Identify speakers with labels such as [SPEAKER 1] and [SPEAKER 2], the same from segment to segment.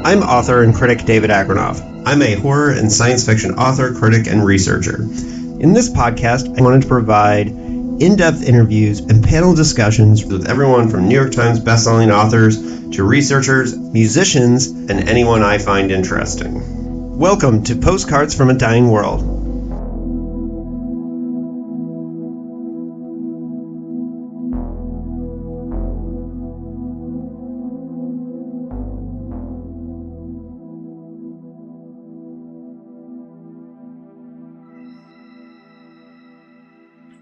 [SPEAKER 1] I'm author and critic David Agranoff. I'm a horror and science fiction author, critic, and researcher. In this podcast, I wanted to provide in-depth interviews and panel discussions with everyone from New York Times bestselling authors to researchers, musicians, and anyone I find interesting. Welcome to Postcards from a Dying World.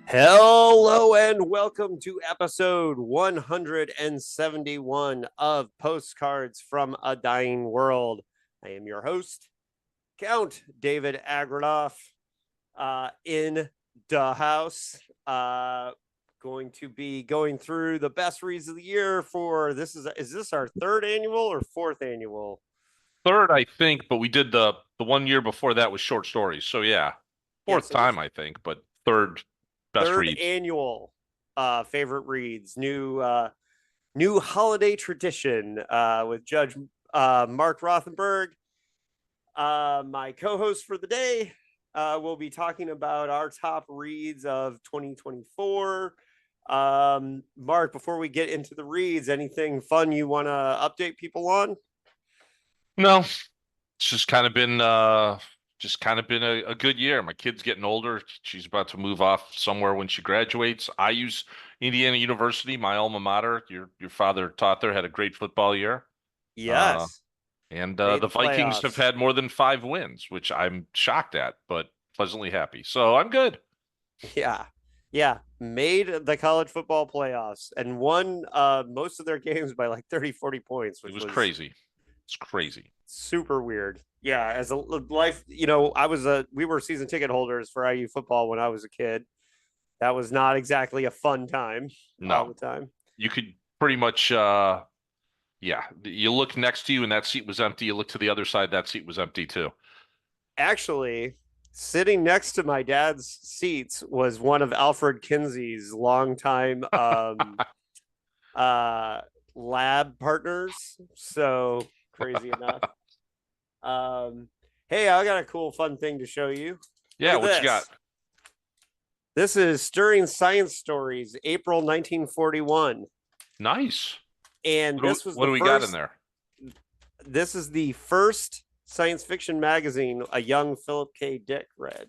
[SPEAKER 1] Hello and welcome to episode 171 of Postcards from a Dying World. I am your host, Count David Agranoff, in the house. Going to be going through the best reads of the year for this. Is this our third annual or fourth annual?
[SPEAKER 2] Third, I think, but we did the 1 year before that was short stories. So yeah, fourth
[SPEAKER 1] So
[SPEAKER 2] time I think, but third best
[SPEAKER 1] third
[SPEAKER 2] reads.
[SPEAKER 1] annual favorite reads, new holiday tradition with Judge Marc Rothenberg. My co-host for the day will be talking about our top reads of 2024. Mark, before we get into the reads, anything fun you want to update people on?
[SPEAKER 2] No, it's just kind of been a good year. My kid's getting older. She's about to move off somewhere when she graduates. I use Indiana University, my alma mater. Your father taught there, had a great football year. Uh,
[SPEAKER 1] Yes.
[SPEAKER 2] and
[SPEAKER 1] Made
[SPEAKER 2] the
[SPEAKER 1] the
[SPEAKER 2] Vikings have
[SPEAKER 1] playoffs.
[SPEAKER 2] had more than 5 wins, which I'm shocked at, but pleasantly happy. So I'm good.
[SPEAKER 1] Yeah. Yeah. Made the college football playoffs and won most of their games by like 30, 40 points,
[SPEAKER 2] It
[SPEAKER 1] which
[SPEAKER 2] was
[SPEAKER 1] was
[SPEAKER 2] crazy. It's crazy.
[SPEAKER 1] super weird. Yeah, as a life, we were season ticket holders for IU football when I was a kid. That was not exactly a fun time all
[SPEAKER 2] No,
[SPEAKER 1] the time.
[SPEAKER 2] you could pretty much yeah, you look next to you and that seat was empty. You look to the other side, that seat was empty too.
[SPEAKER 1] Actually, sitting next to my dad's seats was one of Alfred Kinsey's longtime uh lab partners. So crazy enough. Um hey, I got a cool fun thing to show you. Look
[SPEAKER 2] Yeah,
[SPEAKER 1] at
[SPEAKER 2] what you got?
[SPEAKER 1] this. This is Stirring Science Stories, April 1941.
[SPEAKER 2] Nice.
[SPEAKER 1] And
[SPEAKER 2] What do we got in there?
[SPEAKER 1] this is the first science fiction magazine a young Philip K. Dick read.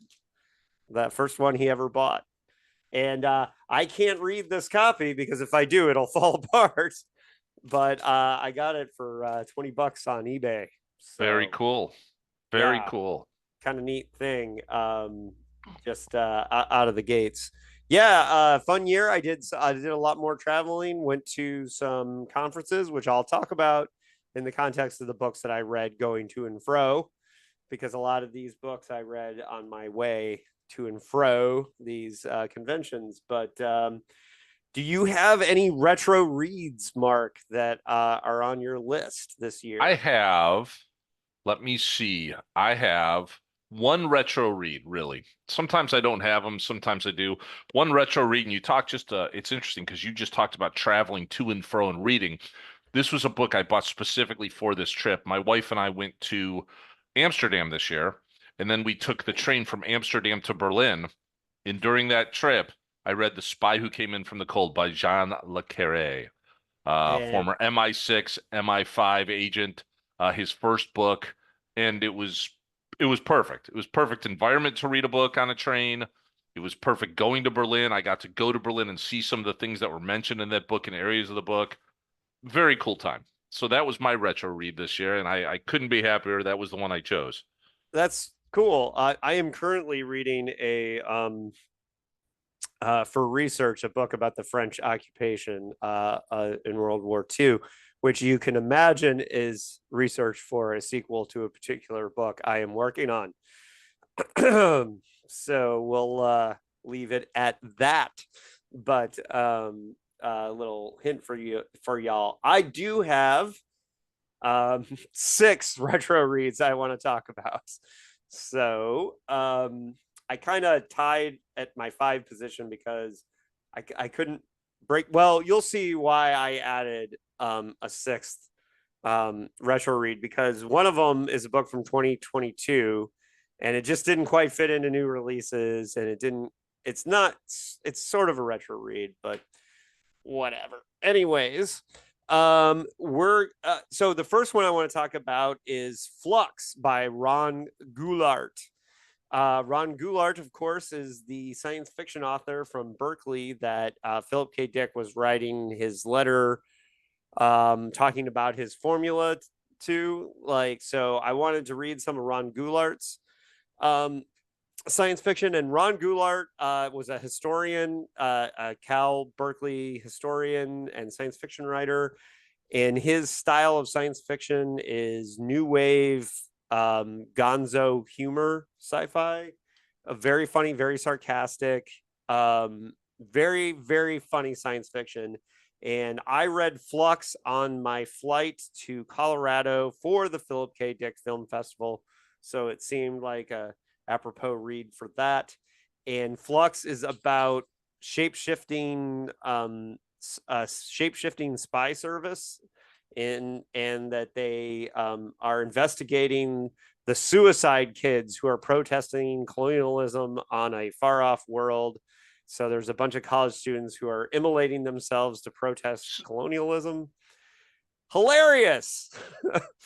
[SPEAKER 1] That first one he ever bought. And I can't read this copy because if I do, it'll fall apart. But I got it for $20 on eBay.
[SPEAKER 2] Very
[SPEAKER 1] So
[SPEAKER 2] cool. Very
[SPEAKER 1] yeah,
[SPEAKER 2] cool.
[SPEAKER 1] kind of neat thing. Just out of the gates. Yeah, fun year. I did a lot more traveling. Went to some conferences, which I'll talk about in the context of the books that I read going to and fro, because a lot of these books I read on my way to and fro these conventions. But do you have any retro reads, Mark, that are on your list this year?
[SPEAKER 2] I have, let me see. I have one retro read, really. Sometimes I don't have them, sometimes I do. One retro read, and you talk just, it's interesting because you just talked about traveling to and fro and reading. This was a book I bought specifically for this trip. My wife and I went to Amsterdam this year, and then we took the train from Amsterdam to Berlin. And during that trip, I read The Spy Who Came In From the Cold by Jean Le Carré,
[SPEAKER 1] And
[SPEAKER 2] former MI6, MI5 agent, his first book, and it was perfect. It was perfect environment to read a book on a train. It was perfect going to Berlin. I got to go to Berlin and see some of the things that were mentioned in that book and areas of the book. Very cool time. So that was my retro read this year, and I couldn't be happier. That was the one I chose.
[SPEAKER 1] that's cool. I am currently reading for research a book about the French occupation in World War II, which you can imagine is research for a sequel to a particular book I am working on. So we'll leave it at that. But a little hint for y'all. I do have 6 retro reads I want to talk about. So I kind of tied at my 5 position because I couldn't break. Well, you'll see why I added a 6th retro read, because one of them is a book from 2022 and it just didn't quite fit into new releases, and it's not, it's sort of a retro read, but whatever. Anyways, we're so the first one I want to talk about is Flux by Ron Goulart. Ron Goulart, of course, is the science fiction author from Berkeley that Philip K. Dick was writing his letter, talking about his formula to. Like, so I wanted to read some of Ron Goulart's um, science fiction. And Ron Goulart was a historian, a Cal Berkeley historian and science fiction writer. And his style of science fiction is new wave, gonzo humor sci-fi. Very funny, very sarcastic, very, very funny science fiction. And I read Flux on my flight to Colorado for the Philip K. Dick Film Festival. So it seemed like a apropos read for that. And Flux is about shape-shifting, shape-shifting spy service, and that they are investigating the suicide kids who are protesting colonialism on a far-off world. So there's a bunch of college students who are immolating themselves to protest colonialism. Hilarious.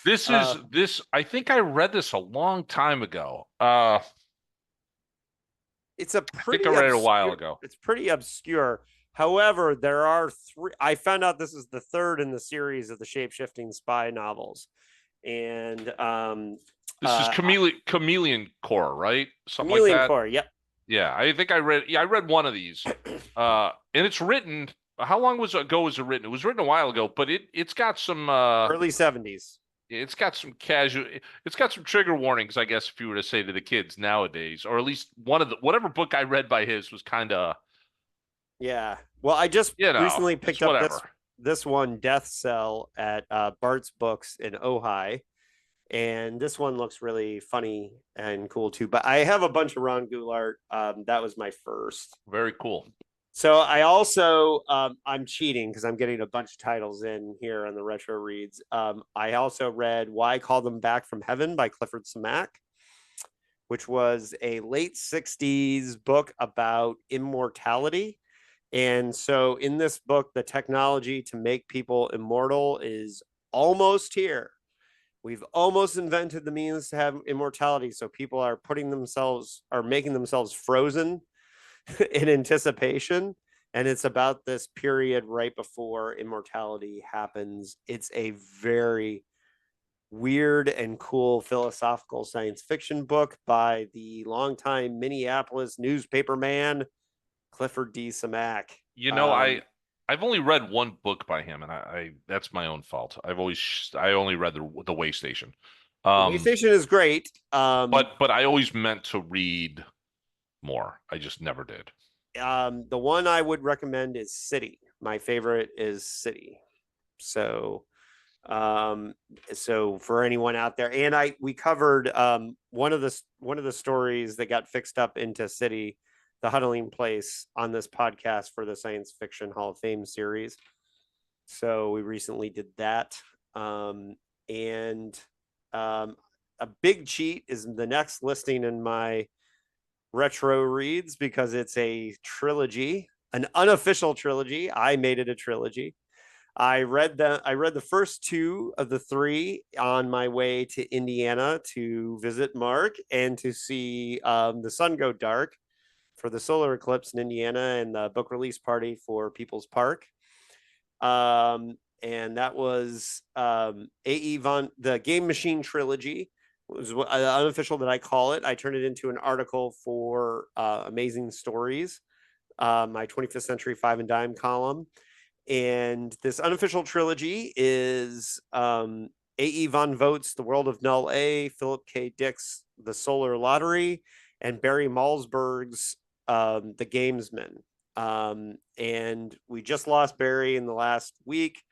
[SPEAKER 2] This is this. I think I read this a long time ago.
[SPEAKER 1] It's a
[SPEAKER 2] I think
[SPEAKER 1] pretty
[SPEAKER 2] I read it a while
[SPEAKER 1] obscure.
[SPEAKER 2] ago.
[SPEAKER 1] It's pretty obscure. However, there are three. I found out this is the third in the series of the shape shifting spy novels, and
[SPEAKER 2] This is Chameleon Core, right? Something like
[SPEAKER 1] Chameleon
[SPEAKER 2] that.
[SPEAKER 1] Core. Yep,
[SPEAKER 2] Yeah, I think I read. Yeah, I read one of these. And it's written. How long ago was it written? It was written a while ago, but it's got some.
[SPEAKER 1] early 70s.
[SPEAKER 2] It's got some casual. It's got some trigger warnings, I guess, if you were to say to the kids nowadays, or at least one of the whatever book I read by his was kind of.
[SPEAKER 1] Yeah. Well, I just recently
[SPEAKER 2] It's
[SPEAKER 1] picked up
[SPEAKER 2] whatever.
[SPEAKER 1] this one, Death Cell, at Bart's Books in Ojai, and this one looks really funny and cool too. But I have a bunch of Ron Goulart. That was my first.
[SPEAKER 2] Very cool.
[SPEAKER 1] So I also I'm cheating because I'm getting a bunch of titles in here on the retro reads. I also read Why Call Them Back from Heaven by Clifford Samack, which was a late 60s book about immortality. And so in this book, the technology to make people immortal is almost here. We've almost invented the means to have immortality. So people are making themselves frozen in anticipation. And it's about this period right before immortality happens. It's a very weird and cool philosophical science fiction book by the longtime Minneapolis newspaper man, Clifford D. Samack.
[SPEAKER 2] You know, I've only read one book by him, and I that's my own fault. I only read the Way Station.
[SPEAKER 1] The Way
[SPEAKER 2] Um,
[SPEAKER 1] Station is great.
[SPEAKER 2] but I always meant to read more. I just never did.
[SPEAKER 1] The one I would recommend is City. My favorite is City. So, um, so for anyone out there, and we covered one of the stories that got fixed up into City, the huddling place, on this podcast for the Science Fiction Hall of Fame series. So we recently did that. And a big cheat is the next listing in my retro reads, because it's a trilogy, an unofficial trilogy. I made it a trilogy. I read the first two of the three on my way to Indiana to visit Mark and to see the sun go dark for the solar eclipse in Indiana and the book release party for People's Park. And that was A.E. Von, the Game Machine trilogy was unofficial that I call it. I turned it into an article for Amazing Stories, my 25th Century Five and Dime column. And this unofficial trilogy is A.E. Von Vogt's The World of Null A, Philip K. Dick's The Solar Lottery, and Barry Malzberg's The Gamesman. And we just lost Barry in the last week.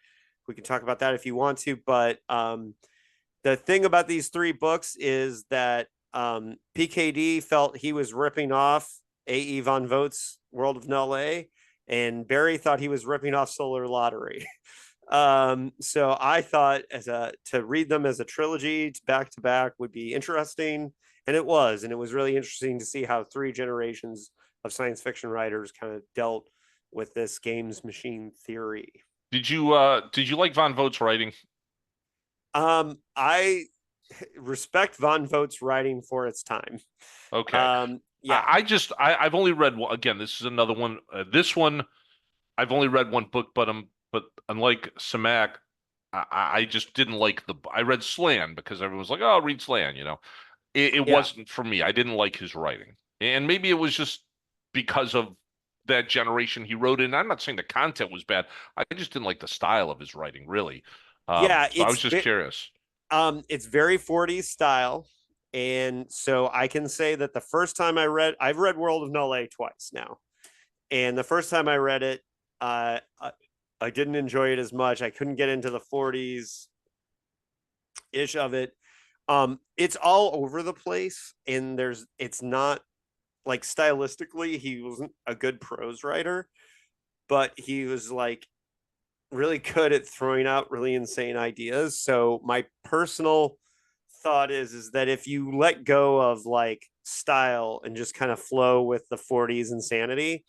[SPEAKER 1] We can talk about that if you want to, but the thing about these three books is that PKD felt he was ripping off A.E. Von Vogt's World of Null A, and Barry thought he was ripping off Solar Lottery. So I thought to read them as a trilogy back to back would be interesting, and it was really interesting to see how three generations of science fiction writers kind of dealt with this games machine theory.
[SPEAKER 2] Did you like Von Vogt's writing?
[SPEAKER 1] I respect Von Vogt's writing for its time.
[SPEAKER 2] Okay.
[SPEAKER 1] Yeah,
[SPEAKER 2] I've only read one. Again, this is another one. This one I've only read one book, but unlike Samak, I just didn't like the. I read Slan because everyone was like, "Oh, read Slan," you know. It
[SPEAKER 1] yeah,
[SPEAKER 2] wasn't for me. I didn't like his writing, and maybe it was just because of that generation he wrote in. I'm not saying the content was bad. I just didn't like the style of his writing, really.
[SPEAKER 1] yeah.
[SPEAKER 2] So I was just curious.
[SPEAKER 1] It's very 40s style, and so I can say that the first time I've read World of Null twice now, and the first time I read it, I didn't enjoy it as much. I couldn't get into the 40s ish of it. It's all over the place, and it's not like stylistically he wasn't a good prose writer, but he was like really good at throwing out really insane ideas. So my personal thought is that if you let go of like style and just kind of flow with the 40s insanity,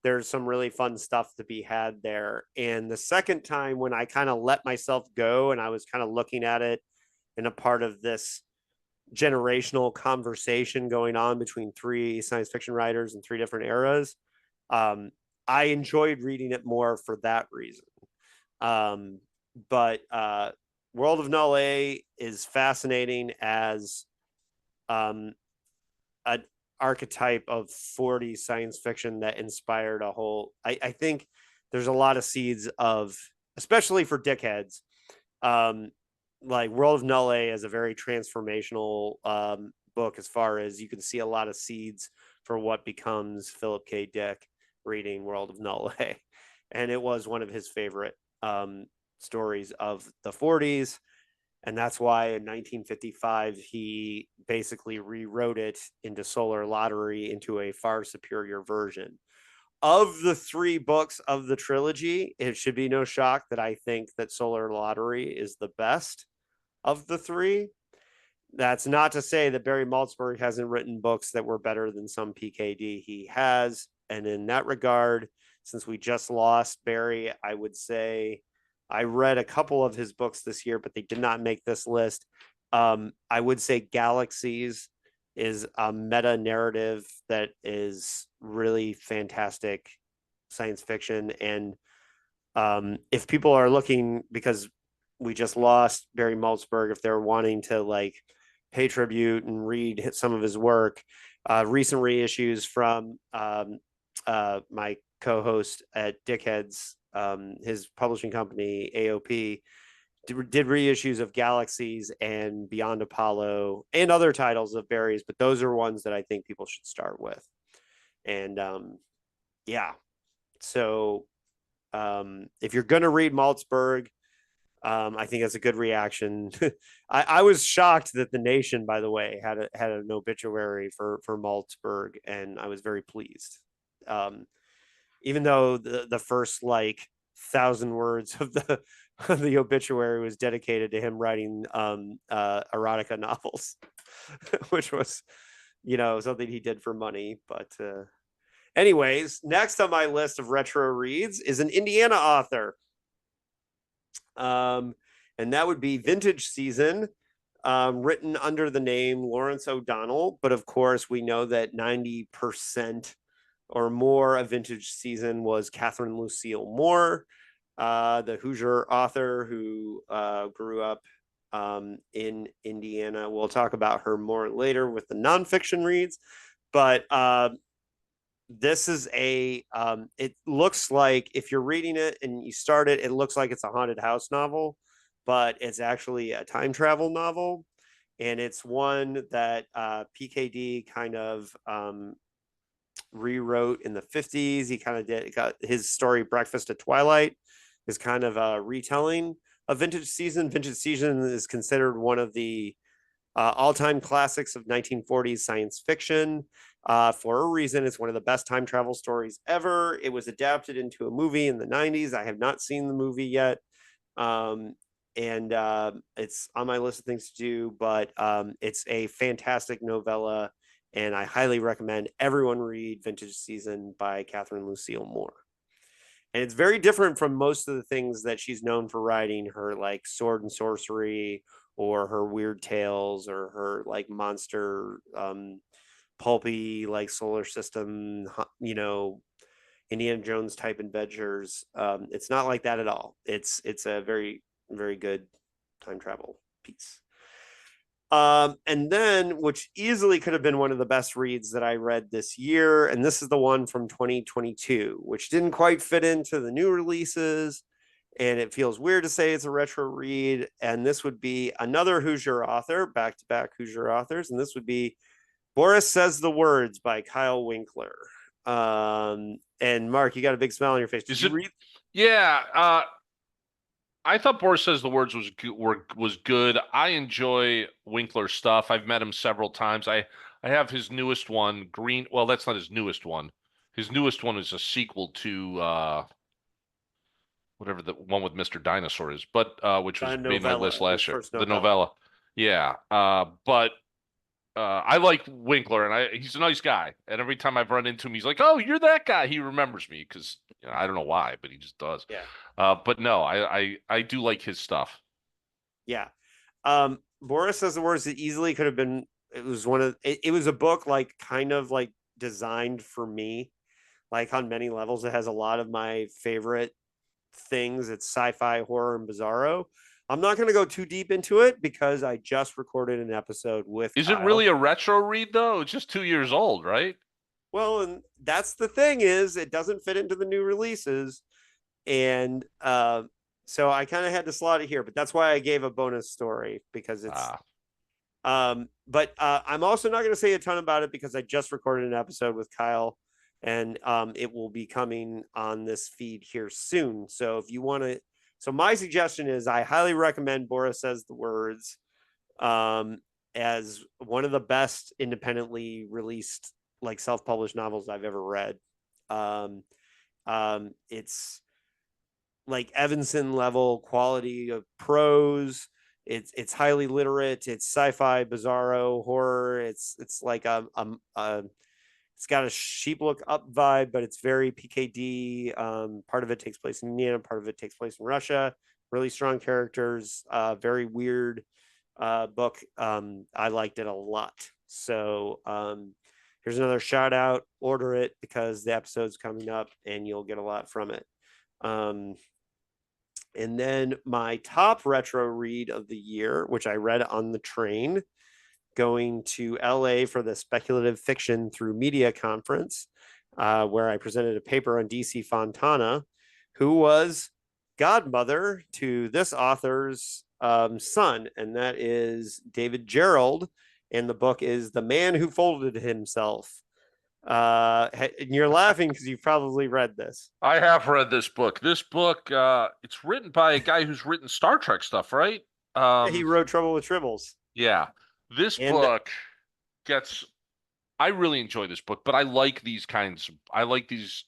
[SPEAKER 1] there's some really fun stuff to be had there. And the second time when I kind of let myself go and I was kind of looking at it in a part of this generational conversation going on between three science fiction writers in three different eras, um, I enjoyed reading it more for that reason. Um, but World of Null is fascinating as um, an archetype of 40 science fiction that inspired a whole. I think there's a lot of seeds of, especially for dickheads, um, like World of Null is a very transformational book as far as you can see a lot of seeds for what becomes Philip K. Dick reading World of Null. And it was one of his favorite stories of the 40s. And that's why in 1955, he basically rewrote it into Solar Lottery into a far superior version. Of the three books of the trilogy, it should be no shock that I think that Solar Lottery is the best of the three. That's not to say that Barry Malzberg hasn't written books that were better than some PKD. He has. And in that regard, since we just lost Barry, I would say I read a couple of his books this year, but they did not make this list. I would say Galaxies is a meta narrative that is really fantastic science fiction. And if people are looking, because we just lost Barry Malzberg, if they're wanting to like pay tribute and read some of his work, recent reissues from my co-host at Dickheads, his publishing company AOP, did reissues of Galaxies and Beyond Apollo and other titles of Barry's, but those are ones that I think people should start with. And yeah, so if you're going to read Maltzberg, I think that's a good reaction. I was shocked that the Nation, by the way, had an obituary for Maltzberg, and I was very pleased. Um, Even though the first like 1,000 words of the obituary was dedicated to him writing erotica novels, which was something he did for money. But anyways, next on my list of retro reads is an Indiana author, um, and that would be Vintage Season, written under the name Lawrence O'Donnell. But of course, we know that 90% or more of Vintage Season was Catherine Lucille Moore, the Hoosier author who grew up in Indiana. We'll talk about her more later with the nonfiction reads. But this is it looks like if you're reading it and you start it, it looks like it's a haunted house novel, but it's actually a time travel novel. And it's one that PKD kind of rewrote in the 50s. He kind of got his story Breakfast at Twilight is kind of a retelling of Vintage Season. Vintage Season is considered one of the all-time classics of 1940s science fiction. For a reason, it's one of the best time travel stories ever. It was adapted into a movie in the 90s. I have not seen the movie yet, Um, and it's on my list of things to do, but it's a fantastic novella, and I highly recommend everyone read Vintage Season by Catherine Lucille Moore. And it's very different from most of the things that she's known for writing, her like sword and sorcery or her weird tales or her like monster pulpy like solar system, Indiana Jones type adventures. It's not like that at all. It's a very very good time travel piece. And then, which easily could have been one of the best reads that I read this year, and this is the one from 2022, which didn't quite fit into the new releases, and it feels weird to say it's a retro read. And this would be another Hoosier author, back to back Hoosier authors, and this would be Boris Says the Words by Kyle Winkler. And Mark, you got a big smile on your face. Did
[SPEAKER 2] Is
[SPEAKER 1] you
[SPEAKER 2] it?
[SPEAKER 1] read?
[SPEAKER 2] Yeah. I thought Boris Says the Words was good. I enjoy Winkler's stuff. I've met him several times. I have his newest one, Green. Well, that's not his newest one. His newest one is a sequel to whatever the one with Mr. Dinosaur is, but which was made my list
[SPEAKER 1] Novella, his
[SPEAKER 2] last year.
[SPEAKER 1] first
[SPEAKER 2] The
[SPEAKER 1] novella.
[SPEAKER 2] novella. Yeah. But I like Winkler, and he's a nice guy. And every time I've run into him, he's like, "Oh, you're that guy." He remembers me because I don't know why, but he just does.
[SPEAKER 1] Yeah,
[SPEAKER 2] But no, I do like his stuff.
[SPEAKER 1] yeah. Boris Says the Words. It easily could have been. It was one of. It was a book like kind of like designed for me, like on many levels. It has a lot of my favorite things. It's sci-fi, horror, and bizarro. I'm not going to go too deep into it because I just recorded an episode with
[SPEAKER 2] Is it
[SPEAKER 1] Kyle.
[SPEAKER 2] really a retro read though? It's just 2 years old, right?
[SPEAKER 1] Well, and that's the thing is it doesn't fit into the new releases, and so I kind of had to slot it here. But that's why I gave a bonus story because it's.
[SPEAKER 2] Ah,
[SPEAKER 1] But I'm also not going to say a ton about it because I just recorded an episode with Kyle, and it will be coming on this feed here soon. So if you want to, so my suggestion is I highly recommend Boris Says the Words um, as one of the best independently released like self-published novels I've ever read. Um, it's like Evanson level quality of prose. It's highly literate. It's sci-fi, bizarro, horror. It's like it's got a sheep look up vibe, but it's very PKD. Part of it takes place in Indiana, part of it takes place in Russia. Really strong characters. Very weird book. I liked it a lot. So here's another shout out. Order it because the episode's coming up and you'll get a lot from it. Um, and then my top retro read of the year, which I read on the train going to LA for the Speculative Fiction Through Media conference, where I presented a paper on DC Fontana, who was godmother to this author's son, and that is David Gerald. And the book is The Man Who Folded Himself. And you're laughing because you've probably read this.
[SPEAKER 2] I have read this book. This book, it's written by a guy who's written Star Trek stuff, right?
[SPEAKER 1] He
[SPEAKER 2] Um,
[SPEAKER 1] wrote Trouble with Tribbles.
[SPEAKER 2] yeah. This
[SPEAKER 1] And
[SPEAKER 2] book gets I really enjoy this book, but I like these kinds. I like these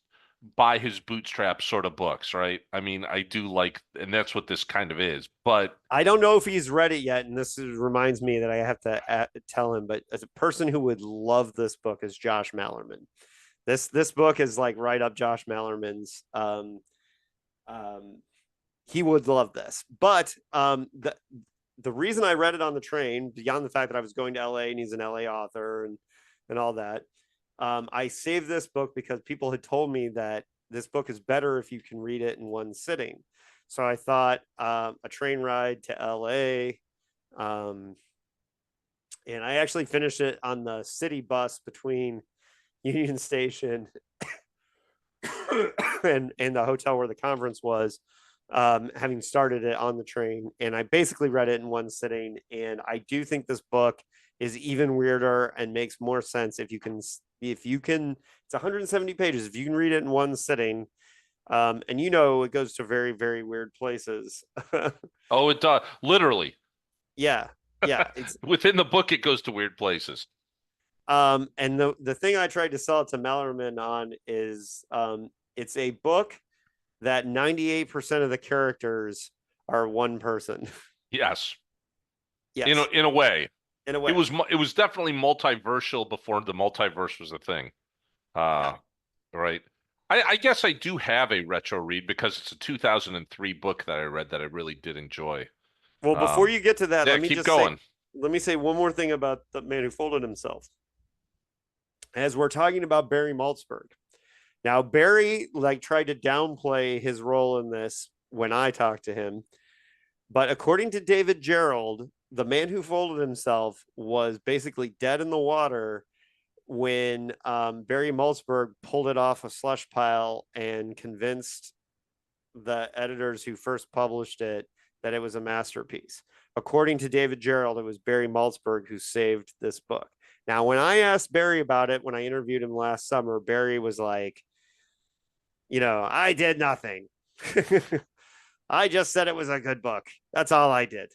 [SPEAKER 2] by his bootstraps sort of books, right? I mean, I do like, and that's what this kind of is. But
[SPEAKER 1] I don't know if he's read it yet, and reminds me that I have to tell him. But as a person who would love this book is Josh Malerman. This book is like right up Josh Malerman's. Um, he would love this, but the reason I read it on the train, beyond the fact that I was going to LA and he's an LA author and all that, I saved this book because people had told me that this book is better if you can read it in one sitting. So I thought a train ride to LA, um, and I actually finished it on the city bus between Union Station and the hotel where the conference was, having started it on the train. And I basically read it in one sitting. And I do think this book is even weirder and makes more sense it's 170 pages. If you can read it in one sitting, and it goes to very, very weird places.
[SPEAKER 2] oh, it does literally
[SPEAKER 1] Yeah. Yeah. It's,
[SPEAKER 2] within the book, it goes to weird places.
[SPEAKER 1] and the thing I tried to sell it to Mallerman on is, it's a book that 98% of the characters are one person.
[SPEAKER 2] Yes.
[SPEAKER 1] Yes,
[SPEAKER 2] In a way.
[SPEAKER 1] in a
[SPEAKER 2] It
[SPEAKER 1] way.
[SPEAKER 2] was it was definitely multiversal before the multiverse was a thing.
[SPEAKER 1] Yeah.
[SPEAKER 2] Uh, right. I guess I do have a retro read because it's a 2003 book that I read that I really did enjoy.
[SPEAKER 1] Well, before
[SPEAKER 2] Um,
[SPEAKER 1] you get to that,
[SPEAKER 2] yeah, keep going.
[SPEAKER 1] let me say one more thing about the man who folded himself. As we're talking about Barry Maltzberg. Now, Barry like tried to downplay his role in this when I talked to him, but according to David Gerald, the man who folded himself was basically dead in the water when Barry Maltzberg pulled it off a slush pile and convinced the editors who first published it that it was a masterpiece. According to David Gerald, it was Barry Maltzberg who saved this book. Now, when I asked Barry about it, when I interviewed him last summer, Barry was like, I did nothing. I just said it was a good book. That's all I did.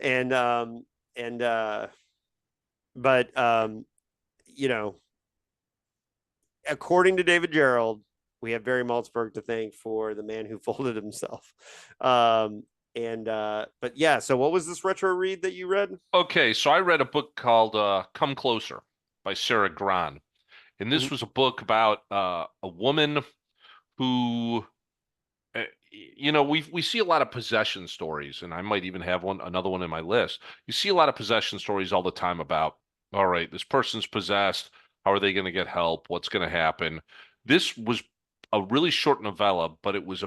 [SPEAKER 1] And and but you know, according to David Gerald, we have Barry Maltzberg to thank for the man who folded himself. But yeah, so what was this retro read that you read?
[SPEAKER 2] Okay, so I read a book called Come Closer by Sarah Gran. And this
[SPEAKER 1] Mhm.
[SPEAKER 2] was a book about a woman who we see a lot of possession stories, and I might even have another one in my list. You see a lot of possession stories all the time about, all right, this person's possessed. How are they going to get help? What's going to happen? This was a really short novella, but it was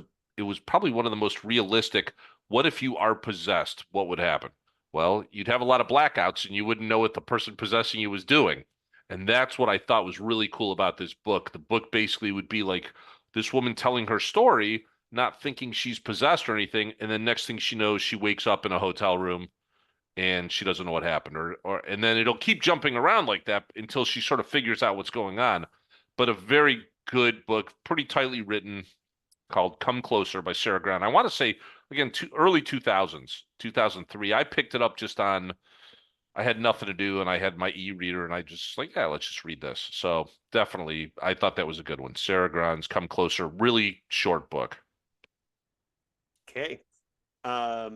[SPEAKER 2] probably one of the most realistic. What if you are possessed? What would happen? Well, you'd have a lot of blackouts, and you wouldn't know what the person possessing you was doing. And that's what I thought was really cool about this book. The book basically would be like this woman telling her story, not thinking she's possessed or anything, and then next thing she knows, she wakes up in a hotel room and she doesn't know what happened, or and then it'll keep jumping around like that until she sort of figures out what's going on. But a very good book, pretty tightly written, called "Come Closer" by Sarah Brown. I want to say again, early 2000s, 2003. I picked it up just on. I had nothing to do and I had my e-reader and I just like, yeah, let's just read this. So definitely, I thought that was a good one. Sarah Gran's "Come Closer," really short book.
[SPEAKER 1] Okay. Are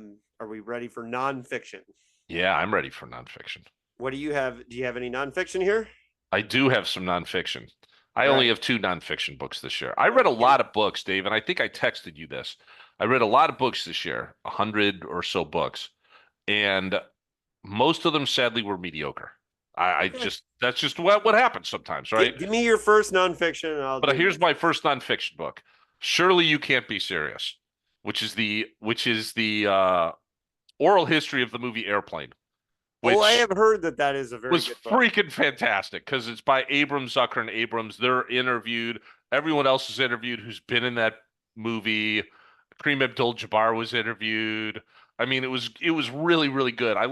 [SPEAKER 1] we ready for nonfiction?
[SPEAKER 2] Yeah, I'm ready for nonfiction.
[SPEAKER 1] What do you have? Do you have any nonfiction here?
[SPEAKER 2] I do have some nonfiction. I
[SPEAKER 1] All
[SPEAKER 2] only
[SPEAKER 1] right.
[SPEAKER 2] have two nonfiction books this year. I read a
[SPEAKER 1] Okay.
[SPEAKER 2] lot of books, Dave, and I think I texted you this. I read a lot of books this year, 100 or so books, and most of them sadly were mediocre. I
[SPEAKER 1] Okay.
[SPEAKER 2] just that's just what happens sometimes, right?
[SPEAKER 1] Give me your first nonfiction and I'll
[SPEAKER 2] But
[SPEAKER 1] do
[SPEAKER 2] here's
[SPEAKER 1] mine.
[SPEAKER 2] my first nonfiction book. Surely You Can't Be Serious, which is the oral history of the movie Airplane,
[SPEAKER 1] Oh, I
[SPEAKER 2] which
[SPEAKER 1] have heard that that is a very
[SPEAKER 2] was
[SPEAKER 1] good book.
[SPEAKER 2] freaking fantastic because it's by Abrams, Zucker, and Abrams. They're interviewed. Everyone else is interviewed who's been in that movie. Kareem Abdul-Jabbar was interviewed. I mean, it was really really good. I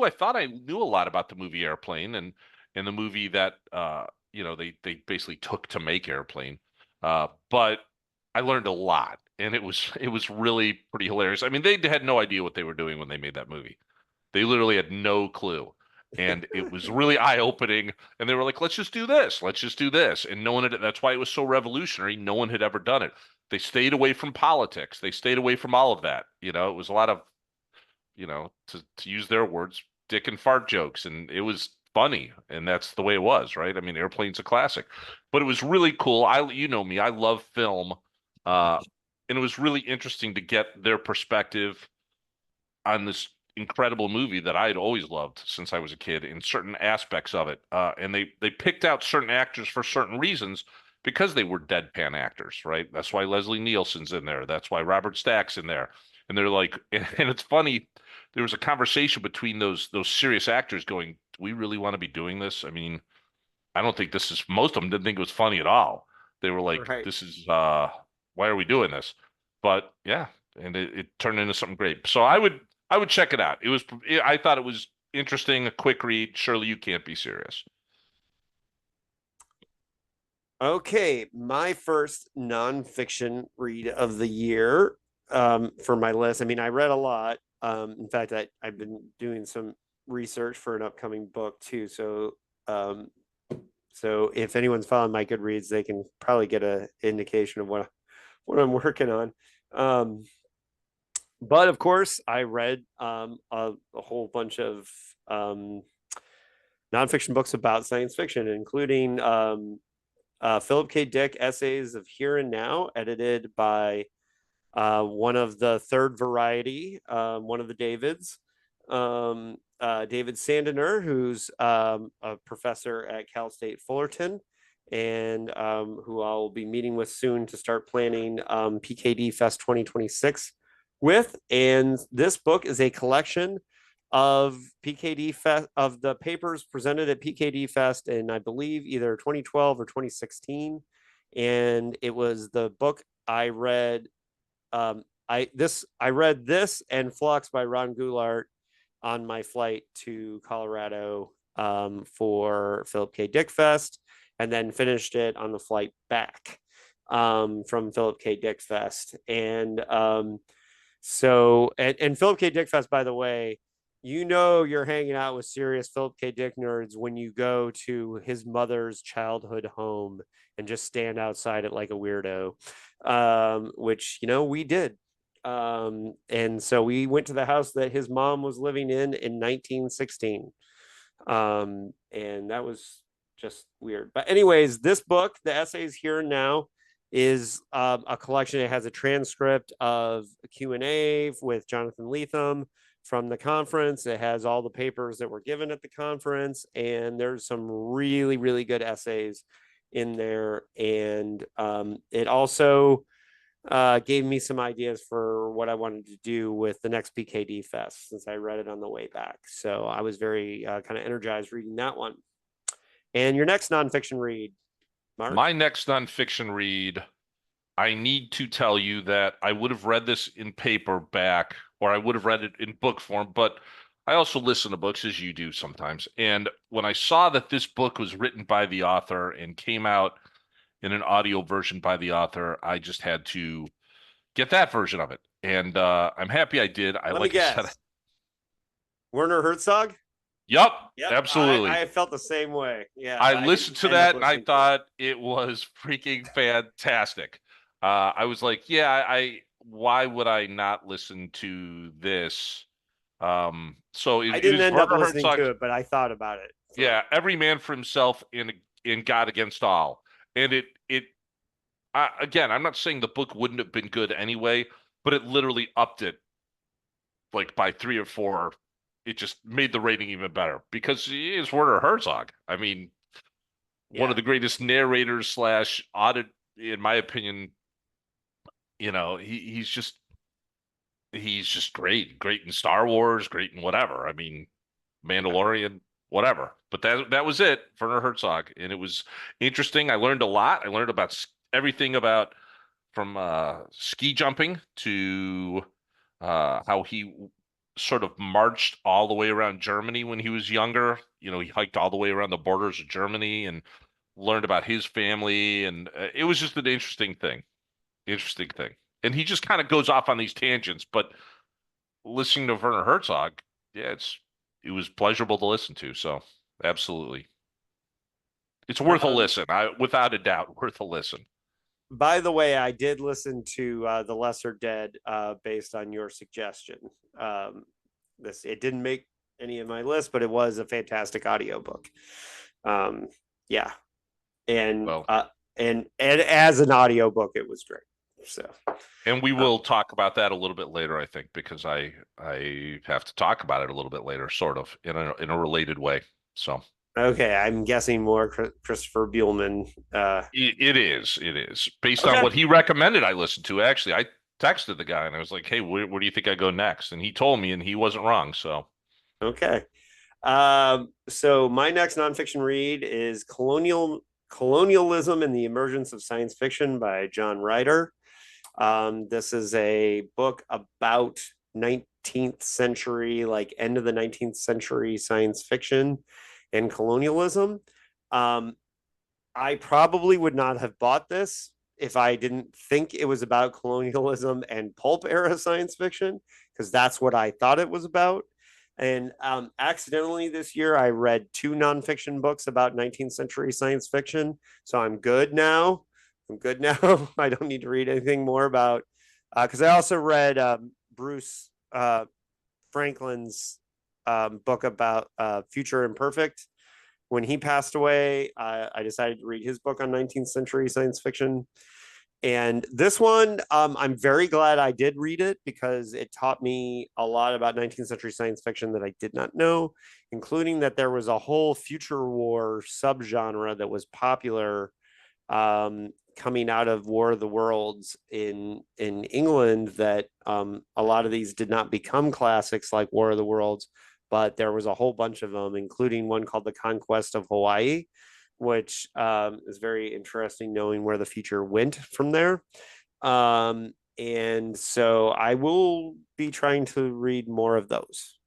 [SPEAKER 2] thought I knew a lot about the movie Airplane and the movie that they basically took to make Airplane. But I learned a lot, and it was really pretty hilarious. I mean, they had no idea what they were doing when they made that movie. They literally had no clue. And it was really eye-opening. And they were like, let's just do this. Let's just do this. And no one had, that's why it was so revolutionary. No one had ever done it. They stayed away from politics. They stayed away from all of that. It was a lot of, to use their words, dick and fart jokes. And it was funny. And that's the way it was, right? I mean, Airplane's a classic. But it was really cool. You know me, I love film. Uh, and it was really interesting to get their perspective on this incredible movie that I had always loved since I was a kid in certain aspects of it. And they picked out certain actors for certain reasons because they were deadpan actors, right? That's why Leslie Nielsen's in there. That's why Robert Stack's in there. And they're like, and it's funny. There was a conversation between those serious actors going, "Do we really want to be doing this? I mean, I don't think this is." Most of them didn't think it was funny at all. They were like,
[SPEAKER 1] Right.
[SPEAKER 2] "This is why are we doing this?" But yeah, and it turned into something great. So I would check it out. I thought it was interesting, a quick read. Surely You Can't Be Serious.
[SPEAKER 1] Okay. My first nonfiction read of the year for my list. I mean, I read a lot. In fact, I've been doing some research for an upcoming book too. Um, so if anyone's following my Goodreads, they can probably get an indication of what I'm working on. Um, But of course, I read a whole bunch of um, nonfiction books about science fiction, including Philip K. Dick essays of Here and Now, edited by one of the Third Variety, one of the Davids, David Sandiner, who's a professor at Cal State Fullerton, and who I'll be meeting with soon to start planning PKD Fest 2026 with. And this book is a collection of PKD Fest, of the papers presented at PKD Fest in, I believe, either 2012 or 2016. And it was the book I read. I read this and Flux by Ron Goulart on my flight to Colorado for Philip K. Dick Fest, and then finished it on the flight back from Philip K. Dick Fest. And Philip K. Dick Fest, by the way, you know you're hanging out with serious Philip K. Dick nerds when you go to his mother's childhood home and just stand outside it like a weirdo, which, you know, we did. And so we went to the house that his mom was living in 1916. And that was just weird. But anyways, this book, The Essays Here and Now, is a collection. It has a transcript of a Q&A with Jonathan Lethem from the conference. It has all the papers that were given at the conference, and there's some really, really good essays in there. And it also gave me some ideas for what I wanted to do with the next PKD Fest, since I read it on the way back. So I was very kind of energized reading that one. And your next nonfiction read, Mark?
[SPEAKER 2] My next nonfiction read, I need to tell you that I would have read this in paperback or I would have read it in book form, but I also listen to books as you do sometimes. And when I saw that this book was written by the author and came out in an audio version by the author, I just had to get that version of it. And I'm happy I did.
[SPEAKER 1] Let me
[SPEAKER 2] Like I said,
[SPEAKER 1] guess. Werner Herzog?
[SPEAKER 2] yup,
[SPEAKER 1] Yep,
[SPEAKER 2] absolutely.
[SPEAKER 1] I felt the same way. Yeah,
[SPEAKER 2] I
[SPEAKER 1] I
[SPEAKER 2] listened
[SPEAKER 1] didn't
[SPEAKER 2] to
[SPEAKER 1] end up
[SPEAKER 2] that and I
[SPEAKER 1] listening to it.
[SPEAKER 2] thought it was freaking fantastic. I was like, yeah, why would I not listen to this? So
[SPEAKER 1] I
[SPEAKER 2] it
[SPEAKER 1] didn't
[SPEAKER 2] is
[SPEAKER 1] end up
[SPEAKER 2] Werner
[SPEAKER 1] listening
[SPEAKER 2] Herzog.
[SPEAKER 1] to it, but I thought about it. So
[SPEAKER 2] Yeah, every man for himself in God Against All. And again, I'm not saying the book wouldn't have been good anyway, but it literally upped it like by 3 or 4. It just made the rating even better because he is Werner Herzog. I mean, one of
[SPEAKER 1] yeah,
[SPEAKER 2] the greatest narrators slash audit, in my opinion. You know, he's just great in Star Wars, great in whatever. I mean,
[SPEAKER 1] yeah.
[SPEAKER 2] Mandalorian, whatever. But that was it, Werner Herzog, and it was interesting. I learned a lot. I learned about everything about from ski jumping to how he sort of marched all the way around Germany when he was younger. You know, he hiked all the way around the borders of Germany and learned about his family, and it was just an interesting thing. Interesting thing. And he just kind of goes off on these tangents, but listening to Werner Herzog, yeah, it was pleasurable to listen to. So absolutely. It's worth a
[SPEAKER 1] Um,
[SPEAKER 2] listen. Without a doubt, worth a listen.
[SPEAKER 1] by the way, I did listen to The Lesser Dead based on your suggestion. This it didn't make any of my list, but it was a fantastic audiobook. Um, yeah, and
[SPEAKER 2] Well,
[SPEAKER 1] and as an audiobook, it was great. So
[SPEAKER 2] and we
[SPEAKER 1] uh,
[SPEAKER 2] will talk about that a little bit later, I think, because I have to talk about it a little bit later, sort of in a related way. So
[SPEAKER 1] okay, I'm guessing more Christopher Buehlman.
[SPEAKER 2] it is based on
[SPEAKER 1] Okay,
[SPEAKER 2] what he recommended. I listened to actually. I texted the guy and I was like, "Hey, where do you think I go next?" And he told me, and he wasn't wrong. So
[SPEAKER 1] okay. So my next nonfiction read is Colonialism and the Emergence of Science Fiction by John Ryder. This is a book about 19th century, like end of the 19th century science fiction and colonialism. Um, I probably would not have bought this if I didn't think it was about colonialism and pulp era science fiction, because that's what I thought it was about. And accidentally this year, I read two nonfiction books about 19th century science fiction. So I'm good now. I'm good now. I don't need to read anything more about, because I also read Bruce Franklin's book about Future Imperfect. When he passed away, I decided to read his book on 19th century science fiction. And this one, I'm very glad I did read it because it taught me a lot about 19th century science fiction that I did not know, including that there was a whole future war subgenre that was popular coming out of War of the Worlds in England. That a lot of these did not become classics like War of the Worlds, but there was a whole bunch of them, including one called The Conquest of Hawaii, which is very interesting knowing where the future went from there. And so I will be trying to read more of those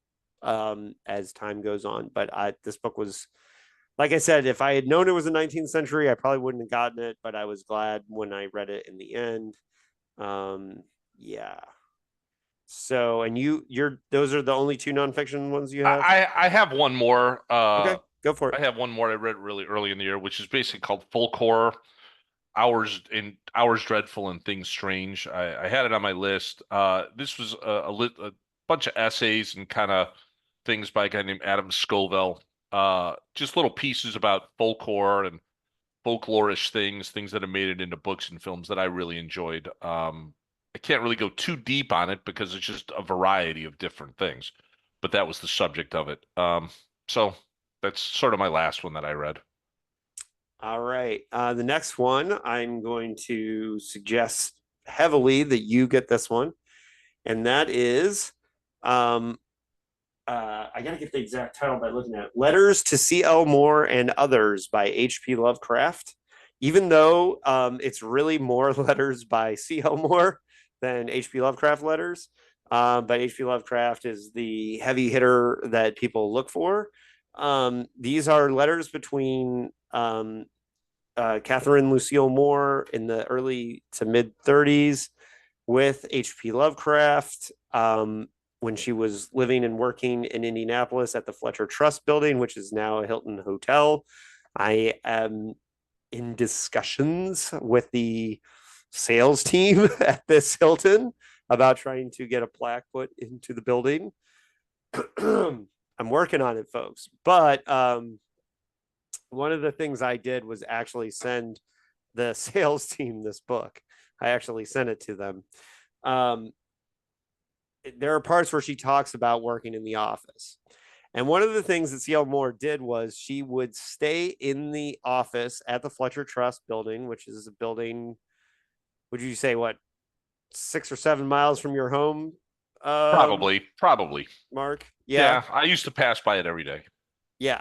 [SPEAKER 1] as time goes on. But this book was, like I said, if I had known it was the 19th century, I probably wouldn't have gotten it. But I was glad when I read it in the end. Yeah. So, and you're those are the only two nonfiction ones you have?
[SPEAKER 2] I have one more.
[SPEAKER 1] Okay, go for it.
[SPEAKER 2] I have one more I read really early in the year, which is basically called Full Core Hours Dreadful and Things Strange. I had it on my list. This was a bunch of essays and kind of things by a guy named Adam Scoville. Just little pieces about folklore and folklorish things that have made it into books and films that I really enjoyed. I can't really go too deep on it because it's just a variety of different things, but that was the subject of it. So that's sort of my last one that I read.
[SPEAKER 1] All right. The next one, I'm going to suggest heavily that you get this one, and that is, um, I got to get the exact title by looking at it. Letters to C.L. Moore and Others by H.P. Lovecraft. Even though it's really more letters by C.L. Moore than H.P. Lovecraft letters, but H.P. Lovecraft is the heavy hitter that people look for. These are letters between Catherine Lucille Moore in the early to mid 30s with H.P. Lovecraft when she was living and working in Indianapolis at the Fletcher Trust building, which is now a Hilton Hotel. I am in discussions with the sales team at this Hilton about trying to get a plaque put into the building. I'm working on it, folks. But one of the things I did was actually send the sales team this book. I actually sent it to them. Um, there are parts where she talks about working in the office. And one of the things that C.L. Moore did was she would stay in the office at the Fletcher Trust building, which is a building, would you say, what, 6 or 7 miles from your home,
[SPEAKER 2] Probably.
[SPEAKER 1] Mark? Yeah.
[SPEAKER 2] Yeah, I used to pass by it every day.
[SPEAKER 1] Yeah.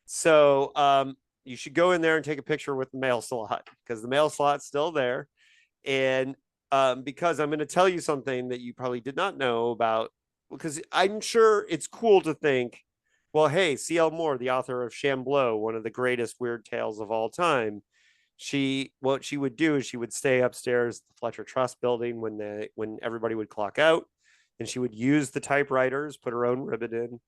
[SPEAKER 1] So you should go in there and take a picture with the mail slot because the mail slot's still there. And because I'm going to tell you something that you probably did not know about, because I'm sure it's cool to think, well, hey, C.L. Moore, the author of Shambleau, one of the greatest weird tales of all time, what she would do is she would stay upstairs the Fletcher Trust building when everybody would clock out, and she would use the typewriters, put her own ribbon in,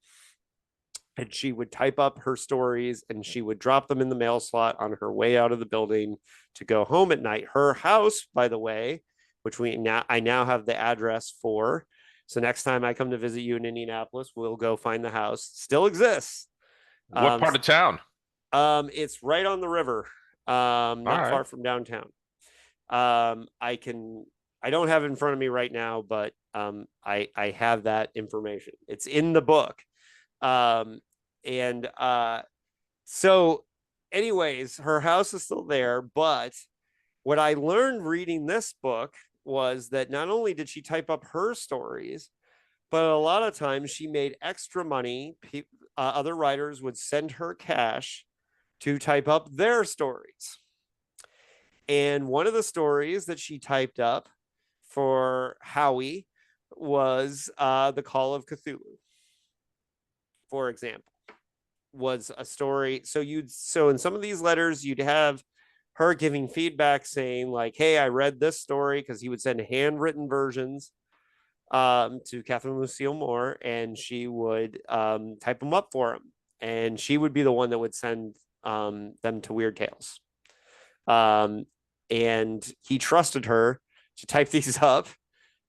[SPEAKER 1] and she would type up her stories and she would drop them in the mail slot on her way out of the building to go home at night. Her house, by the way, which I now have the address for. So next time I come to visit you in Indianapolis, we'll go find the house. Still exists.
[SPEAKER 2] What part of town?
[SPEAKER 1] It's right on the river,
[SPEAKER 2] All
[SPEAKER 1] not
[SPEAKER 2] right.
[SPEAKER 1] far from downtown. I don't have it in front of me right now, but I have that information. It's in the book. Um, and so, anyways, her house is still there. But what I learned reading this book was that not only did she type up her stories, but a lot of times she made extra money. Other writers would send her cash to type up their stories. And one of the stories that she typed up for Howie was The Call of Cthulhu, for example, was a story. So in some of these letters, you'd have her giving feedback saying, like, hey, I read this story, because he would send handwritten versions to Catherine Lucille Moore, and she would type them up for him. And she would be the one that would send them to Weird Tales. And he trusted her to type these up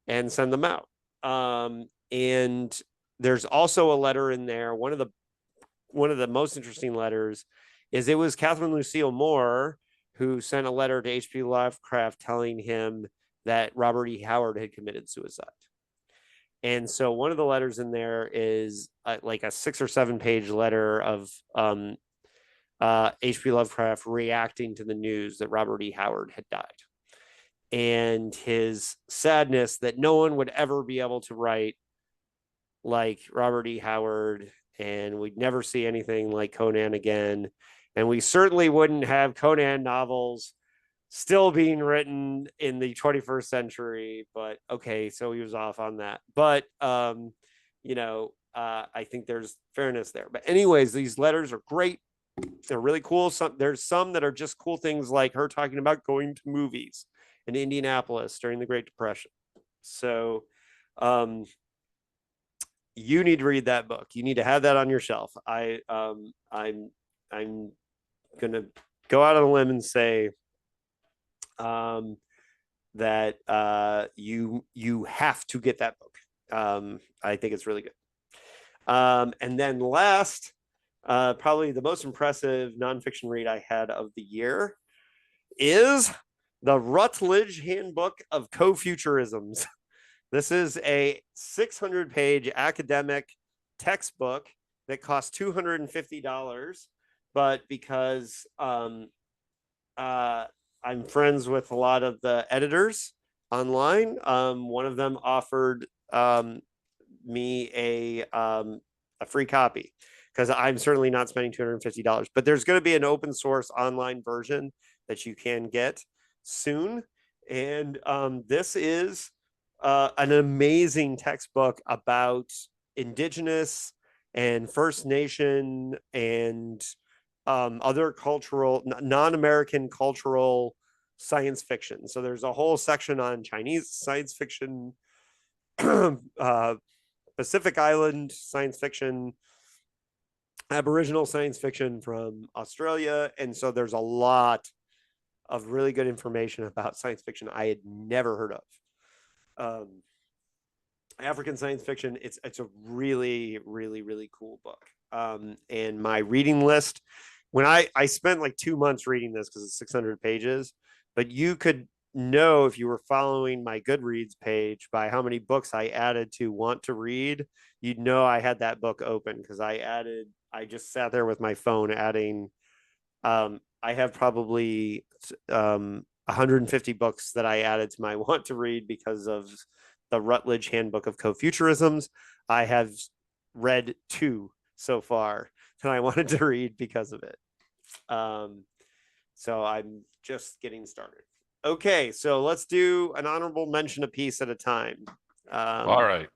[SPEAKER 1] and send them out. And there's also a letter in there. One of the most interesting letters is it was Catherine Lucille Moore who sent a letter to H.P. Lovecraft telling him that Robert E. Howard had committed suicide. And so one of the letters in there is like a 6 or 7 page letter of H.P. Lovecraft reacting to the news that Robert E. Howard had died and his sadness that no one would ever be able to write like Robert E. Howard, and we'd never see anything like Conan again. And we certainly wouldn't have Conan novels still being written in the 21st century. But okay, so he was off on that. But, I think there's fairness there. But, anyways, these letters are great. They're really cool. There's some that are just cool things like her talking about going to movies in Indianapolis during the Great Depression. So, you need to read that book. You need to have that on your shelf. I'm gonna go out on a limb and say that you have to get that book. I think it's really good. And then last, probably the most impressive nonfiction read I had of the year is the Rutledge Handbook of Co-Futurisms. This is a 600-page academic textbook that costs $250, but because I'm friends with a lot of the editors online, one of them offered me a free copy because I'm certainly not spending $250. But there's going to be an open source online version that you can get soon, and this is an amazing textbook about indigenous and First Nation and other non-American cultural science fiction. So there's a whole section on Chinese science fiction, Pacific Island science fiction, Aboriginal science fiction from Australia. And so there's a lot of really good information about science fiction I had never heard of. African science fiction. It's a really, really, really cool book. And my reading list, when I spent like 2 months reading this because it's 600 pages, but you could know if you were following my Goodreads page by how many books I added to want to read, you'd know I had that book open because I just sat there with my phone adding. I have probably 150 books that I added to my want to read because of the Rutledge Handbook of Co-Futurisms. I have read 2 so far that I wanted to read because of it. So I'm just getting started. Okay, so let's do an honorable mention a piece at a time.
[SPEAKER 2] All right.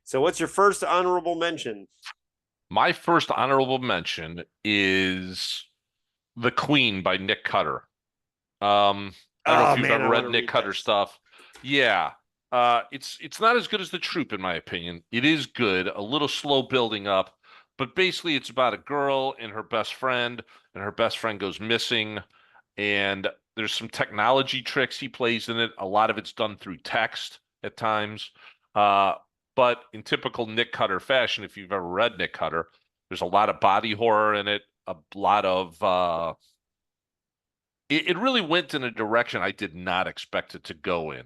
[SPEAKER 1] So what's your first honorable mention?
[SPEAKER 2] My first honorable mention is The Queen by Nick Cutter. I don't know if
[SPEAKER 1] Oh
[SPEAKER 2] you've
[SPEAKER 1] man,
[SPEAKER 2] ever
[SPEAKER 1] I want
[SPEAKER 2] read
[SPEAKER 1] to
[SPEAKER 2] Nick
[SPEAKER 1] read
[SPEAKER 2] Cutter
[SPEAKER 1] this.
[SPEAKER 2] stuff. Yeah. It's not as good as The Troop, in my opinion. It is good, a little slow building up, but basically it's about a girl and her best friend, and her best friend goes missing, and there's some technology tricks he plays in it. A lot of it's done through text at times. Uh, but in typical Nick Cutter fashion, if you've ever read Nick Cutter, there's a lot of body horror in it, a lot of it really went in a direction I did not expect it to go in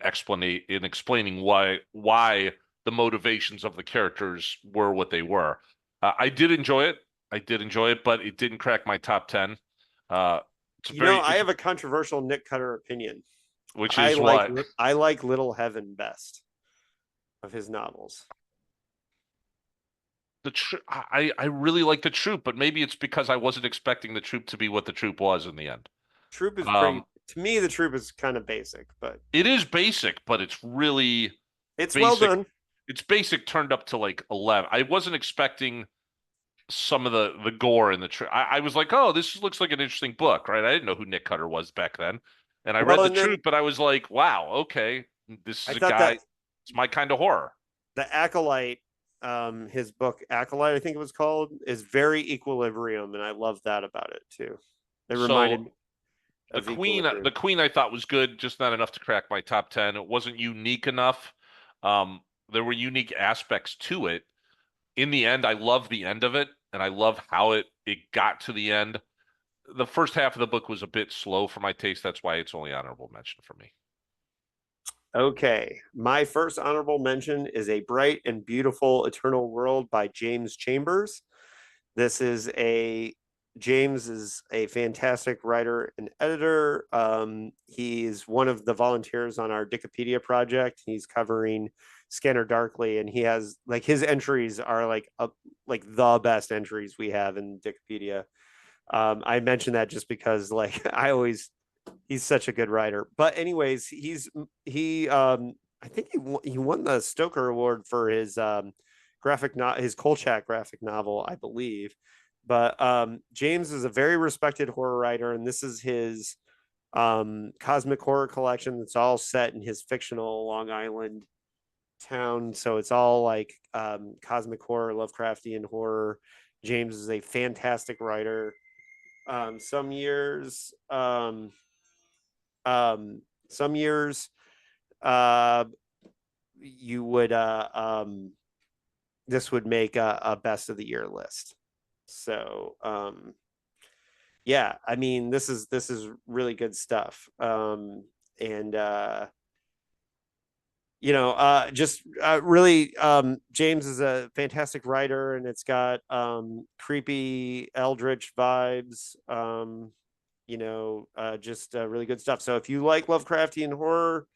[SPEAKER 2] explaining why the motivations of the characters were what they were. I did enjoy it. I did enjoy it, but it didn't crack my top 10. Uh,
[SPEAKER 1] I have a controversial Nick Cutter opinion.
[SPEAKER 2] Which
[SPEAKER 1] I
[SPEAKER 2] is
[SPEAKER 1] like
[SPEAKER 2] what
[SPEAKER 1] I like Little Heaven best of his novels.
[SPEAKER 2] I really like the Troop, but maybe it's because I wasn't expecting the Troop to be what the Troop was in the end.
[SPEAKER 1] Troop is
[SPEAKER 2] Um,
[SPEAKER 1] pretty to me. The Troop is kind of basic, but
[SPEAKER 2] it is basic, but it's really
[SPEAKER 1] it's well
[SPEAKER 2] basic.
[SPEAKER 1] done.
[SPEAKER 2] It's basic turned up to like 11. I wasn't expecting some of the gore in the I was like, oh, this looks like an interesting book, right? I didn't know who Nick Cutter was back then, and I read
[SPEAKER 1] Well,
[SPEAKER 2] the
[SPEAKER 1] and then
[SPEAKER 2] Troop, but I was like, wow, okay, this
[SPEAKER 1] I
[SPEAKER 2] is a
[SPEAKER 1] thought
[SPEAKER 2] guy.
[SPEAKER 1] that
[SPEAKER 2] It's my kind of horror.
[SPEAKER 1] the Acolyte, his book Acolyte, I think it was called, is very equilibrium, and I love that about it too. It reminded
[SPEAKER 2] So
[SPEAKER 1] me of Equilibrium.
[SPEAKER 2] The Queen, I thought was good, just not enough to crack my top 10. It wasn't unique enough. Um, there were unique aspects to it. In the end, I love the end of it, and I love how it got to the end. The first half of the book was a bit slow for my taste. That's why it's only honorable mention for me.
[SPEAKER 1] Okay, my first honorable mention is A Bright and Beautiful Eternal World by James Chambers. This is a James is a fantastic writer and editor. He's one of the volunteers on our Wikipedia project. He's covering Scanner Darkly, and he has like his entries are like the best entries we have in Wikipedia. I mentioned that just because like I always he's such a good writer. But anyways, he I think he won the Stoker Award for his his Kolchak graphic novel, I believe. But James is a very respected horror writer, and this is his cosmic horror collection that's all set in his fictional Long Island town. So it's all like cosmic horror, Lovecraftian horror. James is a fantastic writer. Some years um, some years uh, you would this would make a best of the year list. So yeah, I mean this is really good stuff. And just really James is a fantastic writer, and it's got creepy eldritch vibes. Just really good stuff. So if you like Lovecraftian horror,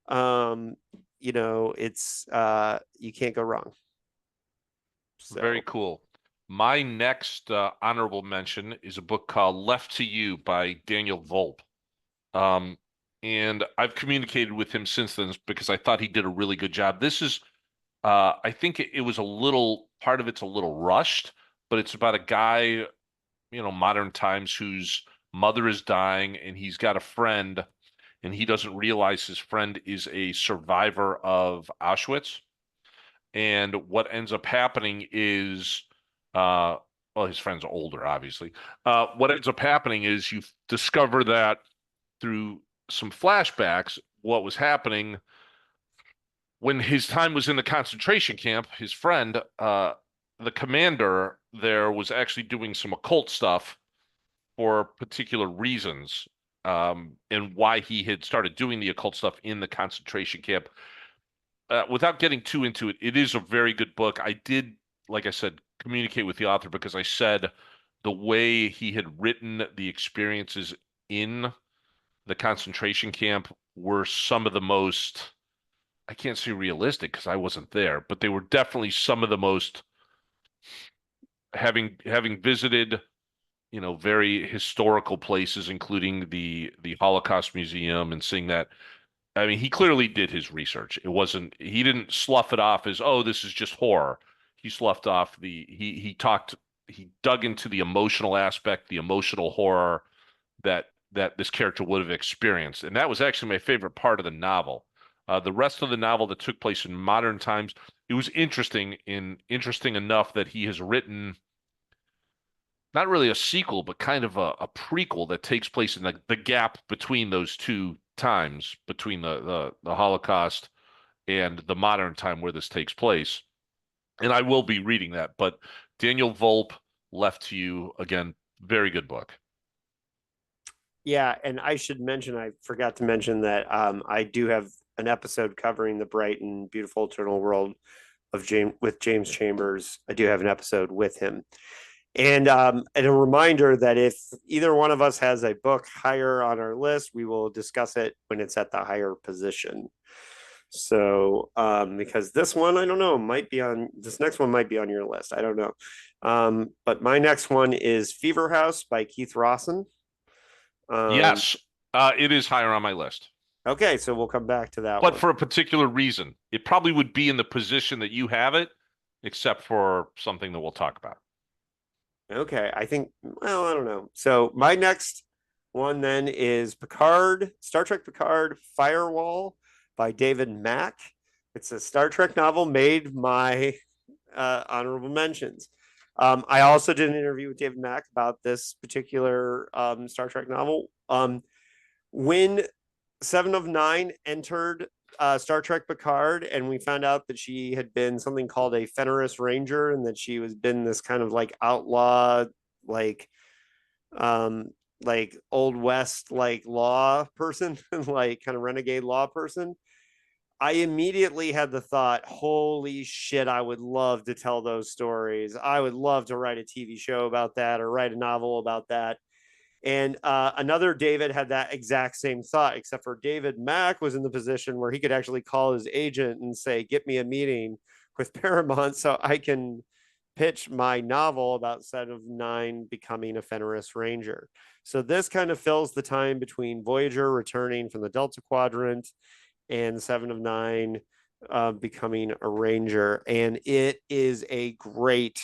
[SPEAKER 1] um, it's you can't go wrong.
[SPEAKER 2] Very
[SPEAKER 1] So
[SPEAKER 2] cool. My next honorable mention is a book called Left to You by Daniel Volpe. Um, and I've communicated with him since then because I thought he did a really good job. This is, I think it was a little, part of it's a little rushed, but it's about a guy, modern times whose mother is dying and he's got a friend and he doesn't realize his friend is a survivor of Auschwitz. And what ends up happening is, well, his friend's older, obviously. What ends up happening is you discover that through some flashbacks, what was happening when his time was in the concentration camp, his friend, the commander there was actually doing some occult stuff for particular reasons, and why he had started doing the occult stuff in the concentration camp. Without getting too into it, it is a very good book. I did, like I said, communicate with the author because I said the way he had written the experiences in the concentration camp were some of the most, I can't say realistic because I wasn't there, but they were definitely some of the most, having visited, very historical places, including the Holocaust Museum, and seeing that. I mean, he clearly did his research. He didn't slough it off as, oh, this is just horror. He sloughed off he dug into the emotional aspect, the emotional horror that this character would have experienced. And that was actually my favorite part of the novel. The rest of the novel that took place in modern times, it was interesting enough that he has written not really a sequel, but kind of a prequel that takes place in the gap between those two times, between the Holocaust and the modern time where this takes place. And I will be reading that. But Daniel Volpe, Left to You, again, very good book.
[SPEAKER 1] yeah, and I should mention I forgot to mention that I do have an episode covering the bright and beautiful eternal world of James Chambers. I do have an episode with him. And a reminder that if either one of us has a book higher on our list, we will discuss it when it's at the higher position. So, because this one, I don't know, this next one might be on your list. I don't know. But my next one is Fever House by Keith Rawson. Um,
[SPEAKER 2] Yes, it is higher on my list,
[SPEAKER 1] okay, so we'll come back to that
[SPEAKER 2] but
[SPEAKER 1] one.
[SPEAKER 2] for a particular reason. It probably would be in the position that you have it, except for something that we'll talk about.
[SPEAKER 1] Okay, I think, well, I don't know. So my next one then is Star Trek Picard Firewall by David Mack. It's a Star Trek novel made my honorable mentions. I also did an interview with David Mack about this particular Star Trek novel. When Seven of Nine entered Star Trek Picard, and we found out that she had been something called a Fenris Ranger, and that she was been this kind of like outlaw, like um like old west like law person, like kind of renegade law person. I immediately had the thought, holy shit, I would love to tell those stories. I would love to write a TV show about that or write a novel about that. And another David had that exact same thought, except for David Mack was in the position where he could actually call his agent and say, get me a meeting with Paramount so I can pitch my novel about Set of Nine becoming a Fenris Ranger. So this kind of fills the time between Voyager returning from the Delta Quadrant and Seven of Nine becoming a Ranger. And it is a great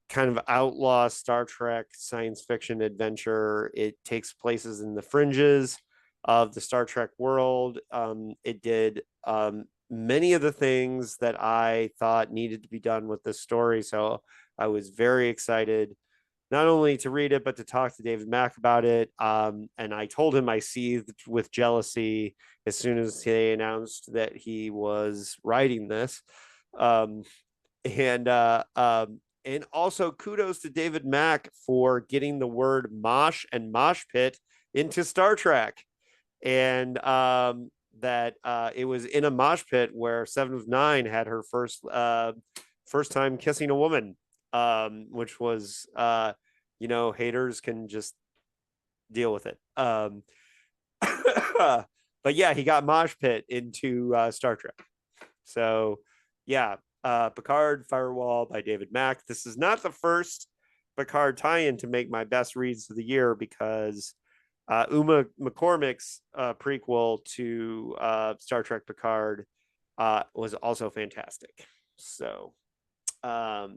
[SPEAKER 1] kind of outlaw Star Trek science fiction adventure. It takes places in the fringes of the Star Trek world. It did many of the things that I thought needed to be done with this story. So I was very excited not only to read it, but to talk to David Mack about it. And I told him I seethed with jealousy as soon as they announced that he was writing this. Um, and also kudos to David Mack for getting the word mosh and mosh pit into Star Trek, and that it was in a mosh pit where Seven of Nine had her first time kissing a woman, which was haters can just deal with it. But yeah, he got mosh pit into Star Trek. So yeah, Picard Firewall by David Mack. This is not the first Picard tie-in to make my best reads of the year, because Uma McCormick's prequel to Star Trek Picard was also fantastic. So, and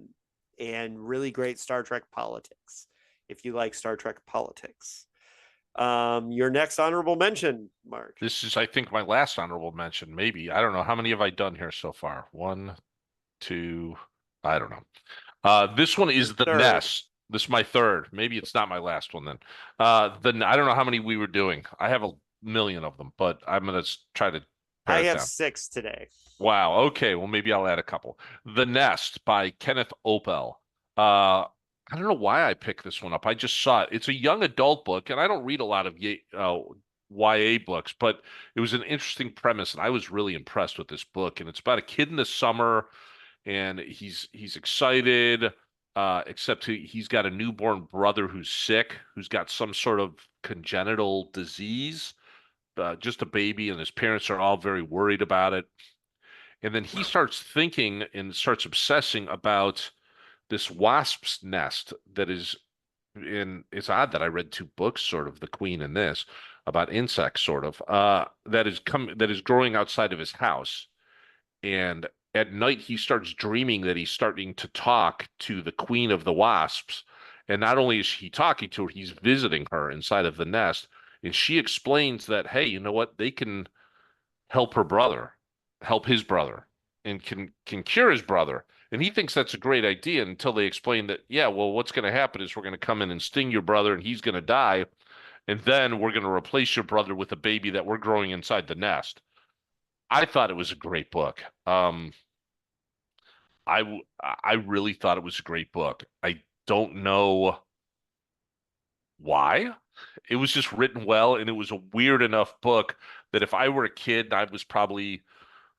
[SPEAKER 1] really great Star Trek politics, if you like Star Trek politics. Your next honorable mention, Mark.
[SPEAKER 2] This is, I think, my last honorable mention. Maybe. I don't know. How many have I done here so far? One, two, I don't know. This one
[SPEAKER 1] Your
[SPEAKER 2] is The
[SPEAKER 1] third.
[SPEAKER 2] Nest. This is my third. Maybe it's not my last one then. I don't know how many we were doing. I have a million of them, but I'm gonna try to pare
[SPEAKER 1] I
[SPEAKER 2] it
[SPEAKER 1] have
[SPEAKER 2] down.
[SPEAKER 1] 6 today.
[SPEAKER 2] Wow. Okay. Well, maybe I'll add a couple. The Nest by Kenneth Opel. Uh, I don't know why I picked this one up. I just saw it. It's a young adult book, and I don't read a lot of YA books, but it was an interesting premise, and I was really impressed with this book. And it's about a kid in the summer, and he's excited, except he's got a newborn brother who's sick, who's got some sort of congenital disease, just a baby, and his parents are all very worried about it. And then he starts thinking and starts obsessing about this wasp's nest that is in. It's odd that I read two books, sort of, The Queen and this, about insects, sort of, that is growing outside of his house. And at night he starts dreaming that he's starting to talk to the queen of the wasps. And not only is he talking to her, he's visiting her inside of the nest. And she explains that, hey, you know what? They can help her brother, help his brother, and can cure his brother. And he thinks that's a great idea until they explain that, yeah, well, what's going to happen is we're going to come in and sting your brother and he's going to die. And then we're going to replace your brother with a baby that we're growing inside the nest. I thought it was a great book. I really thought it was a great book. I don't know why. It was just written well, and it was a weird enough book that if I were a kid, I was probably,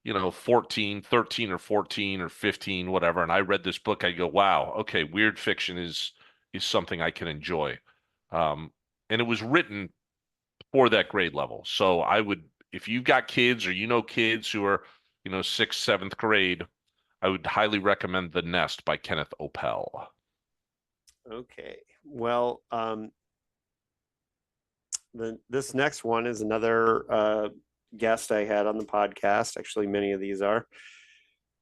[SPEAKER 2] 14, 13 or 14 or 15, whatever, and I read this book, I go, wow, okay, weird fiction is something I can enjoy. And it was written for that grade level. So I would, if you've got kids or kids who are, sixth, seventh grade, I would highly recommend The Nest by Kenneth Opel.
[SPEAKER 1] Okay. Well, this next one is another guest I had on the podcast. Actually, many of these are.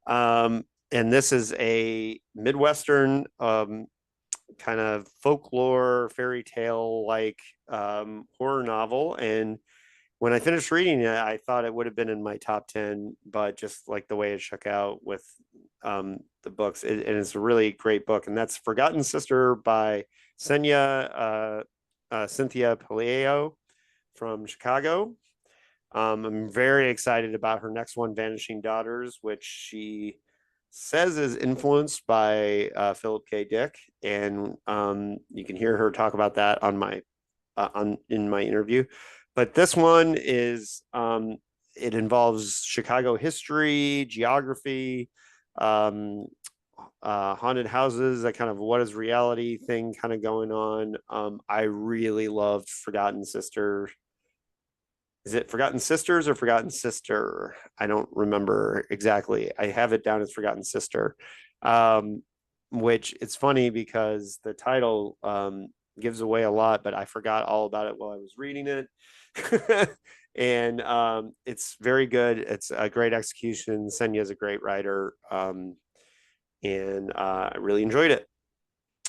[SPEAKER 1] And this is a Midwestern kind of folklore, fairy tale like horror novel. And when I finished reading it, I thought it would have been in my top 10, but just like the way it shook out with the books, and it's a really great book. And that's Forgotten Sister by Cynthia Paleo from Chicago. I'm very excited about her next one, Vanishing Daughters, which she says is influenced by Philip K. Dick, and you can hear her talk about that on my on in my interview. But this one is it involves Chicago history, geography, um, haunted houses, that kind of what is reality thing kind of going on. I really loved Forgotten Sister. Is it Forgotten Sisters or Forgotten Sister? I don't remember exactly. I have it down as Forgotten Sister, um, which it's funny because the title gives away a lot, but I forgot all about it while I was reading it. And it's very good. It's a great execution. Senya is a great writer, and I really enjoyed it.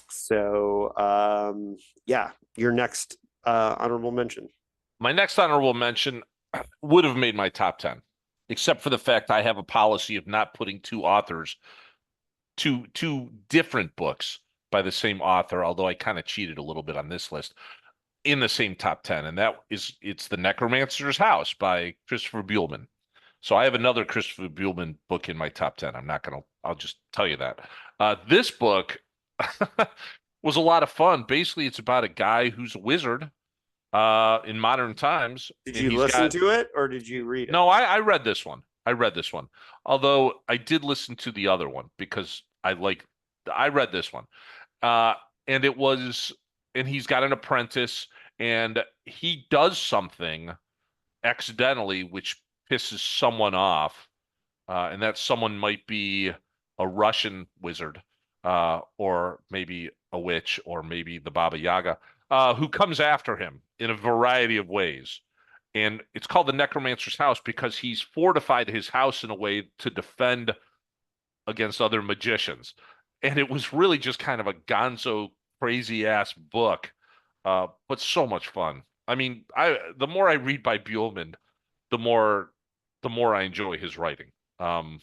[SPEAKER 1] So, yeah, your next honorable mention.
[SPEAKER 2] My next honorable mention would have made my top 10, except for the fact I have a policy of not putting two authors, two different books by the same author, although I kind of cheated a little bit on this list, in the same top 10. And it's The Necromancer's House by Christopher Buehlman. So I have another Christopher Buehlman book in my top 10. I'll just tell you that. This book was a lot of fun. Basically, it's about a guy who's a wizard in modern times,
[SPEAKER 1] Did
[SPEAKER 2] and
[SPEAKER 1] you
[SPEAKER 2] he's
[SPEAKER 1] listen
[SPEAKER 2] got
[SPEAKER 1] to it or did you read it?
[SPEAKER 2] no, I read this one. I read this one. Although I did listen to the other one because I read this one. Uh and it was and he's got an apprentice and he does something accidentally which pisses someone off. And that someone might be a Russian wizard, or maybe a witch, or maybe the Baba Yaga, who comes after him in a variety of ways. And it's called the Necromancer's House because he's fortified his house in a way to defend against other magicians. And it was really just kind of a gonzo, crazy ass book, but so much fun. I mean, the more I read by Buellman, the more the more I enjoy his writing. Um,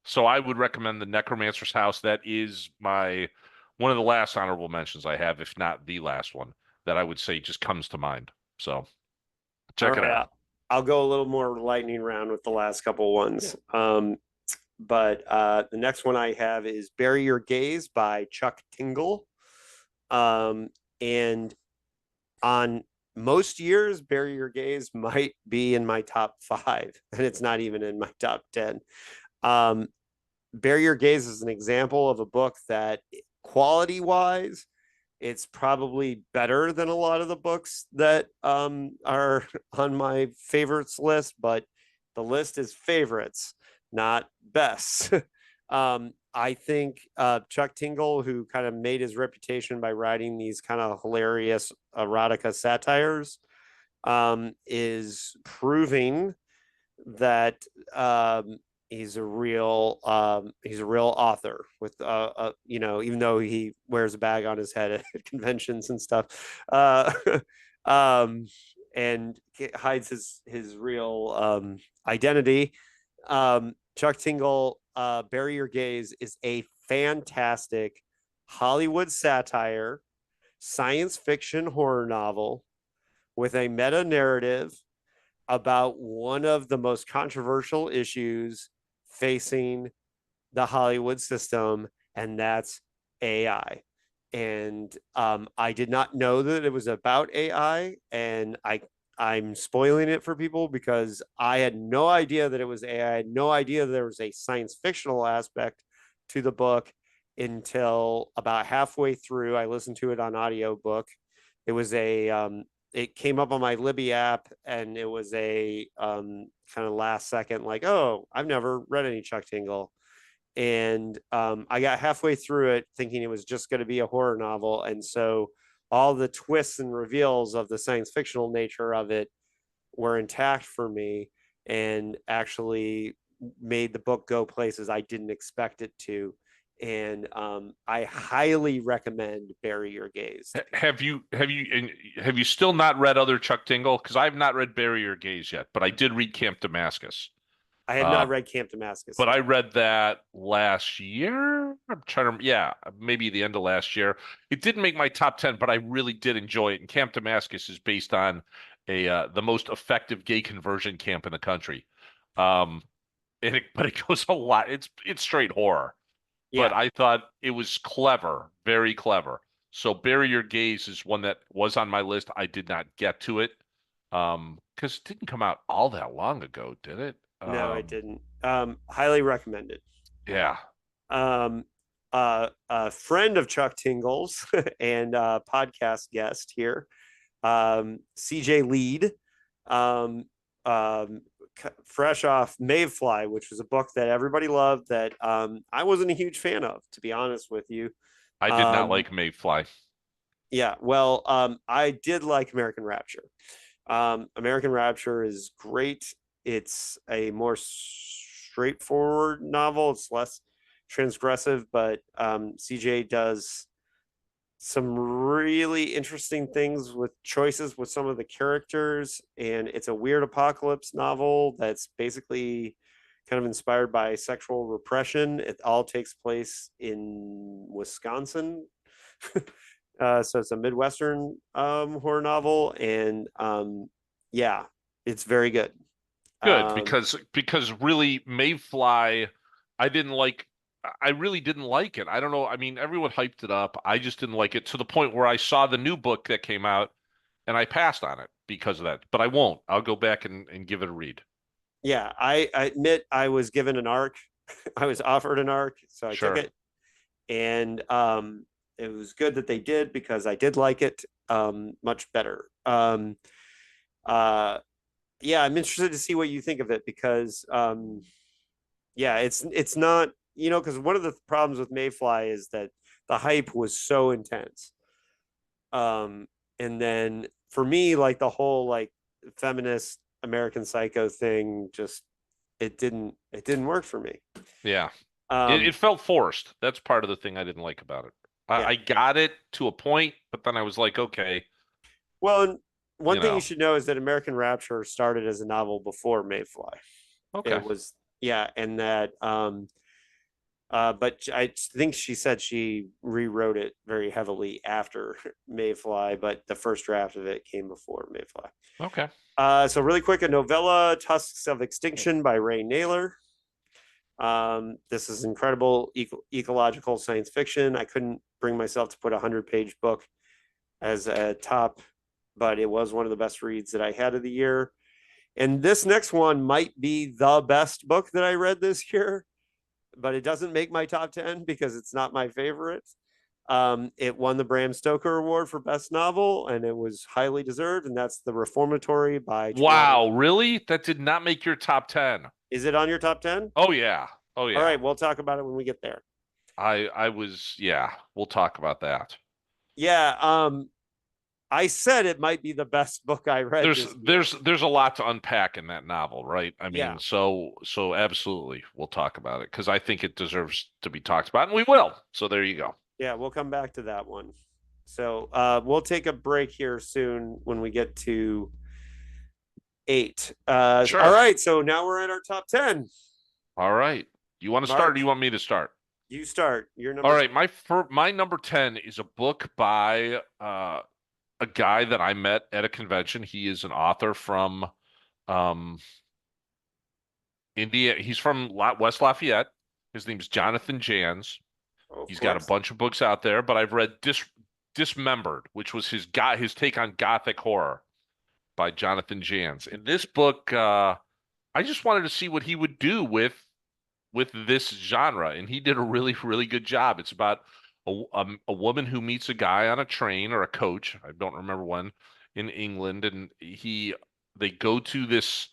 [SPEAKER 2] so I would recommend the Necromancer's House. That is my one of the last honorable mentions I have, if not the last one that I would say just comes to mind. So
[SPEAKER 1] All
[SPEAKER 2] check it
[SPEAKER 1] right,
[SPEAKER 2] out.
[SPEAKER 1] I'll go a little more lightning round with the last couple ones. But the next one I have is Bury Your Gaze by Chuck Tingle. And on most years, Bury Your Gaze might be in my top five, and it's not even in my top 10. Um, Bury Your Gaze is an example of a book that, quality wise, it's probably better than a lot of the books that are on my favorites list, but the list is favorites, not best. I think Chuck Tingle, who kind of made his reputation by writing these kind of hilarious erotica satires, is proving that he's a real author with even though he wears a bag on his head at conventions and stuff, um and hides his real identity. Chuck Tingle, Bury Your Gaze is a fantastic Hollywood satire, science fiction horror novel with a meta narrative about one of the most controversial issues facing the Hollywood system, and that's AI. And I did not know that it was about AI, and I'm spoiling it for people because I had no idea that it was AI. I had no idea there was a science fictional aspect to the book until about halfway through. I listened to it on audiobook. It was it came up on my Libby app, and it was a kind of last second, like, oh, I've never read any Chuck Tingle. And I got halfway through it thinking it was just going to be a horror novel. And so all the twists and reveals of the science fictional nature of it were intact for me, and actually made the book go places I didn't expect it to. And I highly recommend Bury Your Gaze.
[SPEAKER 2] Have you still not read other Chuck Tingle? Because I've not read Bury Your Gaze yet, but I did read Camp Damascus.
[SPEAKER 1] I had
[SPEAKER 2] Uh,
[SPEAKER 1] not read Camp Damascus
[SPEAKER 2] but
[SPEAKER 1] yet.
[SPEAKER 2] I read that last year. I'm trying to, yeah, maybe the end of last year. It didn't make my top 10, but I really did enjoy it. And Camp Damascus is based on the most effective gay conversion camp in the country. Um, but it goes a lot. It's straight horror, but
[SPEAKER 1] Yeah,
[SPEAKER 2] I thought it was clever, very clever. So Bury Your Gaze is one that was on my list. I did not get to it because it didn't come out all that long ago, did it?
[SPEAKER 1] no, I didn't. Highly recommended.
[SPEAKER 2] Yeah,
[SPEAKER 1] Um, a friend of Chuck Tingle's and podcast guest here, CJ Lead, um, um, fresh off Mayfly, which was a book that everybody loved that I wasn't a huge fan of, to be honest with you.
[SPEAKER 2] I did not
[SPEAKER 1] Um,
[SPEAKER 2] like Mayfly.
[SPEAKER 1] yeah, well, I did like American Rapture. American Rapture is great. It's a more straightforward novel. It's less transgressive, but CJ does some really interesting things with choices with some of the characters. And it's a weird apocalypse novel that's basically kind of inspired by sexual repression. It all takes place in Wisconsin. So it's a Midwestern horror novel. And yeah, it's very good.
[SPEAKER 2] Good,
[SPEAKER 1] Um,
[SPEAKER 2] because really Mayfly, I didn't like. I really didn't like it. I don't know. I mean, everyone hyped it up. I just didn't like it to the point where I saw the new book that came out and I passed on it because of that. But I won't. I'll go back and give it a read.
[SPEAKER 1] yeah, I admit I was given an arc. I was offered an arc, so I took
[SPEAKER 2] Sure.
[SPEAKER 1] it. And it was good that they did because I did like it much better. Uh, yeah, I'm interested to see what you think of it because yeah, it's not because one of the problems with Mayfly is that the hype was so intense. And then for me, like the whole like feminist American Psycho thing, just it didn't work for me.
[SPEAKER 2] Yeah. It
[SPEAKER 1] Um,
[SPEAKER 2] felt forced. That's part of the thing I didn't like about it.
[SPEAKER 1] yeah.
[SPEAKER 2] I got it to a point, but then I was like, okay,
[SPEAKER 1] Well, one
[SPEAKER 2] you
[SPEAKER 1] thing you
[SPEAKER 2] know,
[SPEAKER 1] should know is that American Rapture started as a novel before Mayfly.
[SPEAKER 2] okay.
[SPEAKER 1] It was yeah, and that but I think she said she rewrote it very heavily after Mayfly, but the first draft of it came before Mayfly.
[SPEAKER 2] Okay.
[SPEAKER 1] So really quick, a novella, Tusks of Extinction by Ray Naylor. This is incredible ecological science fiction. I couldn't bring myself to put a 100-page book as a top, but it was one of the best reads that I had of the year. And this next one might be the best book that I read this year, but it doesn't make my top 10 because it's not my favorite. It won the Bram Stoker Award for Best Novel, and it was highly deserved. And that's The Reformatory by Toronto.
[SPEAKER 2] Wow, really? That did not make your top 10.
[SPEAKER 1] Is it on your top 10?
[SPEAKER 2] Oh yeah. Oh
[SPEAKER 1] All
[SPEAKER 2] yeah.
[SPEAKER 1] right, we'll talk about it when we get there.
[SPEAKER 2] I was yeah, we'll talk about that.
[SPEAKER 1] Yeah, I said it might be the best book I read
[SPEAKER 2] There's
[SPEAKER 1] this year.
[SPEAKER 2] there's there's a lot to unpack in that novel, right? I mean,
[SPEAKER 1] Yeah,
[SPEAKER 2] so absolutely we'll talk about it because I think it deserves to be talked about, and we will. So there you go.
[SPEAKER 1] yeah, we'll come back to that one. So we'll take a break here soon when we get to 8. All
[SPEAKER 2] Sure.
[SPEAKER 1] right, so now we're at our top 10.
[SPEAKER 2] All right. You want to start or
[SPEAKER 1] Mark,
[SPEAKER 2] you want me to start?
[SPEAKER 1] you start. Your
[SPEAKER 2] All
[SPEAKER 1] number
[SPEAKER 2] right, my number 10 is a book by a guy that I met at a convention. He is an author from um India. He's from West Lafayette. His name's Jonathan Jans.
[SPEAKER 1] of
[SPEAKER 2] He's got a
[SPEAKER 1] course.
[SPEAKER 2] bunch of books out there, but I've read Dismembered, which was his take on gothic horror by Jonathan Jans. In this book, I just wanted to see what he would do with this genre, and he did a really, really good job. It's about a woman who meets a guy on a train or a coach, I don't remember when, in England, and they go to this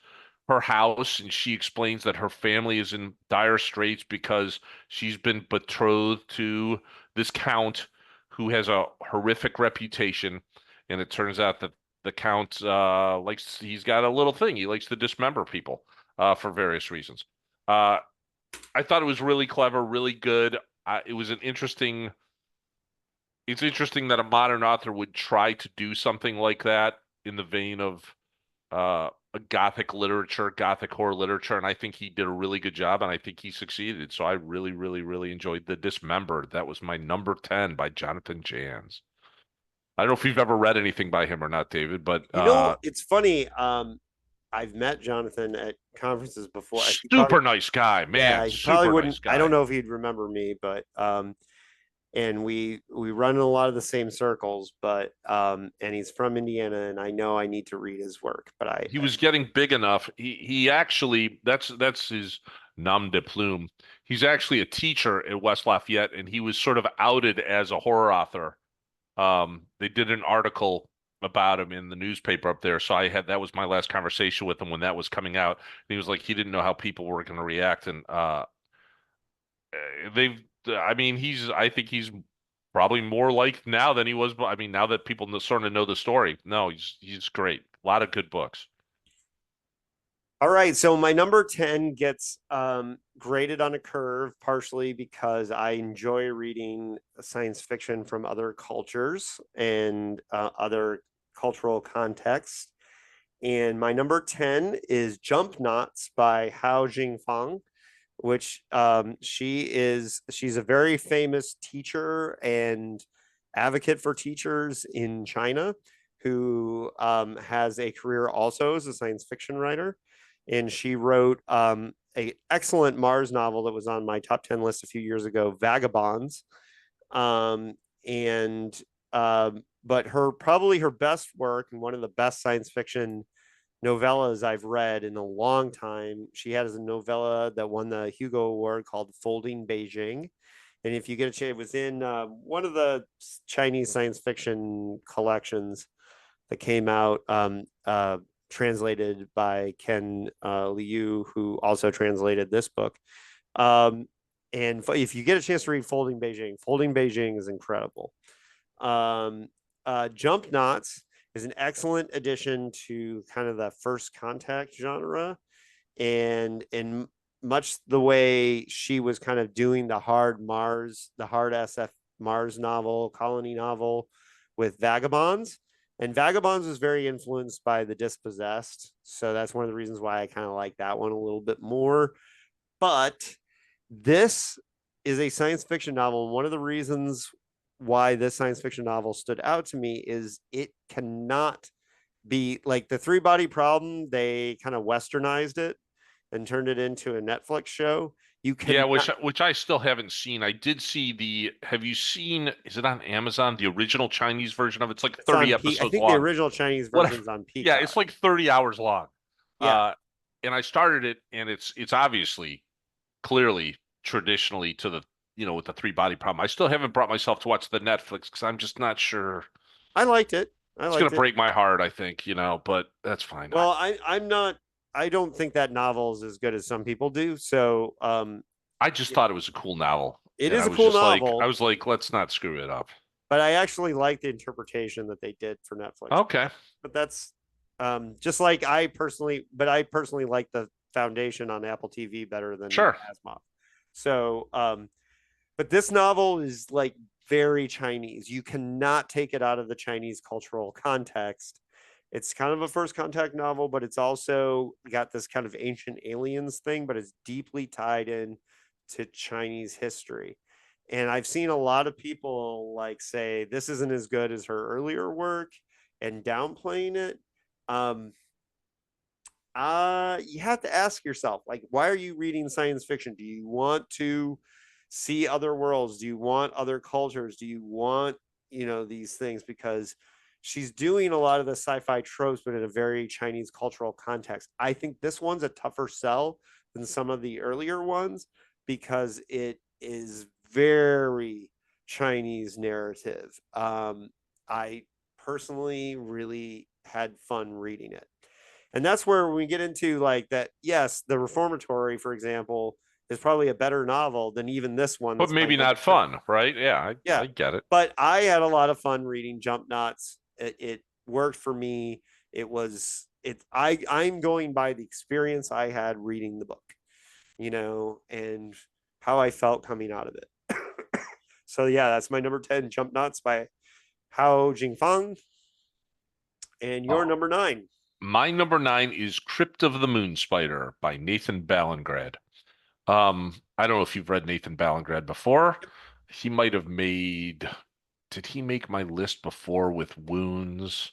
[SPEAKER 2] her house, and she explains that her family is in dire straits because she's been betrothed to this count who has a horrific reputation, and it turns out that the count he's got a little thing. He likes to dismember people for various reasons. Uh, I thought it was really clever, really good. It was an interesting. It's interesting that a modern author would try to do something like that in the vein of a gothic literature, gothic horror literature, and I think he did a really good job, and I think he succeeded. So I really, really, really enjoyed The Dismembered. That was my number 10 by Jonathan Jans. I don't know if you've ever read anything by him or not, David, but
[SPEAKER 1] It's funny. I've met Jonathan at conferences before. He probably,
[SPEAKER 2] super nice guy,
[SPEAKER 1] yeah,
[SPEAKER 2] man,
[SPEAKER 1] he probably
[SPEAKER 2] super
[SPEAKER 1] wouldn't.
[SPEAKER 2] nice
[SPEAKER 1] I don't
[SPEAKER 2] guy.
[SPEAKER 1] know if he'd remember me, but and we run in a lot of the same circles. But and he's from Indiana, and I know I need to read his work. But
[SPEAKER 2] He was getting big enough. He actually that's his nom de plume. He's actually a teacher at West Lafayette, and he was sort of outed as a horror author. They did an article about him in the newspaper up there, so I had that was my last conversation with him when that was coming out. And he was like, he didn't know how people were going to react, and they've. I mean, I think he's probably more liked now than he was. But I mean, now that people sort of know the story, no, he's great. A lot of good books.
[SPEAKER 1] all right, so my number 10 gets graded on a curve, partially because I enjoy reading science fiction from other cultures and other cultural contexts. And my number 10 is Jump Knots by Hao Jingfang, which she's a very famous teacher and advocate for teachers in China who has a career also as a science fiction writer. And she wrote a excellent Mars novel that was on my top 10 list a few years ago, Vagabonds. Um, and but her probably her best work and one of the best science fiction novellas I've read in a long time. She has a novella that won the Hugo Award called Folding Beijing. And if you get a chance, it was in one of the Chinese science fiction collections that came out, translated by Ken Liu, who also translated this book. Um, and if you get a chance to read Folding Beijing is incredible. Um, Jump Knots is an excellent addition to kind of the first contact genre, and in much the way she was kind of doing the hard SF Mars novel, colony novel with Vagabonds. And Vagabonds was very influenced by The Dispossessed. So that's one of the reasons why I kind of like that one a little bit more. But this is a science fiction novel. And one of the reasons why this science fiction novel stood out to me is it cannot be like the three body problem. They kind of westernized it and turned it into a Netflix show. You
[SPEAKER 2] Yeah,
[SPEAKER 1] cannot.
[SPEAKER 2] which I still haven't seen. I did see have you seen, is it on Amazon, the original Chinese version of it? It's like
[SPEAKER 1] It's
[SPEAKER 2] 30
[SPEAKER 1] on P. I
[SPEAKER 2] episodes
[SPEAKER 1] think the
[SPEAKER 2] long.
[SPEAKER 1] original Chinese
[SPEAKER 2] What
[SPEAKER 1] version's on
[SPEAKER 2] yeah,
[SPEAKER 1] Peacock.
[SPEAKER 2] it's like 30 hours long.
[SPEAKER 1] Yeah,
[SPEAKER 2] Uh and I started it and it's obviously clearly traditionally to the with the three body problem. I still haven't brought myself to watch the Netflix because I'm just not sure.
[SPEAKER 1] I liked it. I
[SPEAKER 2] It's gonna
[SPEAKER 1] liked it.
[SPEAKER 2] break my heart, I think, but that's fine.
[SPEAKER 1] Well, I'm not. I don't think that novel is as good as some people do. So
[SPEAKER 2] I just thought it was a cool novel.
[SPEAKER 1] it
[SPEAKER 2] And
[SPEAKER 1] is a cool
[SPEAKER 2] I
[SPEAKER 1] novel,
[SPEAKER 2] was like, let's not screw it up.
[SPEAKER 1] but I actually like the interpretation that they did for Netflix.
[SPEAKER 2] Okay.
[SPEAKER 1] But that's just like I personally like the Foundation on Apple TV better than
[SPEAKER 2] Sure.
[SPEAKER 1] Asimov. So, but this novel is like very Chinese. You cannot take it out of the Chinese cultural context. It's kind of a first contact novel, but it's also got this kind of ancient aliens thing, but it's deeply tied in to Chinese history. And I've seen a lot of people like say this isn't as good as her earlier work and downplaying it. Um, you have to ask yourself, like, why are you reading science fiction? Do you want to see other worlds? Do you want other cultures? Do you want, these things? Because she's doing a lot of the sci-fi tropes, but in a very Chinese cultural context. I think this one's a tougher sell than some of the earlier ones because it is very Chinese narrative. I personally really had fun reading it. And that's where we get into like that. Yes, the Reformatory, for example, is probably a better novel than even this one.
[SPEAKER 2] But
[SPEAKER 1] That's my
[SPEAKER 2] maybe
[SPEAKER 1] number
[SPEAKER 2] not
[SPEAKER 1] 10.
[SPEAKER 2] fun, right? Yeah,
[SPEAKER 1] Yeah,
[SPEAKER 2] I get it.
[SPEAKER 1] but I had a lot of fun reading Jump Knots. It worked for me. It was it. I'm going by the experience I had reading the book, and how I felt coming out of it. So yeah, that's my number 10, Jump Knots by Hao Jingfang, and your
[SPEAKER 2] Oh,
[SPEAKER 1] number 9.
[SPEAKER 2] my number nine is Crypt of the Moon Spider by Nathan Ballingrad. I don't know if you've read Nathan Ballingrad before. He might have made did he make my list before with Wounds?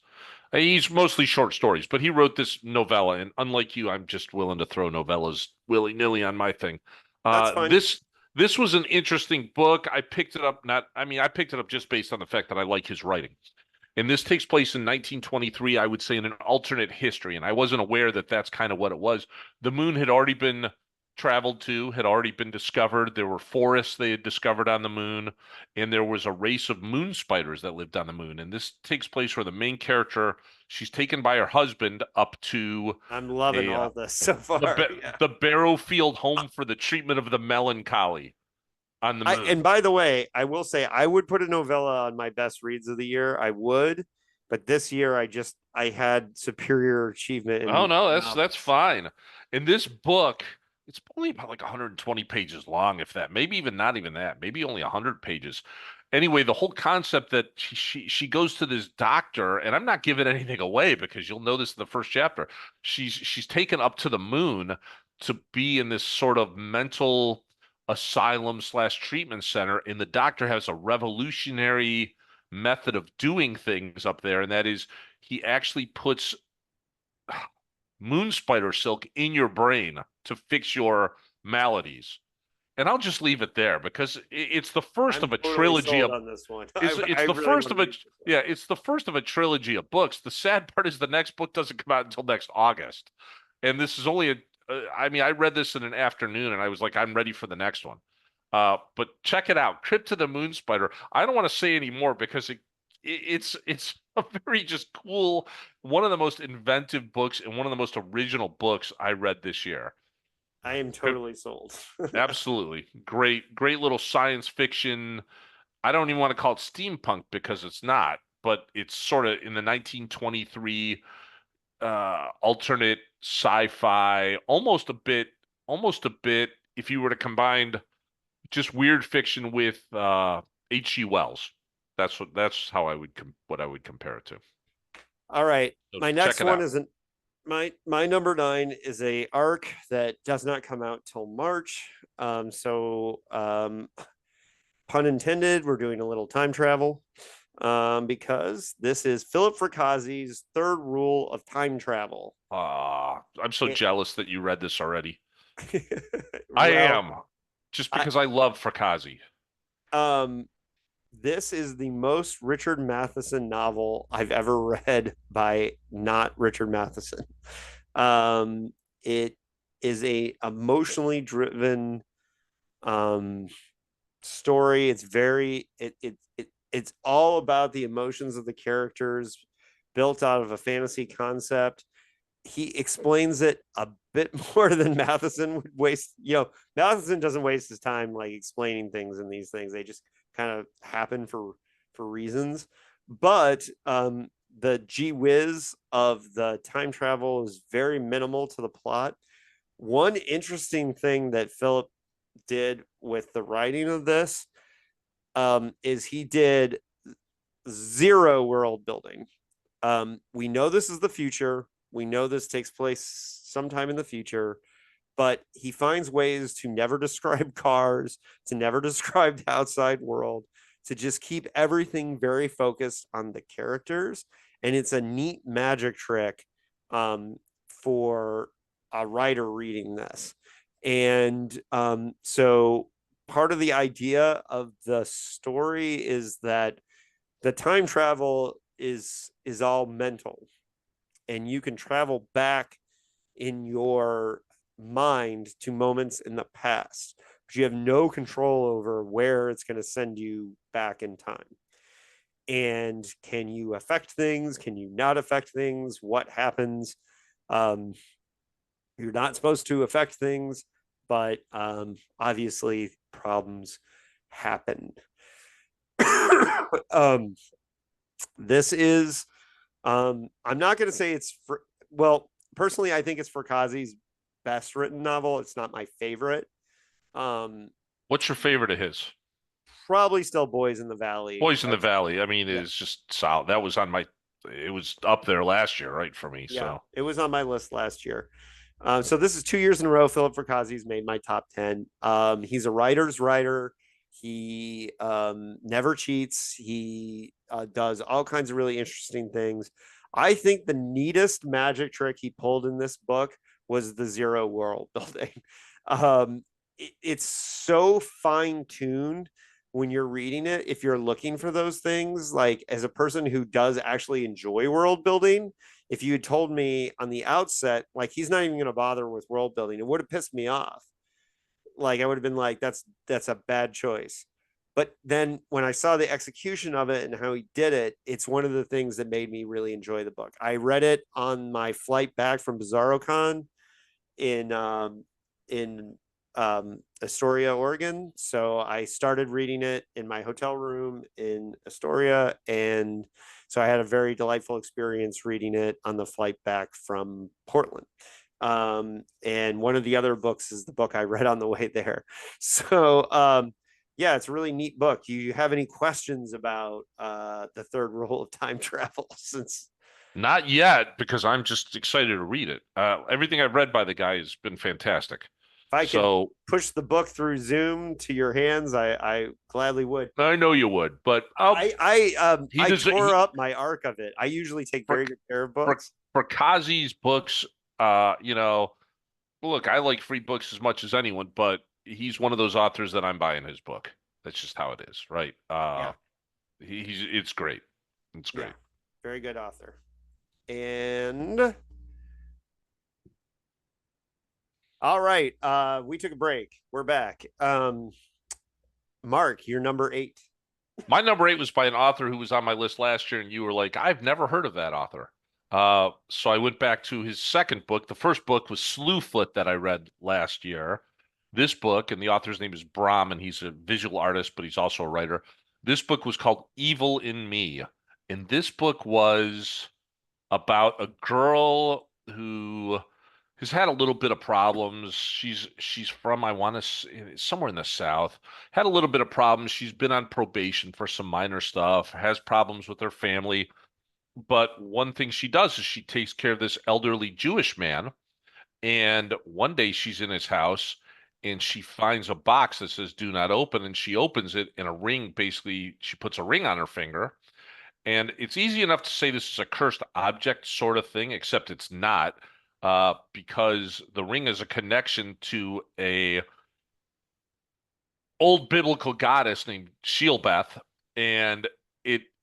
[SPEAKER 2] He's mostly short stories, but he wrote this novella, and unlike you, I'm just willing to throw novellas willy-nilly on my thing.
[SPEAKER 1] That's
[SPEAKER 2] Uh,
[SPEAKER 1] fine.
[SPEAKER 2] this this was an interesting book. I picked it up not, I mean, I picked it up just based on the fact that I like his writing. And this takes place in 1923, I would say, in an alternate history. And I wasn't aware that that's kind of what it was. The moon had already been traveled to, had already been discovered. There were forests they had discovered on the moon, and there was a race of moon spiders that lived on the moon. And this takes place where the main character, she's taken by her husband up to
[SPEAKER 1] I'm loving
[SPEAKER 2] a
[SPEAKER 1] all this so far. Yeah.
[SPEAKER 2] the Barrowfield Home for the Treatment of the Melancholy on the
[SPEAKER 1] And
[SPEAKER 2] moon.
[SPEAKER 1] by the way, I will say I would put a novella on my best reads of the year. I would, but this year I had superior achievement
[SPEAKER 2] Oh
[SPEAKER 1] in
[SPEAKER 2] no, that's
[SPEAKER 1] novels.
[SPEAKER 2] fine. In this book, it's only about like 120 pages long, if that. Maybe even not even that. Maybe only 100 pages. Anyway, the whole concept that she goes to this doctor, and I'm not giving anything away because you'll know this in the first chapter. She's taken up to the moon to be in this sort of mental asylum slash treatment center, and the doctor has a revolutionary method of doing things up there, and that is he actually puts moon spider silk in your brain to fix your maladies. And I'll just leave it there because it's the first
[SPEAKER 1] I'm
[SPEAKER 2] of a
[SPEAKER 1] totally
[SPEAKER 2] trilogy
[SPEAKER 1] sold
[SPEAKER 2] of
[SPEAKER 1] on this one.
[SPEAKER 2] it's
[SPEAKER 1] I
[SPEAKER 2] the
[SPEAKER 1] really
[SPEAKER 2] first
[SPEAKER 1] want to
[SPEAKER 2] of a
[SPEAKER 1] read this one.
[SPEAKER 2] yeah, it's the first of a trilogy of books. The sad part is the next book doesn't come out until next August. And this is only a I mean, I read this in an afternoon and I was like, I'm ready for the next one. But check it out. Trip to the Moon Spider. I don't want to say any more because it's a very just cool, one of the most inventive books and one of the most original books I read this year.
[SPEAKER 1] I am totally sold.
[SPEAKER 2] Absolutely. Great little science fiction. I don't even want to call it steampunk because it's not, but it's sort of in the 1923 alternate sci-fi, almost a bit if you were to combine just weird fiction with H.G. Wells. That's how I would what I would compare it to.
[SPEAKER 1] All right.
[SPEAKER 2] So
[SPEAKER 1] My
[SPEAKER 2] check
[SPEAKER 1] next
[SPEAKER 2] it
[SPEAKER 1] one
[SPEAKER 2] out.
[SPEAKER 1] isn't my number nine is a arc that does not come out till March. Pun intended, we're doing a little time travel because this is Philip Frakazi's third rule of time travel.
[SPEAKER 2] I'm so
[SPEAKER 1] It,
[SPEAKER 2] jealous that you read this already. I
[SPEAKER 1] well,
[SPEAKER 2] am, just
[SPEAKER 1] I
[SPEAKER 2] because I love Frakazi.
[SPEAKER 1] um this is the most Richard Matheson novel I've ever read by not Richard Matheson. It is a emotionally driven um, story. It's very it's all about the emotions of the characters built out of a fantasy concept. He explains it a bit more than Matheson would waste. Matheson doesn't waste his time like explaining things in these things. They just kind of happen for reasons. But the gee whiz of the time travel is very minimal to the plot. One interesting thing that Philip did with the writing of this is he did zero world building. We know this is the future. We know this takes place sometime in the future, but he finds ways to never describe cars, to never describe the outside world, to just keep everything very focused on the characters. And it's a neat magic trick for a writer reading this. And so part of the idea of the story is that the time travel is all mental, and you can travel back in your mind to moments in the past, but you have no control over where it's going to send you back in time. And can you affect things? Can you not affect things? What happens? um, you're not supposed to affect things, but obviously problems happen. um, this is I'm not going to say it's for, well, personally, I think it's Frakazi's best written novel. It's not my favorite. Um,
[SPEAKER 2] What's your favorite of his?
[SPEAKER 1] Probably still Boys in the Valley.
[SPEAKER 2] Boys in the Valley. I mean,
[SPEAKER 1] Yeah,
[SPEAKER 2] is just solid. That was on my. It was up there last year, right, for me.
[SPEAKER 1] yeah,
[SPEAKER 2] So
[SPEAKER 1] it was on my list last year. So this is 2 years in a row. Philip Frakazi's made my top 10. He's a writer's writer. He never cheats. He does all kinds of really interesting things. I think the neatest magic trick he pulled in this book was the zero world building. It's so fine tuned when you're reading it. If you're looking for those things, like as a person who does actually enjoy world building, if you had told me on the outset, like he's not even going to bother with world building, it would have pissed me off. Like I would have been like, that's a bad choice. But then when I saw the execution of it and how he did it, it's one of the things that made me really enjoy the book. I read it on my flight back from BizarroCon in Astoria, Oregon. So I started reading it in my hotel room in Astoria, and so I had a very delightful experience reading it on the flight back from Portland. And one of the other books is the book I read on the way there. So yeah, it's a really neat book. Do you have any questions about the third rule of time travel? Since
[SPEAKER 2] Not yet, because I'm just excited to read it. Everything I've read by the guy has been fantastic.
[SPEAKER 1] if I could
[SPEAKER 2] So
[SPEAKER 1] push the book through Zoom to your hands, I gladly would.
[SPEAKER 2] I know you would, but he
[SPEAKER 1] I
[SPEAKER 2] does
[SPEAKER 1] tore
[SPEAKER 2] he
[SPEAKER 1] up my arc of it. I usually take
[SPEAKER 2] for
[SPEAKER 1] very good care of
[SPEAKER 2] for
[SPEAKER 1] books.
[SPEAKER 2] for Kazi's books. You know, look, I like free books as much as anyone, but he's one of those authors that I'm buying his book. That's just how it is, right?
[SPEAKER 1] Yeah,
[SPEAKER 2] He's it's great. It's
[SPEAKER 1] yeah,
[SPEAKER 2] great.
[SPEAKER 1] very good author. And all right, we took a break. We're back. Mark, you're number 8.
[SPEAKER 2] My number 8 was by an author who was on my list last year, and you were like, I've never heard of that author. So I went back to his second book. The first book was Slewfoot that I read last year. This book, and the author's name is Brahm, and he's a visual artist, but he's also a writer. This book was called Evil in Me. And this book was about a girl who has had a little bit of problems. She's from, I want to, somewhere in the South. Had a little bit of problems. She's been on probation for some minor stuff. Has problems with her family. But one thing she does is she takes care of this elderly Jewish man. And one day she's in his house and she finds a box that says "Do not open," and she opens it, and a ring, basically, she puts a ring on her finger. And it's easy enough to say this is a cursed object sort of thing, except it's not, because the ring is a connection to a old biblical goddess named Sheelbeth, and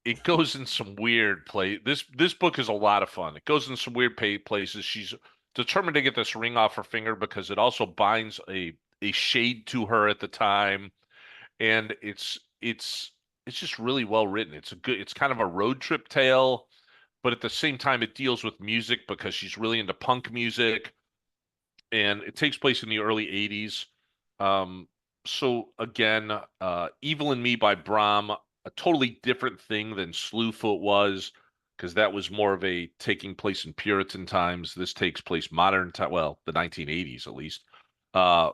[SPEAKER 2] it goes in some weird place. This book is a lot of fun. It goes in some weird places. She's determined to get this ring off her finger because it also binds a shade to her at the time, and it's just really well written. It's kind of a road trip tale, but at the same time it deals with music because she's really into punk music, and it takes place in the early 80s. So again, Evil in Me by Brahm, a totally different thing than Slewfoot was, because that was more of a taking place in Puritan times. This takes place modern time, well, the 1980s at least. Uh,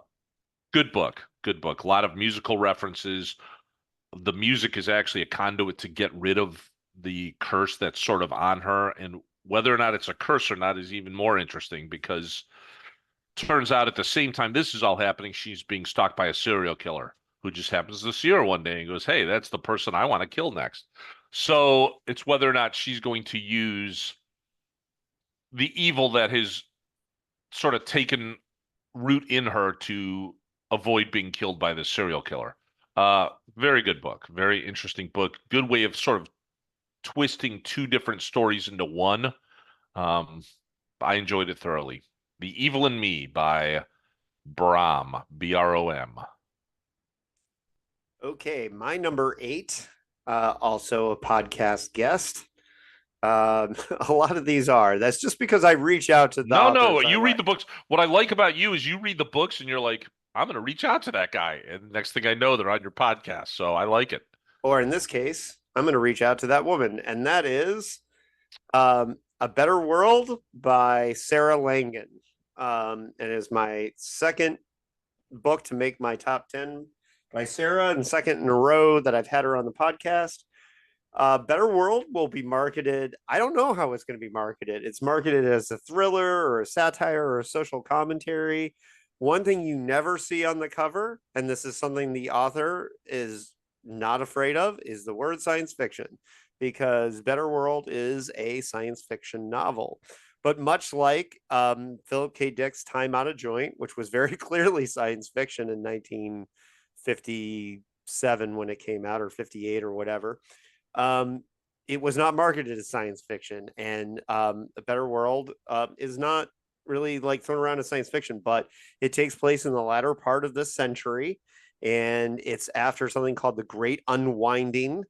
[SPEAKER 2] Good book, good book. A lot of musical references. The music is actually a conduit to get rid of the curse that's sort of on her, and whether or not it's a curse or not is even more interesting because turns out at the same time this is all happening, she's being stalked by a serial killer who just happens to see her one day and goes, "Hey, that's the person I want to kill next." So it's whether or not she's going to use the evil that has sort of taken root in her to avoid being killed by this serial killer. Very good book, very interesting book. Good way of sort of twisting two different stories into one. Um, I enjoyed it thoroughly. The Evil in Me by Brom, Brom.
[SPEAKER 1] Okay, my number 8, also a podcast guest. A lot of these are. That's just because I reach out to the
[SPEAKER 2] No, no,
[SPEAKER 1] authors I
[SPEAKER 2] you read
[SPEAKER 1] like.
[SPEAKER 2] the books. What I like about you is you read the books and you're like, I'm going to reach out to that guy. And next thing I know, they're on your podcast. So I like it.
[SPEAKER 1] Or in this case, I'm going to reach out to that woman, and that is A Better World by Sarah Langan. And is my second book to make my top 10 by Sarah, and second in a row that I've had her on the podcast. Better World will be marketed. I don't know how it's going to be marketed. It's marketed as a thriller or a satire or a social commentary. one thing you never see on the cover, and this is something the author is not afraid of, is the word science fiction, because Better World is a science fiction novel. But much like Philip K. Dick's Time Out of Joint, which was very clearly science fiction in 1957 when it came out, or 58 or whatever, um, it was not marketed as science fiction. And A Better World is not really like thrown around as science fiction, but it takes place in the latter part of this century. And it's after something called the Great Unwinding.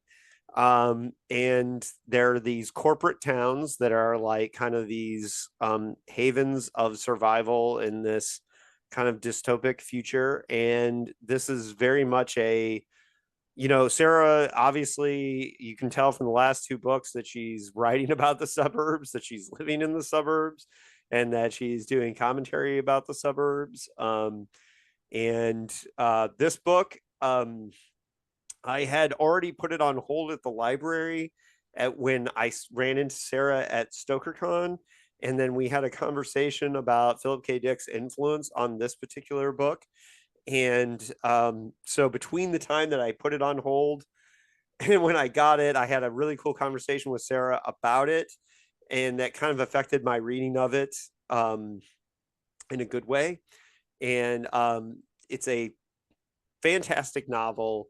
[SPEAKER 1] And there are these corporate towns that are like kind of these havens of survival in this kind of dystopic future. And this is very much a, Sarah, obviously, you can tell from the last two books that she's writing about the suburbs, that she's living in the suburbs, and that she's doing commentary about the suburbs. And This book, I had already put it on hold at the library when I ran into Sarah at StokerCon. And then we had a conversation about Philip K. Dick's influence on this particular book. And So between the time that I put it on hold and when I got it, I had a really cool conversation with Sarah about it. And that kind of affected my reading of it in a good way. And It's a fantastic novel,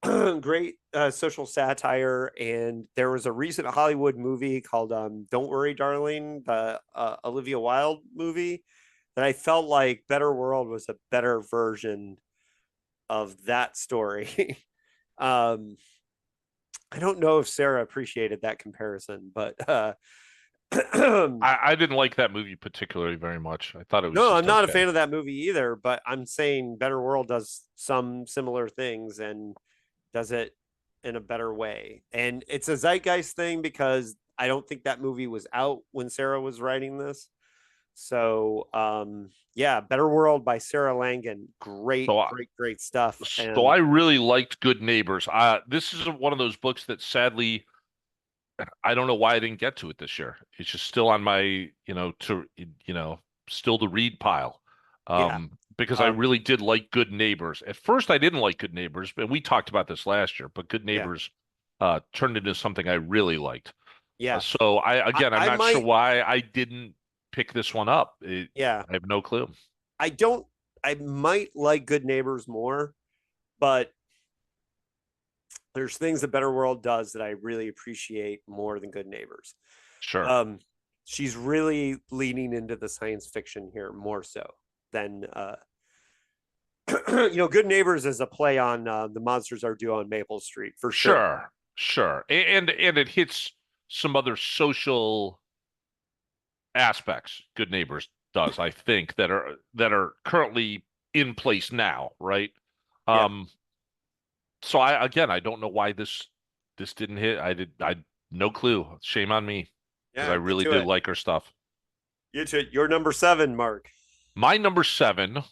[SPEAKER 1] great social satire. And there was a recent Hollywood movie called Don't Worry, Darling, the Olivia Wilde movie, that I felt like Better World was a better version of that story. um, I don't know if Sarah appreciated that comparison, but
[SPEAKER 2] I didn't like that movie particularly very much. I thought it was
[SPEAKER 1] no, I'm
[SPEAKER 2] just
[SPEAKER 1] not a
[SPEAKER 2] okay.
[SPEAKER 1] fan of that movie either. But I'm saying Better World does some similar things and does it in a better way. And it's a zeitgeist thing because I don't think that movie was out when Sarah was writing this. So yeah, Better World by Sarah Langan. Great,
[SPEAKER 2] So
[SPEAKER 1] great, great stuff.
[SPEAKER 2] So I really liked Good Neighbors. This is one of those books that sadly I don't know why I didn't get to it this year. It's just still on my, still the read pile.
[SPEAKER 1] Yeah.
[SPEAKER 2] Because I
[SPEAKER 1] Um,
[SPEAKER 2] really did like Good Neighbors. At first I didn't like Good Neighbors, but we talked about this last year, but Good
[SPEAKER 1] yeah.
[SPEAKER 2] Neighbors turned into something I really liked.
[SPEAKER 1] Yeah.
[SPEAKER 2] So I'm
[SPEAKER 1] I
[SPEAKER 2] not sure
[SPEAKER 1] might,
[SPEAKER 2] why I didn't pick this one up.
[SPEAKER 1] yeah.
[SPEAKER 2] I have no clue.
[SPEAKER 1] I don't, I might like Good Neighbors more, but there's things that Better World does that I really appreciate more than Good Neighbors.
[SPEAKER 2] Sure.
[SPEAKER 1] Um, she's really leaning into the science fiction here more so than Good Neighbors is a play on The Monsters Are Due on Maple Street for sure.
[SPEAKER 2] Sure. Sure. And it hits some other social aspects Good Neighbors does, I think, that are currently in place now, right?
[SPEAKER 1] Yeah,
[SPEAKER 2] Um, so I don't know why this didn't hit. I no clue. Shame on me because I
[SPEAKER 1] yeah. Get
[SPEAKER 2] really
[SPEAKER 1] to
[SPEAKER 2] did
[SPEAKER 1] it.
[SPEAKER 2] like her stuff.
[SPEAKER 1] Get to it. You're number seven, Mark.
[SPEAKER 2] My number seven,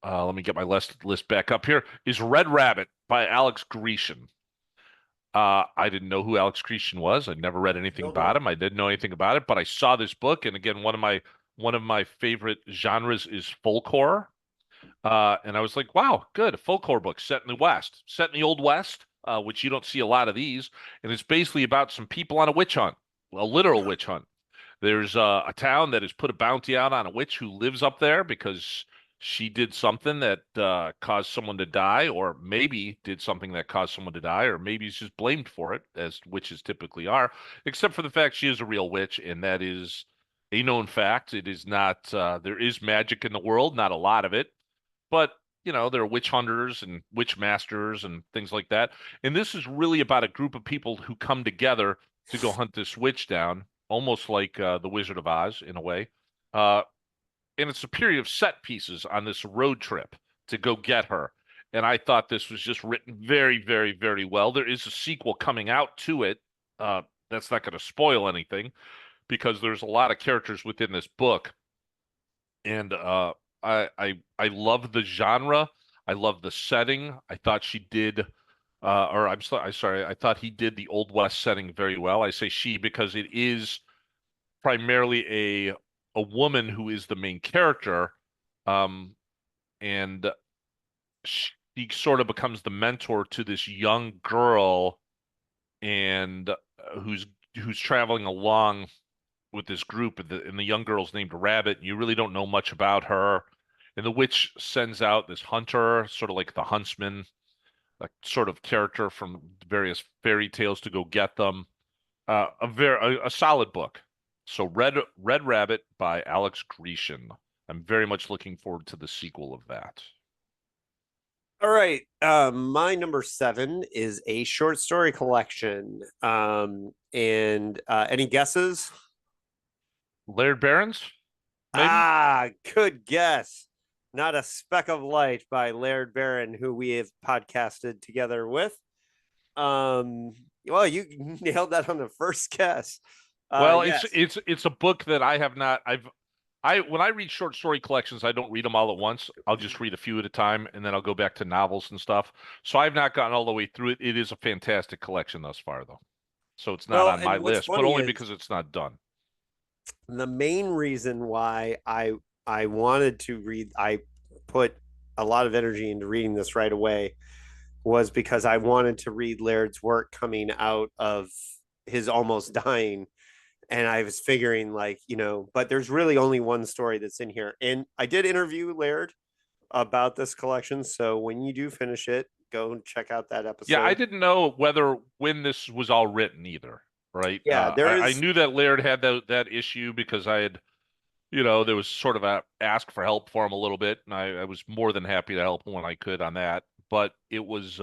[SPEAKER 2] let me get my list back up here, is Red Rabbit by Alex Grecian. I didn't know who Alex Cretion was. I'd never read anything
[SPEAKER 1] Still
[SPEAKER 2] about
[SPEAKER 1] don't.
[SPEAKER 2] him. I didn't know anything about it, but I saw this book, and again, one of my favorite genres is folk horror. And I was like, wow, good, a folk horror book set in the West, set in the Old West, which you don't see a lot of these, and it's basically about some people on a witch hunt, a literal witch hunt. There's a town that has put a bounty out on a witch who lives up there because she did something that caused someone to die, or maybe did something that caused someone to die, or maybe she's just blamed for it, as witches typically are, except for the fact she is a real witch, and that is a known fact. It is not, there is magic in the world, not a lot of it, but there are witch hunters and witch masters and things like that. And this is really about a group of people who come together to go hunt this witch down, almost like the Wizard of Oz in a way. Uh, and it's a period of set pieces on this road trip to go get her. And I thought this was just written very, very, very well. There is a sequel coming out to it. Uh, that's not going to spoil anything because there's a lot of characters within this book, and I love the genre. I love the setting. I thought she did, or I'm sorry, I thought he did the Old West setting very well. I say she because it is primarily a woman who is the main character. Um, and she sort of becomes the mentor to this young girl, and who's traveling along with this group, and the young girl's named Rabbit, and you really don't know much about her. And the witch sends out this hunter, sort of like the huntsman, a sort of character from various fairy tales, to go get them. A solid book. So Red Rabbit by Alex Grecian. I'm very much looking forward to the sequel of that.
[SPEAKER 1] All right. My number seven is a short story collection. And any guesses?
[SPEAKER 2] Laird Barrons, maybe?
[SPEAKER 1] Ah, good guess. Not a Speck of Light by Laird Barron, who we have podcasted together with. Um, well, you nailed that on the first guess.
[SPEAKER 2] Well,
[SPEAKER 1] Yes.
[SPEAKER 2] it's a book that I have not. I when I read short story collections, I don't read them all at once. I'll just read a few at a time, and then I'll go back to novels and stuff. So I've not gotten all the way through it. It is a fantastic collection thus far, though. So it's not
[SPEAKER 1] Well,
[SPEAKER 2] on my
[SPEAKER 1] and what's
[SPEAKER 2] list, but
[SPEAKER 1] funny
[SPEAKER 2] only
[SPEAKER 1] is
[SPEAKER 2] because it's not done.
[SPEAKER 1] the main reason why I wanted to read, I put a lot of energy into reading this right away, was because I wanted to read Laird's work coming out of his almost dying. And I was figuring, like, but there's really only one story that's in here. And I did interview Laird about this collection. So when you do finish it, go and check out that
[SPEAKER 2] Yeah, I
[SPEAKER 1] episode.
[SPEAKER 2] didn't know whether when this was all written either, right?
[SPEAKER 1] Yeah, there
[SPEAKER 2] I
[SPEAKER 1] is.
[SPEAKER 2] knew that Laird had that issue because I had, there was sort of a ask for help for him a little bit, and I was more than happy to help him when I could on that. But it was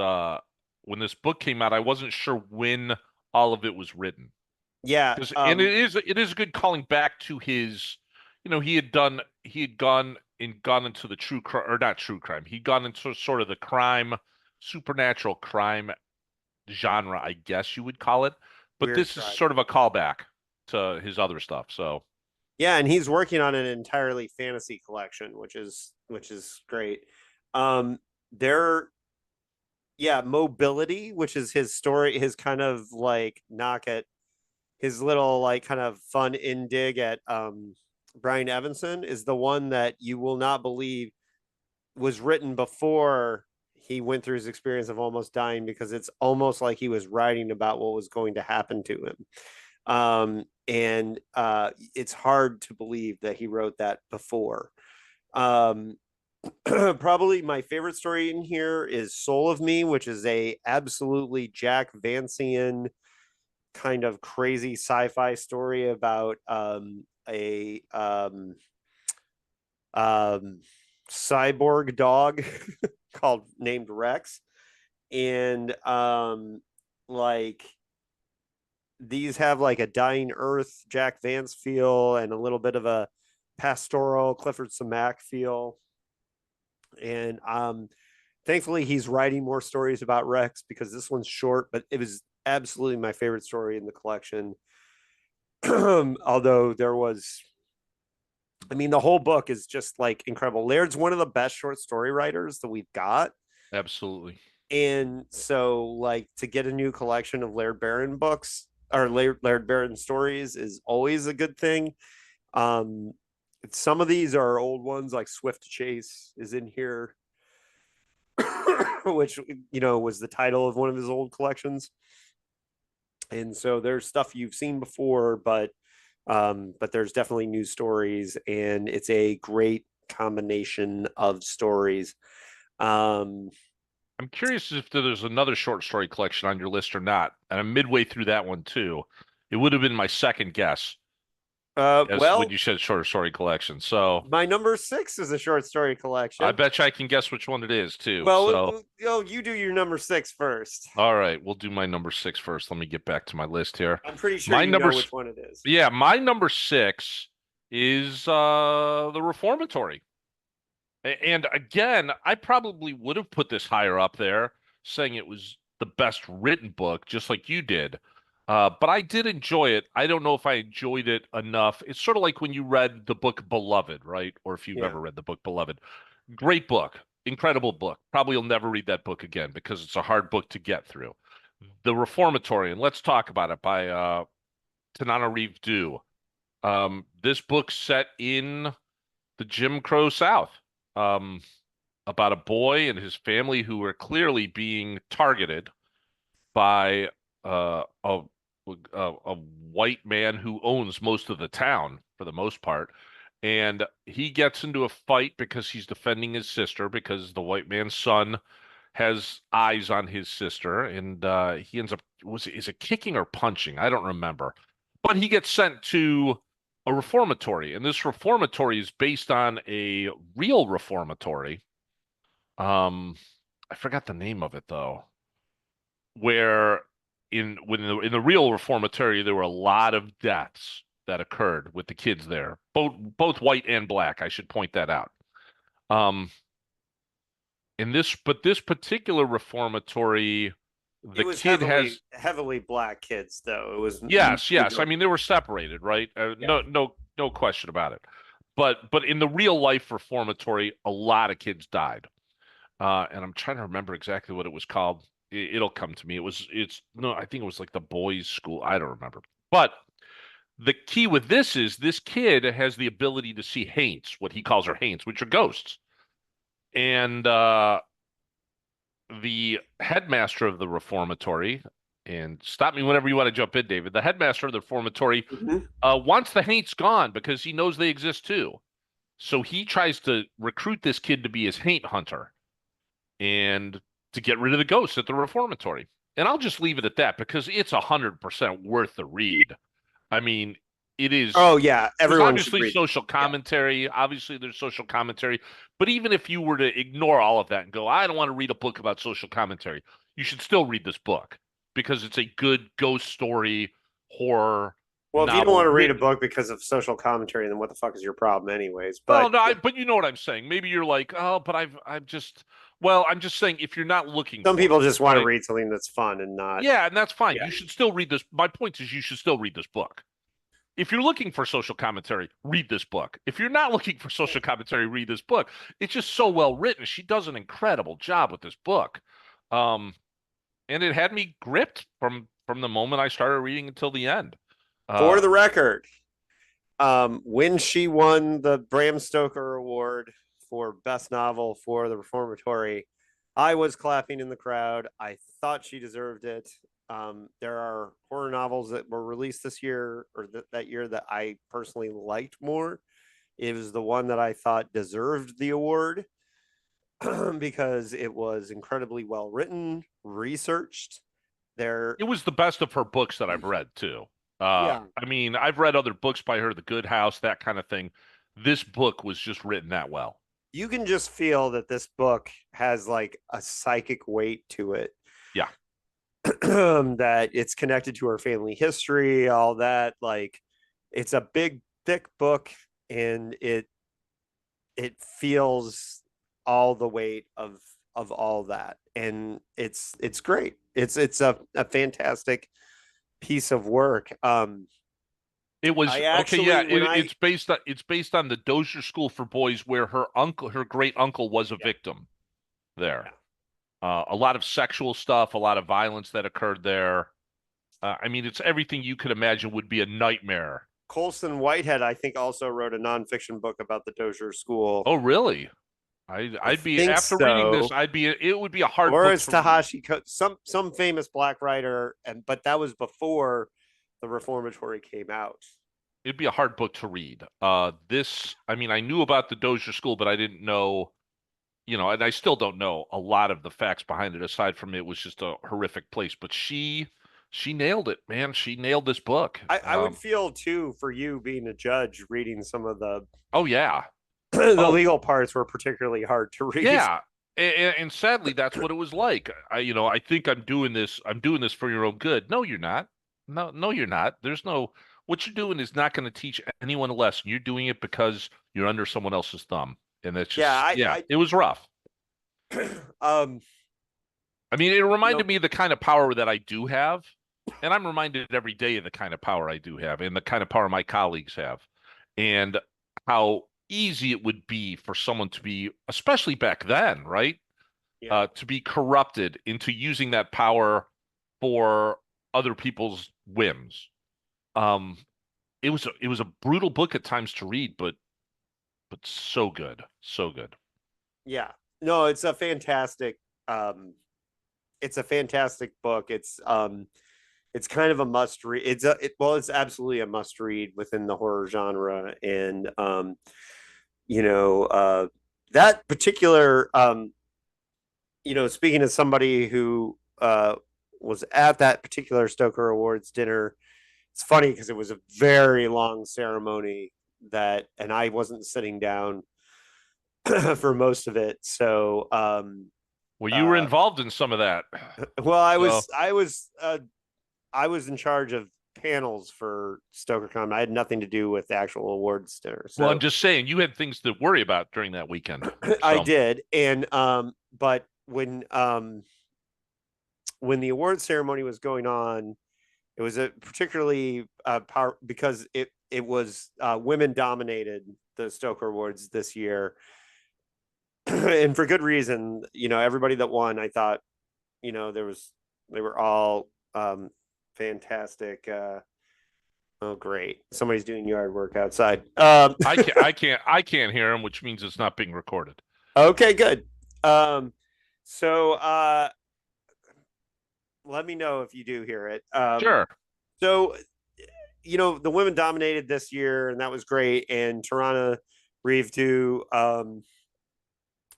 [SPEAKER 2] when this book came out, I wasn't sure when all of it was written.
[SPEAKER 1] Yeah.
[SPEAKER 2] And it is good calling back to his, he had gone into the true crime, or not true crime. He'd gone into sort of the crime, supernatural crime genre, I guess you would call it. But
[SPEAKER 1] Weird
[SPEAKER 2] this is
[SPEAKER 1] Tribe.
[SPEAKER 2] sort of a callback to his other stuff. So
[SPEAKER 1] Yeah, and he's working on an entirely fantasy collection, which is great. There, yeah, Mobility, which is his story, his kind of like knock at his little like kind of fun in dig at Brian Evanson, is the one that you will not believe was written before he went through his experience of almost dying, because it's almost like he was writing about what was going to happen to him. And it's hard to believe that he wrote that before. Um, Probably my favorite story in here is Soul of Me, which is a absolutely Jack Vancian kind of crazy sci-fi story about a um, cyborg dog called named Rex, and like these have like a dying Earth Jack Vance feel and a little bit of a pastoral Clifford Samack feel. And thankfully he's writing more stories about Rex, because this one's short, but it was absolutely my favorite story in the collection. Although there was, I mean, the whole book is just like incredible. Laird's one of the best short story writers that we've got.
[SPEAKER 2] absolutely.
[SPEAKER 1] And so, like, to get a new collection of Laird Barron books or Laird Barron stories is always a good thing. Um, some of these are old ones, like Swift Chase is in here, which was the title of one of his old collections. And so there's stuff you've seen before, but there's definitely new stories, and it's a great combination of stories. Um,
[SPEAKER 2] I'm curious if there's another short story collection on your list or not. And I'm midway through that one too. It would have been my second guess as when
[SPEAKER 1] well,
[SPEAKER 2] you said short story collection. So
[SPEAKER 1] my number six is a short story
[SPEAKER 2] I
[SPEAKER 1] collection.
[SPEAKER 2] bet you I can guess which one it is too.
[SPEAKER 1] Well,
[SPEAKER 2] So
[SPEAKER 1] you do your number six first.
[SPEAKER 2] all right, we'll do my number six first. Let me get back to my list here.
[SPEAKER 1] I'm pretty sure
[SPEAKER 2] My
[SPEAKER 1] you
[SPEAKER 2] number,
[SPEAKER 1] know
[SPEAKER 2] s-
[SPEAKER 1] which one it is.
[SPEAKER 2] yeah, my number six is the Reformatory. And again, I probably would have put this higher up there, saying it was the best written book, just like you did. But I did enjoy it. I don't know if I enjoyed it enough. It's sort of like when you read the book Beloved, right? Or if you've
[SPEAKER 1] Yeah.
[SPEAKER 2] ever read the book Beloved. Great book, incredible book. Probably you'll never read that book again because it's a hard book to get through. The Reformatory, and let's talk about it, by Tananarive Due. This book set in the Jim Crow South. Um, about a boy and his family who were clearly being targeted by a white man who owns most of the town for the most part. And he gets into a fight because he's defending his sister because the white man's son has eyes on his sister, and he ends up is it kicking or punching? I don't remember. But he gets sent to a reformatory, and this reformatory is based on a real reformatory. Um, I forgot the name of it though, where in the real reformatory there were a lot of deaths that occurred with the kids there, both white and black. I should point that out. Um, in this but this particular reformatory,
[SPEAKER 1] It
[SPEAKER 2] the
[SPEAKER 1] was
[SPEAKER 2] kid has
[SPEAKER 1] heavily black kids, though. It was
[SPEAKER 2] yes. I
[SPEAKER 1] majority.
[SPEAKER 2] mean, they were separated, right?
[SPEAKER 1] Yeah.
[SPEAKER 2] No question about it. But in the real life reformatory, a lot of kids died. And I'm trying to remember exactly what it was called. It'll come to me. It's no, I think it was like the boys' school. I don't remember. But the key with this is this kid has the ability to see haints, what he calls her haints, which are ghosts. And the headmaster of the reformatory, and stop me whenever you want to jump in, David. The headmaster of the reformatory
[SPEAKER 1] Mhm.
[SPEAKER 2] wants the haints gone because he knows they exist too. So he tries to recruit this kid to be his haint hunter and to get rid of the ghosts at the reformatory. And I'll just leave it at that because it's 100% worth the read. I mean, it is.
[SPEAKER 1] Oh yeah,
[SPEAKER 2] There's
[SPEAKER 1] everyone should
[SPEAKER 2] obviously
[SPEAKER 1] read.
[SPEAKER 2] social
[SPEAKER 1] Yeah.
[SPEAKER 2] commentary. Obviously, there's social commentary. But even if you were to ignore all of that and go, I don't want to read a book about social commentary, you should still read this book because it's a good ghost story horror
[SPEAKER 1] Well, if you don't want
[SPEAKER 2] novel
[SPEAKER 1] to read a
[SPEAKER 2] written.
[SPEAKER 1] book because of social commentary, then what the fuck is your problem, anyways?
[SPEAKER 2] Well,
[SPEAKER 1] But
[SPEAKER 2] no,
[SPEAKER 1] yeah,
[SPEAKER 2] but you know what I'm saying. Maybe you're like, oh, but I've just, well, I'm just saying if you're not looking
[SPEAKER 1] some
[SPEAKER 2] for
[SPEAKER 1] people
[SPEAKER 2] it,
[SPEAKER 1] just want to
[SPEAKER 2] right?
[SPEAKER 1] read something that's fun and not.
[SPEAKER 2] Yeah, and that's fine.
[SPEAKER 1] Yeah.
[SPEAKER 2] You should still read this. My point is, you should still read this book. If you're looking for social commentary, read this book. If you're not looking for social commentary, read this book. It's just so well written. She does an incredible job with this book. Um, and it had me gripped from the moment I started reading until the end.
[SPEAKER 1] For
[SPEAKER 2] Uh,
[SPEAKER 1] the record, when she won the Bram Stoker Award for Best Novel for the Reformatory, I was clapping in the crowd. I thought she deserved it. There are horror novels that were released this year or that year that I personally liked more. It was the one that I thought deserved the award because it was incredibly well written, researched. There,
[SPEAKER 2] it was the best of her books that I've read too.
[SPEAKER 1] yeah,
[SPEAKER 2] I mean, I've read other books by her, The Good House, that kind of thing. This book was just written that well.
[SPEAKER 1] you can just feel that this book has like a psychic weight to it.
[SPEAKER 2] Yeah.
[SPEAKER 1] That it's connected to her family history, all that. Like, it's a big, thick book, and it feels all the weight of all that, and it's great. It's a fantastic piece of work.
[SPEAKER 2] It was
[SPEAKER 1] I
[SPEAKER 2] okay, yeah.
[SPEAKER 1] actually when I
[SPEAKER 2] It's based on the Dozier School for Boys, where her great uncle, was a
[SPEAKER 1] yeah,
[SPEAKER 2] victim there.
[SPEAKER 1] yeah.
[SPEAKER 2] A lot of sexual stuff, a lot of violence that occurred there. I mean, it's everything you could imagine would be a nightmare.
[SPEAKER 1] Colson Whitehead, I think, also wrote a nonfiction book about the Dozier School.
[SPEAKER 2] Oh, really?
[SPEAKER 1] I
[SPEAKER 2] I'd be
[SPEAKER 1] think
[SPEAKER 2] after reading this,
[SPEAKER 1] so.
[SPEAKER 2] it would be a hard
[SPEAKER 1] Or
[SPEAKER 2] book
[SPEAKER 1] it's
[SPEAKER 2] to read.
[SPEAKER 1] some famous black writer, and but that was before the Reformatory came out.
[SPEAKER 2] It'd be a hard book to read. I mean, I knew about the Dozier School, but I didn't know, and I still don't know a lot of the facts behind it, aside from it was just a horrific place. But she nailed it, man. She nailed this book.
[SPEAKER 1] I would feel too for you being a judge reading some of the
[SPEAKER 2] Oh yeah.
[SPEAKER 1] the
[SPEAKER 2] Oh
[SPEAKER 1] legal parts were particularly hard to read.
[SPEAKER 2] yeah. And sadly, that's what it was like. I think I'm doing this. I'm doing this for your own good. No, you're not. No, you're not. There's no. What you're doing is not going to teach anyone a lesson. You're doing it because you're under someone else's thumb, and that's
[SPEAKER 1] Yeah,
[SPEAKER 2] just, yeah. It was rough.
[SPEAKER 1] um
[SPEAKER 2] I mean, it
[SPEAKER 1] you know
[SPEAKER 2] reminded me of the kind of power that I do have, and I'm reminded every day of the kind of power I do have, and the kind of power my colleagues have, and how easy it would be for someone to be, especially back then, right?
[SPEAKER 1] yeah.
[SPEAKER 2] To be corrupted into using that power for other people's whims. Um, it was a brutal book at times to read, but so good, so good.
[SPEAKER 1] Yeah. no, it's a fantastic book. It's kind of a must read. It's absolutely a must read within the horror genre, and you know, that particular speaking of somebody who was at that particular Stoker Awards dinner, it's funny because it was a very long ceremony and I wasn't sitting down for most of it. So,
[SPEAKER 2] Well, you were
[SPEAKER 1] uh,
[SPEAKER 2] involved in some of that.
[SPEAKER 1] well,
[SPEAKER 2] So,
[SPEAKER 1] I was in charge of panels for StokerCon. I had nothing to do with the actual awards dinner.
[SPEAKER 2] well, I'm
[SPEAKER 1] So
[SPEAKER 2] just saying you had things to worry about during that weekend.
[SPEAKER 1] I
[SPEAKER 2] So,
[SPEAKER 1] did. And, but when the award ceremony was going on, it was a particularly power because it was women dominated the Stoker Awards this year, and for good reason. Everybody that won, I thought, they were all fantastic. Oh, great! Somebody's doing yard work outside.
[SPEAKER 2] I can't hear him, which means it's not being recorded.
[SPEAKER 1] Okay, good. Um, so let me know if you do hear it.
[SPEAKER 2] Sure.
[SPEAKER 1] So the women dominated this year, and that was great. And Tirana Reeve do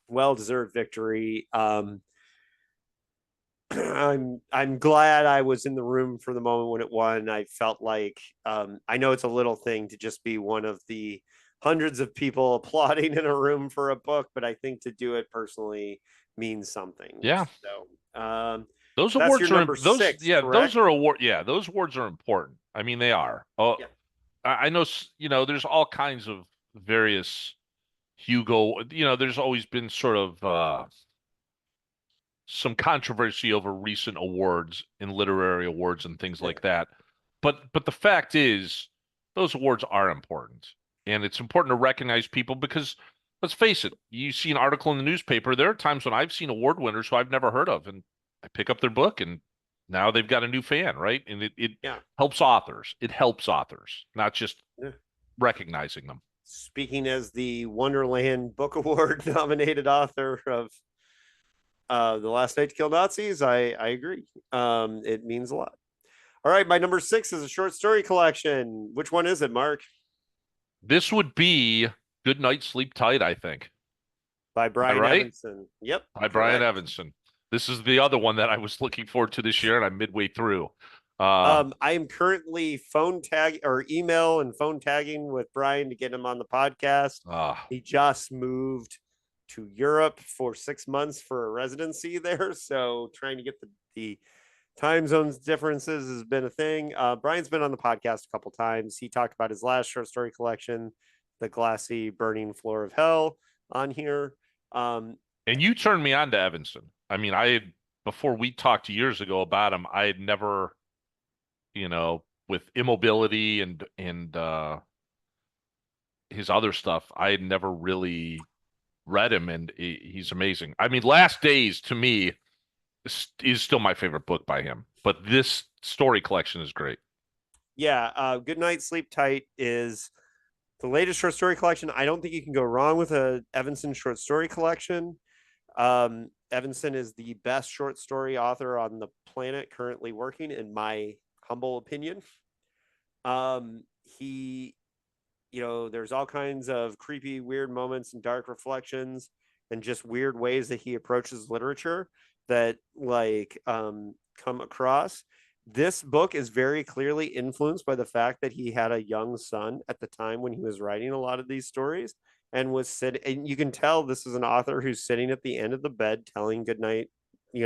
[SPEAKER 1] well deserved victory. I'm glad I was in the room for the moment when it won. I felt like I know it's a little thing to just be one of the hundreds of people applauding in a room for a book, but I think to do it personally means something.
[SPEAKER 2] Yeah.
[SPEAKER 1] So
[SPEAKER 2] Those
[SPEAKER 1] that's your
[SPEAKER 2] awards are
[SPEAKER 1] number
[SPEAKER 2] those
[SPEAKER 1] six,
[SPEAKER 2] yeah, those
[SPEAKER 1] correct?
[SPEAKER 2] are award yeah, those awards are important. I mean, they are. Oh,
[SPEAKER 1] Yeah.
[SPEAKER 2] I know, there's all kinds of various Hugo, there's always been sort of some controversy over recent awards and literary awards and things
[SPEAKER 1] Yeah.
[SPEAKER 2] like that. But the fact is, those awards are important, and it's important to recognize people because let's face it, you see an article in the newspaper. There are times when I've seen award winners who I've never heard of, and I pick up their book, and now they've got a new fan, right? And it
[SPEAKER 1] Yeah.
[SPEAKER 2] helps authors. It helps authors, not just
[SPEAKER 1] Yeah.
[SPEAKER 2] recognizing them.
[SPEAKER 1] Speaking as the Wonderland Book Award nominated author of The Last Night to Kill Nazis, I agree. It means a lot. All right, my number six is a short story collection. Which one is it, Mark?
[SPEAKER 2] This would be Good Night, Sleep Tight, I think.
[SPEAKER 1] By
[SPEAKER 2] Am I
[SPEAKER 1] Brian
[SPEAKER 2] right?
[SPEAKER 1] Evanson. Yep,
[SPEAKER 2] By Brian
[SPEAKER 1] correct.
[SPEAKER 2] Evanson. This is the other one that I was looking forward to this year, and I'm midway through. Uh,
[SPEAKER 1] I am currently phone tag or email and phone tagging with Brian to get him on the podcast.
[SPEAKER 2] uh,
[SPEAKER 1] He just moved to Europe for 6 months for a residency there, so trying to get the time zones differences has been a thing. Brian's been on the podcast a couple times. He talked about his last short story collection, The Glassy Burning Floor of Hell, on here. Um,
[SPEAKER 2] and you turned me on to Evanson. I mean, before we talked years ago about him, I had never, with immobility and his other stuff, I had never really read him, and he's amazing. I mean, Last Days to me is still my favorite book by him, but this story collection is great.
[SPEAKER 1] yeah, Good Night, Sleep Tight is the latest short story collection. I don't think you can go wrong with a Evanson short story collection. Evanson is the best short story author on the planet currently working, in my humble opinion. He, there's all kinds of creepy, weird moments and dark reflections and just weird ways that he approaches literature that come across. This book is very clearly influenced by the fact that he had a young son at the time when he was writing a lot of these stories and was sitting, and you can tell this is an author who's sitting at the end of the bed telling goodnight,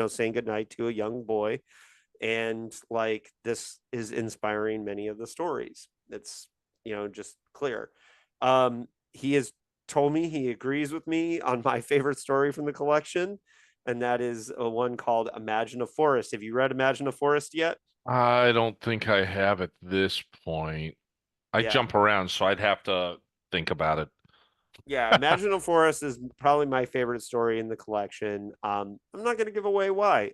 [SPEAKER 1] saying goodnight to a young boy. And this is inspiring many of the stories. It's, just clear. He has told me he agrees with me on my favorite story from the collection, and that is a one called Imagine a Forest. Have you read Imagine a Forest yet?
[SPEAKER 2] I don't think I have at this point. I
[SPEAKER 1] Yeah.
[SPEAKER 2] jump around, so I'd have to think about it.
[SPEAKER 1] Yeah, Imagine a Forest is probably my favorite story in the collection. I'm not going to give away why.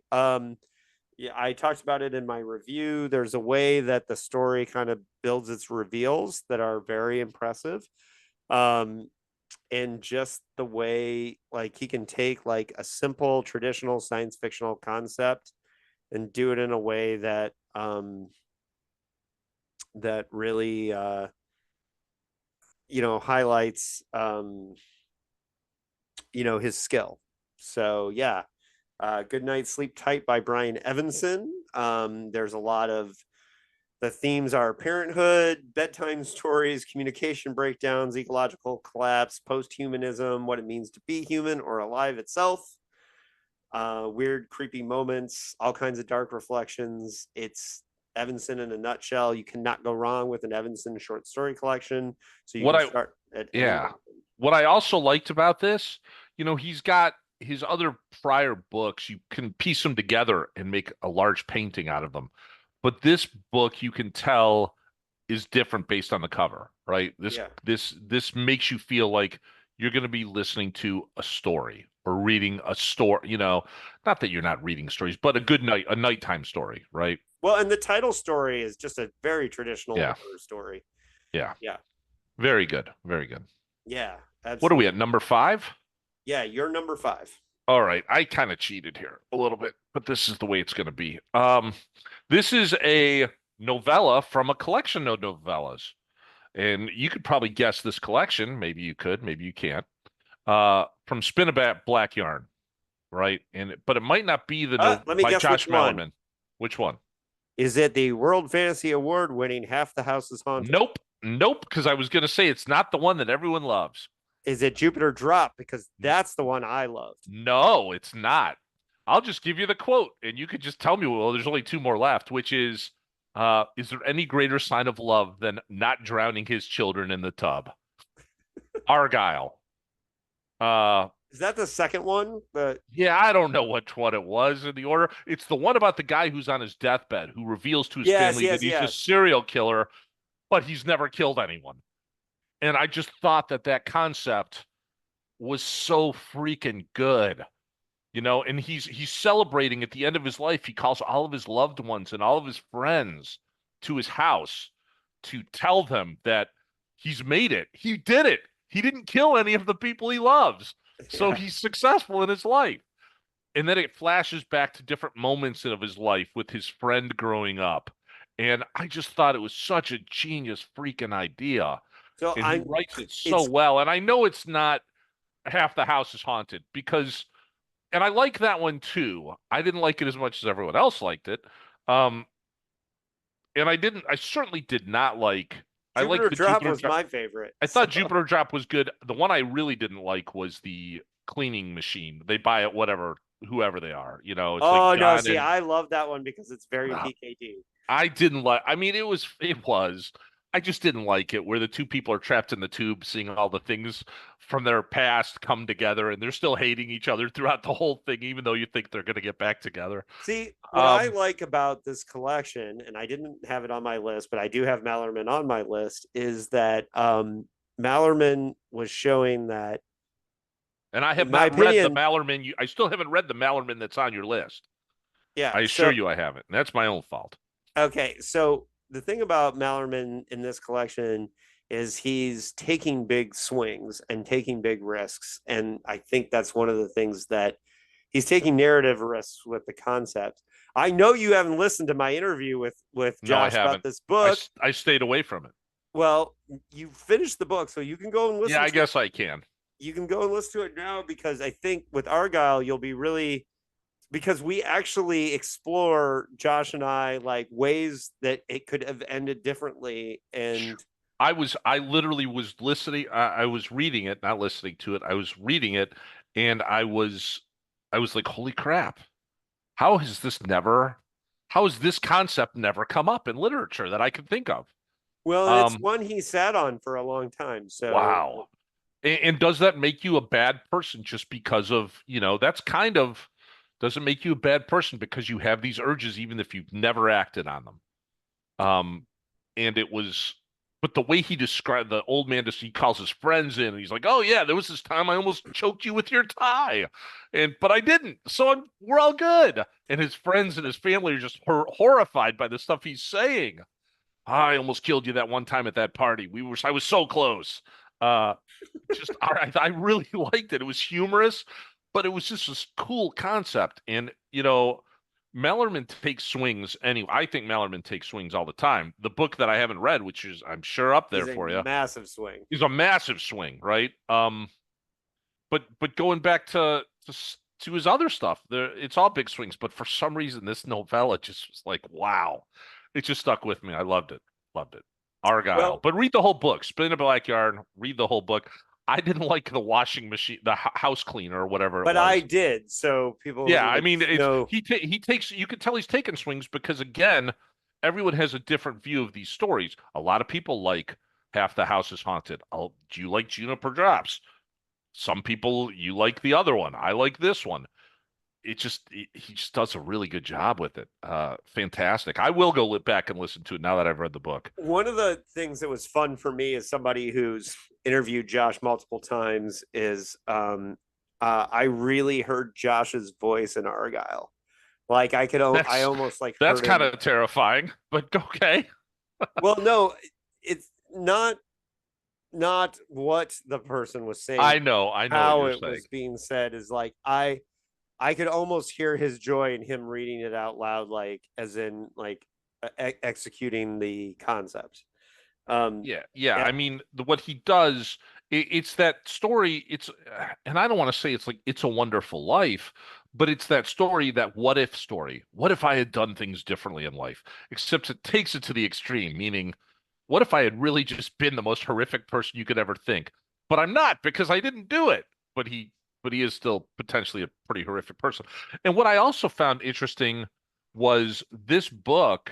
[SPEAKER 1] Yeah, I talked about it in my review. There's a way that the story kind of builds its reveals that are very impressive. Um, and just the way like he can take like a simple traditional science fictional concept and do it in a way that that really highlights his skill. So yeah, Good Night Sleep Tight by Brian Evanson. There's a lot of the themes are parenthood, bedtime stories, communication breakdowns, ecological collapse, post-humanism, what it means to be human or alive itself, weird, creepy moments, all kinds of dark reflections. It's Evanson in a nutshell. You cannot go wrong with an Evanson short story collection. So you
[SPEAKER 2] What
[SPEAKER 1] can
[SPEAKER 2] I
[SPEAKER 1] start at any
[SPEAKER 2] Yeah.
[SPEAKER 1] one.
[SPEAKER 2] What I also liked about this, he's got his other prior books, you can piece them together and make a large painting out of them. But this book, you can tell, is different based on the cover, right? This
[SPEAKER 1] Yeah.
[SPEAKER 2] this this makes you feel like you're going to be listening to a story or reading a story, not that you're not reading stories, but a nighttime story, right?
[SPEAKER 1] Well, and the title story is just a very traditional
[SPEAKER 2] Yeah.
[SPEAKER 1] horror story.
[SPEAKER 2] Yeah.
[SPEAKER 1] Yeah.
[SPEAKER 2] Very good. Very good.
[SPEAKER 1] Yeah.
[SPEAKER 2] What are we
[SPEAKER 1] Absolutely.
[SPEAKER 2] at? Number five?
[SPEAKER 1] Yeah. You're number five.
[SPEAKER 2] All right, I kind of cheated here a little bit, but this is the way it's going to be. This is a novella from a collection of novellas, and you could probably guess this collection. Maybe you could, maybe you can't. From Spinabat Black Yarn, right? But it might not be the no
[SPEAKER 1] Let me
[SPEAKER 2] by
[SPEAKER 1] guess which
[SPEAKER 2] Josh
[SPEAKER 1] one.
[SPEAKER 2] Malerman. Which one?
[SPEAKER 1] Is it the World Fantasy Award winning Half the House is Haunted?
[SPEAKER 2] Nope, nope. Because I was going to say it's not the one that everyone loves.
[SPEAKER 1] Is it Jupiter Drop? Because that's the one I loved.
[SPEAKER 2] No, it's not. I'll just give you the quote, and you could just tell me, well, there's only two more left, which is there any greater sign of love than not drowning his children in the tub? Argyle. Uh,
[SPEAKER 1] Is that the second one? But
[SPEAKER 2] yeah, I don't know which one it was in the order. It's the one about the guy who's on his deathbed who reveals to his
[SPEAKER 1] yes,
[SPEAKER 2] family that
[SPEAKER 1] yes,
[SPEAKER 2] he's a
[SPEAKER 1] yes.
[SPEAKER 2] serial killer, but he's never killed anyone. And I just thought that concept was so freaking good. And he's celebrating at the end of his life. He calls all of his loved ones and all of his friends to his house to tell them that he's made it. He did it. He didn't kill any of the people he loves. So
[SPEAKER 1] Yeah.
[SPEAKER 2] he's successful in his life. And then it flashes back to different moments of his life with his friend growing up. And I just thought it was such a genius freaking idea.
[SPEAKER 1] So
[SPEAKER 2] And he
[SPEAKER 1] I'm.
[SPEAKER 2] writes it so
[SPEAKER 1] It's
[SPEAKER 2] well. And I know it's not Half the House is Haunted because and I like that one too. I didn't like it as much as everyone else liked it. Um, and I certainly did not like, I liked
[SPEAKER 1] Jupiter
[SPEAKER 2] the
[SPEAKER 1] Drop
[SPEAKER 2] Jupiter
[SPEAKER 1] was
[SPEAKER 2] Drop.
[SPEAKER 1] my favorite.
[SPEAKER 2] I
[SPEAKER 1] So
[SPEAKER 2] thought Jupiter Drop was good. The one I really didn't like was the cleaning machine. They buy it, whatever, whoever they are. It's like
[SPEAKER 1] oh no,
[SPEAKER 2] John
[SPEAKER 1] see,
[SPEAKER 2] and
[SPEAKER 1] I love that one because it's very
[SPEAKER 2] uh,
[SPEAKER 1] PKD.
[SPEAKER 2] I didn't like, I mean, it was. I just didn't like it where the two people are trapped in the tube, seeing all the things from their past come together, and they're still hating each other throughout the whole thing, even though you think they're going to get back together.
[SPEAKER 1] See, what I
[SPEAKER 2] Um,
[SPEAKER 1] like about this collection, and I didn't have it on my list, but I do have Mallerman on my list, is that Mallerman was showing that,
[SPEAKER 2] And I
[SPEAKER 1] in
[SPEAKER 2] have
[SPEAKER 1] my
[SPEAKER 2] not read the
[SPEAKER 1] opinion,
[SPEAKER 2] Mallerman. I still haven't read the Mallerman that's on your list.
[SPEAKER 1] yeah.
[SPEAKER 2] I assure
[SPEAKER 1] So
[SPEAKER 2] you I haven't. And that's my own fault.
[SPEAKER 1] okay, so the thing about Mallerman in this collection is he's taking big swings and taking big risks, and I think that's one of the things that he's taking narrative risks with the concept. I know you haven't listened to my interview with
[SPEAKER 2] No, I
[SPEAKER 1] Josh about
[SPEAKER 2] haven't.
[SPEAKER 1] this
[SPEAKER 2] I,
[SPEAKER 1] book.
[SPEAKER 2] s- I stayed away from it.
[SPEAKER 1] Well, you finished the book, so you can go and
[SPEAKER 2] Yeah,
[SPEAKER 1] listen
[SPEAKER 2] I
[SPEAKER 1] to it.
[SPEAKER 2] guess I can.
[SPEAKER 1] You can go and listen to it now because I think with Argyle, you'll be really because we actually explore Josh and I like ways that it could have ended differently. And
[SPEAKER 2] I literally was listening. I was reading it, not listening to it. I was reading it, and I was like, holy crap! How has this never? How has this concept never come up in literature that I can think of?
[SPEAKER 1] well, and it's
[SPEAKER 2] Um,
[SPEAKER 1] one he sat on for a long time. So
[SPEAKER 2] wow. And does that make you a bad person just because of, that's kind of, does it make you a bad person because you have these urges even if you've never acted on them? Um, and it was, but the way he described the old man, just he calls his friends in and he's like, "Oh yeah, there was this time I almost choked you with your tie, but I didn't, so we're all good." And his friends and his family are just horrified by the stuff he's saying. I almost killed you that one time at that party. I was so close. Uh, just all right. I really liked it. It was humorous, but it was just this cool concept. And Malerman takes swings anyway. I think Malerman takes swings all the time. The book that I haven't read, which is I'm sure up
[SPEAKER 1] Is
[SPEAKER 2] there
[SPEAKER 1] a
[SPEAKER 2] for you,
[SPEAKER 1] massive swing.
[SPEAKER 2] is a massive swing, right? But going back to his other stuff, it's all big swings. But for some reason, this novella just was like, wow, it just stuck with me. I loved it, loved it. Argyle,
[SPEAKER 1] Well,
[SPEAKER 2] but read the whole book. Spin a Black Yarn. Read the whole book. I didn't like the washing machine, the house cleaner or whatever it
[SPEAKER 1] but I
[SPEAKER 2] was.
[SPEAKER 1] did, so people
[SPEAKER 2] Yeah, I
[SPEAKER 1] like
[SPEAKER 2] mean, it's
[SPEAKER 1] know.
[SPEAKER 2] he takes. You can tell he's taking swings because again, everyone has a different view of these stories. A lot of people like Half the House is Haunted. Oh, do you like Juniper Drops? Some people you like the other one. I like this one. He just does a really good job with it. Fantastic. I will go back and listen to it now that I've read the book.
[SPEAKER 1] One of the things that was fun for me as somebody who's interviewed Josh multiple times is I really heard Josh's voice in Argyle. Like I
[SPEAKER 2] That's
[SPEAKER 1] almost like
[SPEAKER 2] that's
[SPEAKER 1] heard
[SPEAKER 2] kind
[SPEAKER 1] him.
[SPEAKER 2] of terrifying, but okay.
[SPEAKER 1] Well, no, it's not what the person was saying.
[SPEAKER 2] I know what
[SPEAKER 1] How
[SPEAKER 2] you're
[SPEAKER 1] it
[SPEAKER 2] saying.
[SPEAKER 1] was being said is like I could almost hear his joy in him reading it out loud, like as in like executing the concept. Um,
[SPEAKER 2] Yeah, yeah.
[SPEAKER 1] yeah,
[SPEAKER 2] I mean, what he does, it's that story. And I don't want to say it's like It's a Wonderful Life, but it's that story, that what if story. What if I had done things differently in life? Except it takes it to the extreme, meaning, what if I had really just been the most horrific person you could ever think? But I'm not because I didn't do it. But he is still potentially a pretty horrific person. And what I also found interesting was this book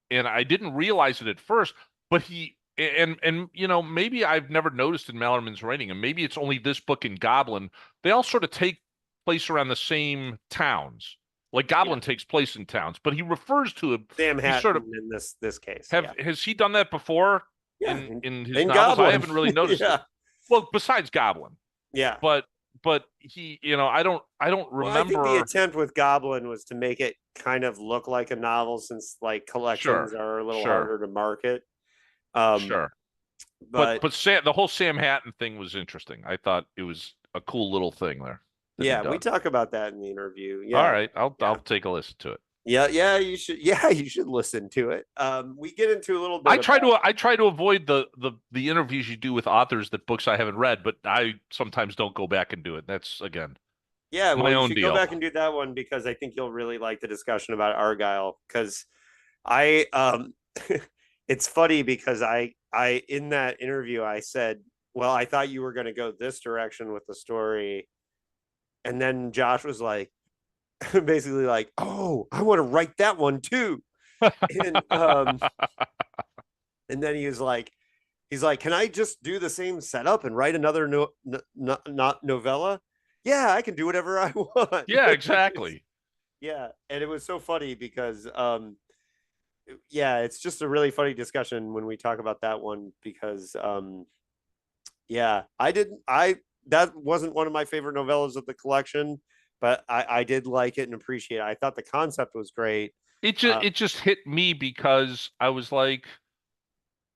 [SPEAKER 2] and I didn't realize it at first, but maybe I've never noticed in Mallerman's writing, and maybe it's only this book and Goblin, they all sort of take place around the same towns. Like
[SPEAKER 1] yeah.
[SPEAKER 2] Goblin takes place in towns, but he refers to it.
[SPEAKER 1] Sam
[SPEAKER 2] He sort of
[SPEAKER 1] Hatton in this case.
[SPEAKER 2] have
[SPEAKER 1] Yeah,
[SPEAKER 2] has he done that before
[SPEAKER 1] yeah,
[SPEAKER 2] in his
[SPEAKER 1] and
[SPEAKER 2] novels? I
[SPEAKER 1] Goblin.
[SPEAKER 2] haven't really noticed it.
[SPEAKER 1] Yeah,
[SPEAKER 2] Well, besides Goblin,
[SPEAKER 1] yeah.
[SPEAKER 2] but he, I don't
[SPEAKER 1] Well, I think the
[SPEAKER 2] remember.
[SPEAKER 1] attempt with Goblin was to make it kind of look like a novel, since like collections
[SPEAKER 2] Sure,
[SPEAKER 1] are a little
[SPEAKER 2] sure,
[SPEAKER 1] harder to market. Um,
[SPEAKER 2] sure. But
[SPEAKER 1] but
[SPEAKER 2] the whole Sam Hatton thing was interesting. I thought it was a cool little thing there that he
[SPEAKER 1] yeah, we
[SPEAKER 2] does.
[SPEAKER 1] talk about that in the interview.
[SPEAKER 2] All
[SPEAKER 1] Yeah,
[SPEAKER 2] right, I'll
[SPEAKER 1] yeah.
[SPEAKER 2] take a listen to it.
[SPEAKER 1] Yeah, yeah, you should. Yeah, you should listen to it. We get into a little bit about.
[SPEAKER 2] I try to avoid the interviews you do with authors that books I haven't read, but I sometimes don't go back and do it. That's again
[SPEAKER 1] Yeah, well,
[SPEAKER 2] my
[SPEAKER 1] you
[SPEAKER 2] own
[SPEAKER 1] should go
[SPEAKER 2] deal.
[SPEAKER 1] back and do that one because I think you'll really like the discussion about Argyle. Because I it's funny because I in that interview I said, well, I thought you were going to go this direction with the story, and then Josh was like, basically like, oh, I want to write that one too, and and then he's like, can I just do the same setup and write another not novella? Yeah, I can do whatever I want.
[SPEAKER 2] Yeah, exactly.
[SPEAKER 1] Yeah, and it was so funny because yeah, it's just a really funny discussion when we talk about that one because yeah, I didn't I that wasn't one of my favorite novellas of the collection, but I did like it and appreciate it. I thought the concept was great. Uh
[SPEAKER 2] It just hit me because I was like,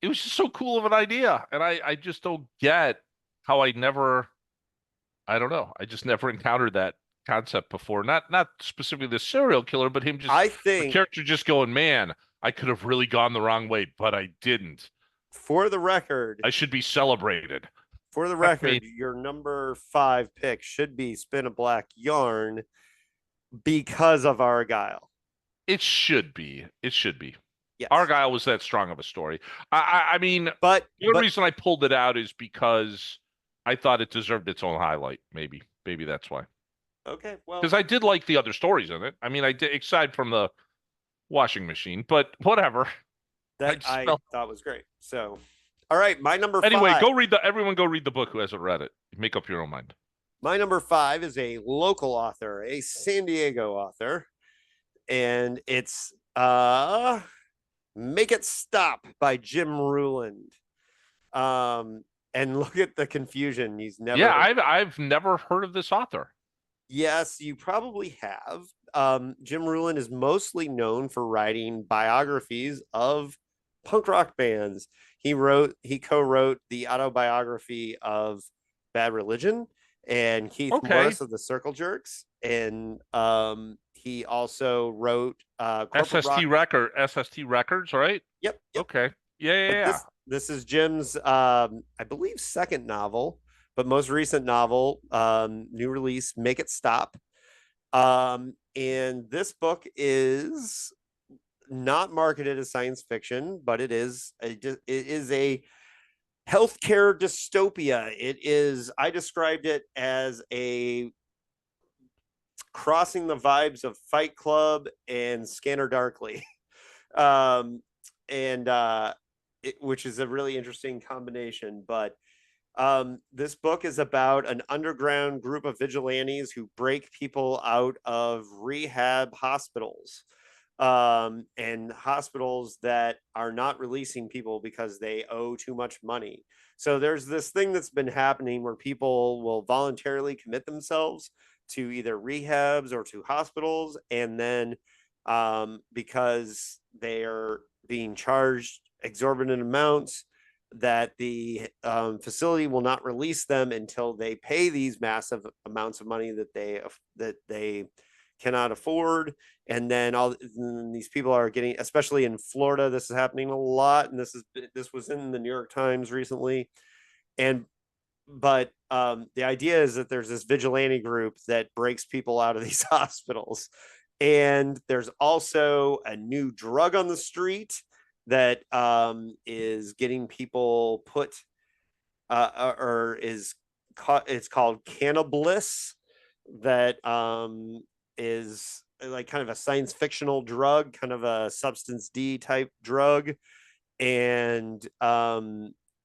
[SPEAKER 2] it was just so cool of an idea, and I just don't get how I don't know. I just never encountered that concept before. Not specifically the serial killer, but him just
[SPEAKER 1] I
[SPEAKER 2] the
[SPEAKER 1] think
[SPEAKER 2] character just going, man, I could have really gone the wrong way, but I didn't.
[SPEAKER 1] for the record,
[SPEAKER 2] I should be celebrated.
[SPEAKER 1] for the
[SPEAKER 2] I mean,
[SPEAKER 1] record, your number 5 pick should be Spin a Black Yarn because of Argyle.
[SPEAKER 2] it should be. It should be.
[SPEAKER 1] Yes.
[SPEAKER 2] Argyle was that strong of a story. I mean, the only
[SPEAKER 1] But
[SPEAKER 2] reason I pulled it out is because I thought it deserved its own highlight. Maybe that's why.
[SPEAKER 1] okay,
[SPEAKER 2] Because
[SPEAKER 1] well,
[SPEAKER 2] I did like the other stories in it. I mean, I did aside from the washing machine, but whatever. I
[SPEAKER 1] that
[SPEAKER 2] just
[SPEAKER 1] I
[SPEAKER 2] felt
[SPEAKER 1] thought was great. So, all right, my number
[SPEAKER 2] anyway.
[SPEAKER 1] 5.
[SPEAKER 2] Everyone go read the book who hasn't read it. Make up your own mind.
[SPEAKER 1] My number 5 is a local author, a San Diego author, and it's Make It Stop by Jim Ruland. And look at the confusion. He's
[SPEAKER 2] Yeah,
[SPEAKER 1] never.
[SPEAKER 2] I've never heard of this author.
[SPEAKER 1] Yes, you probably have. Jim Ruland is mostly known for writing biographies of punk rock bands. He co-wrote the autobiography of Bad Religion and Keith
[SPEAKER 2] Okay.
[SPEAKER 1] Morris of the Circle Jerks, and he also wrote Corporate
[SPEAKER 2] SST
[SPEAKER 1] Rock.
[SPEAKER 2] record, SST Records, right?
[SPEAKER 1] Yep, yep.
[SPEAKER 2] Okay. Yeah, yeah,
[SPEAKER 1] But
[SPEAKER 2] yeah.
[SPEAKER 1] this is Jim's I believe second novel, but most recent novel, new release, Make It Stop. And this book is not marketed as science fiction, but it is a healthcare dystopia. It is, I described it as a crossing the vibes of Fight Club and Scanner Darkly. um, and which is a really interesting combination. But this book is about an underground group of vigilantes who break people out of rehab hospitals, and hospitals that are not releasing people because they owe too much money. So there's this thing that's been happening where people will voluntarily commit themselves to either rehabs or to hospitals, and then because they are being charged exorbitant amounts, that the facility will not release them until they pay these massive amounts of money that they cannot afford. And then all these people are getting, especially in Florida, this is happening a lot, and this was in the New York Times recently. And but the idea is that there's this vigilante group that breaks people out of these hospitals, and there's also a new drug on the street that is getting people put or is it's called cannabis, that is like kind of a science fictional drug, kind of a substance D type drug, and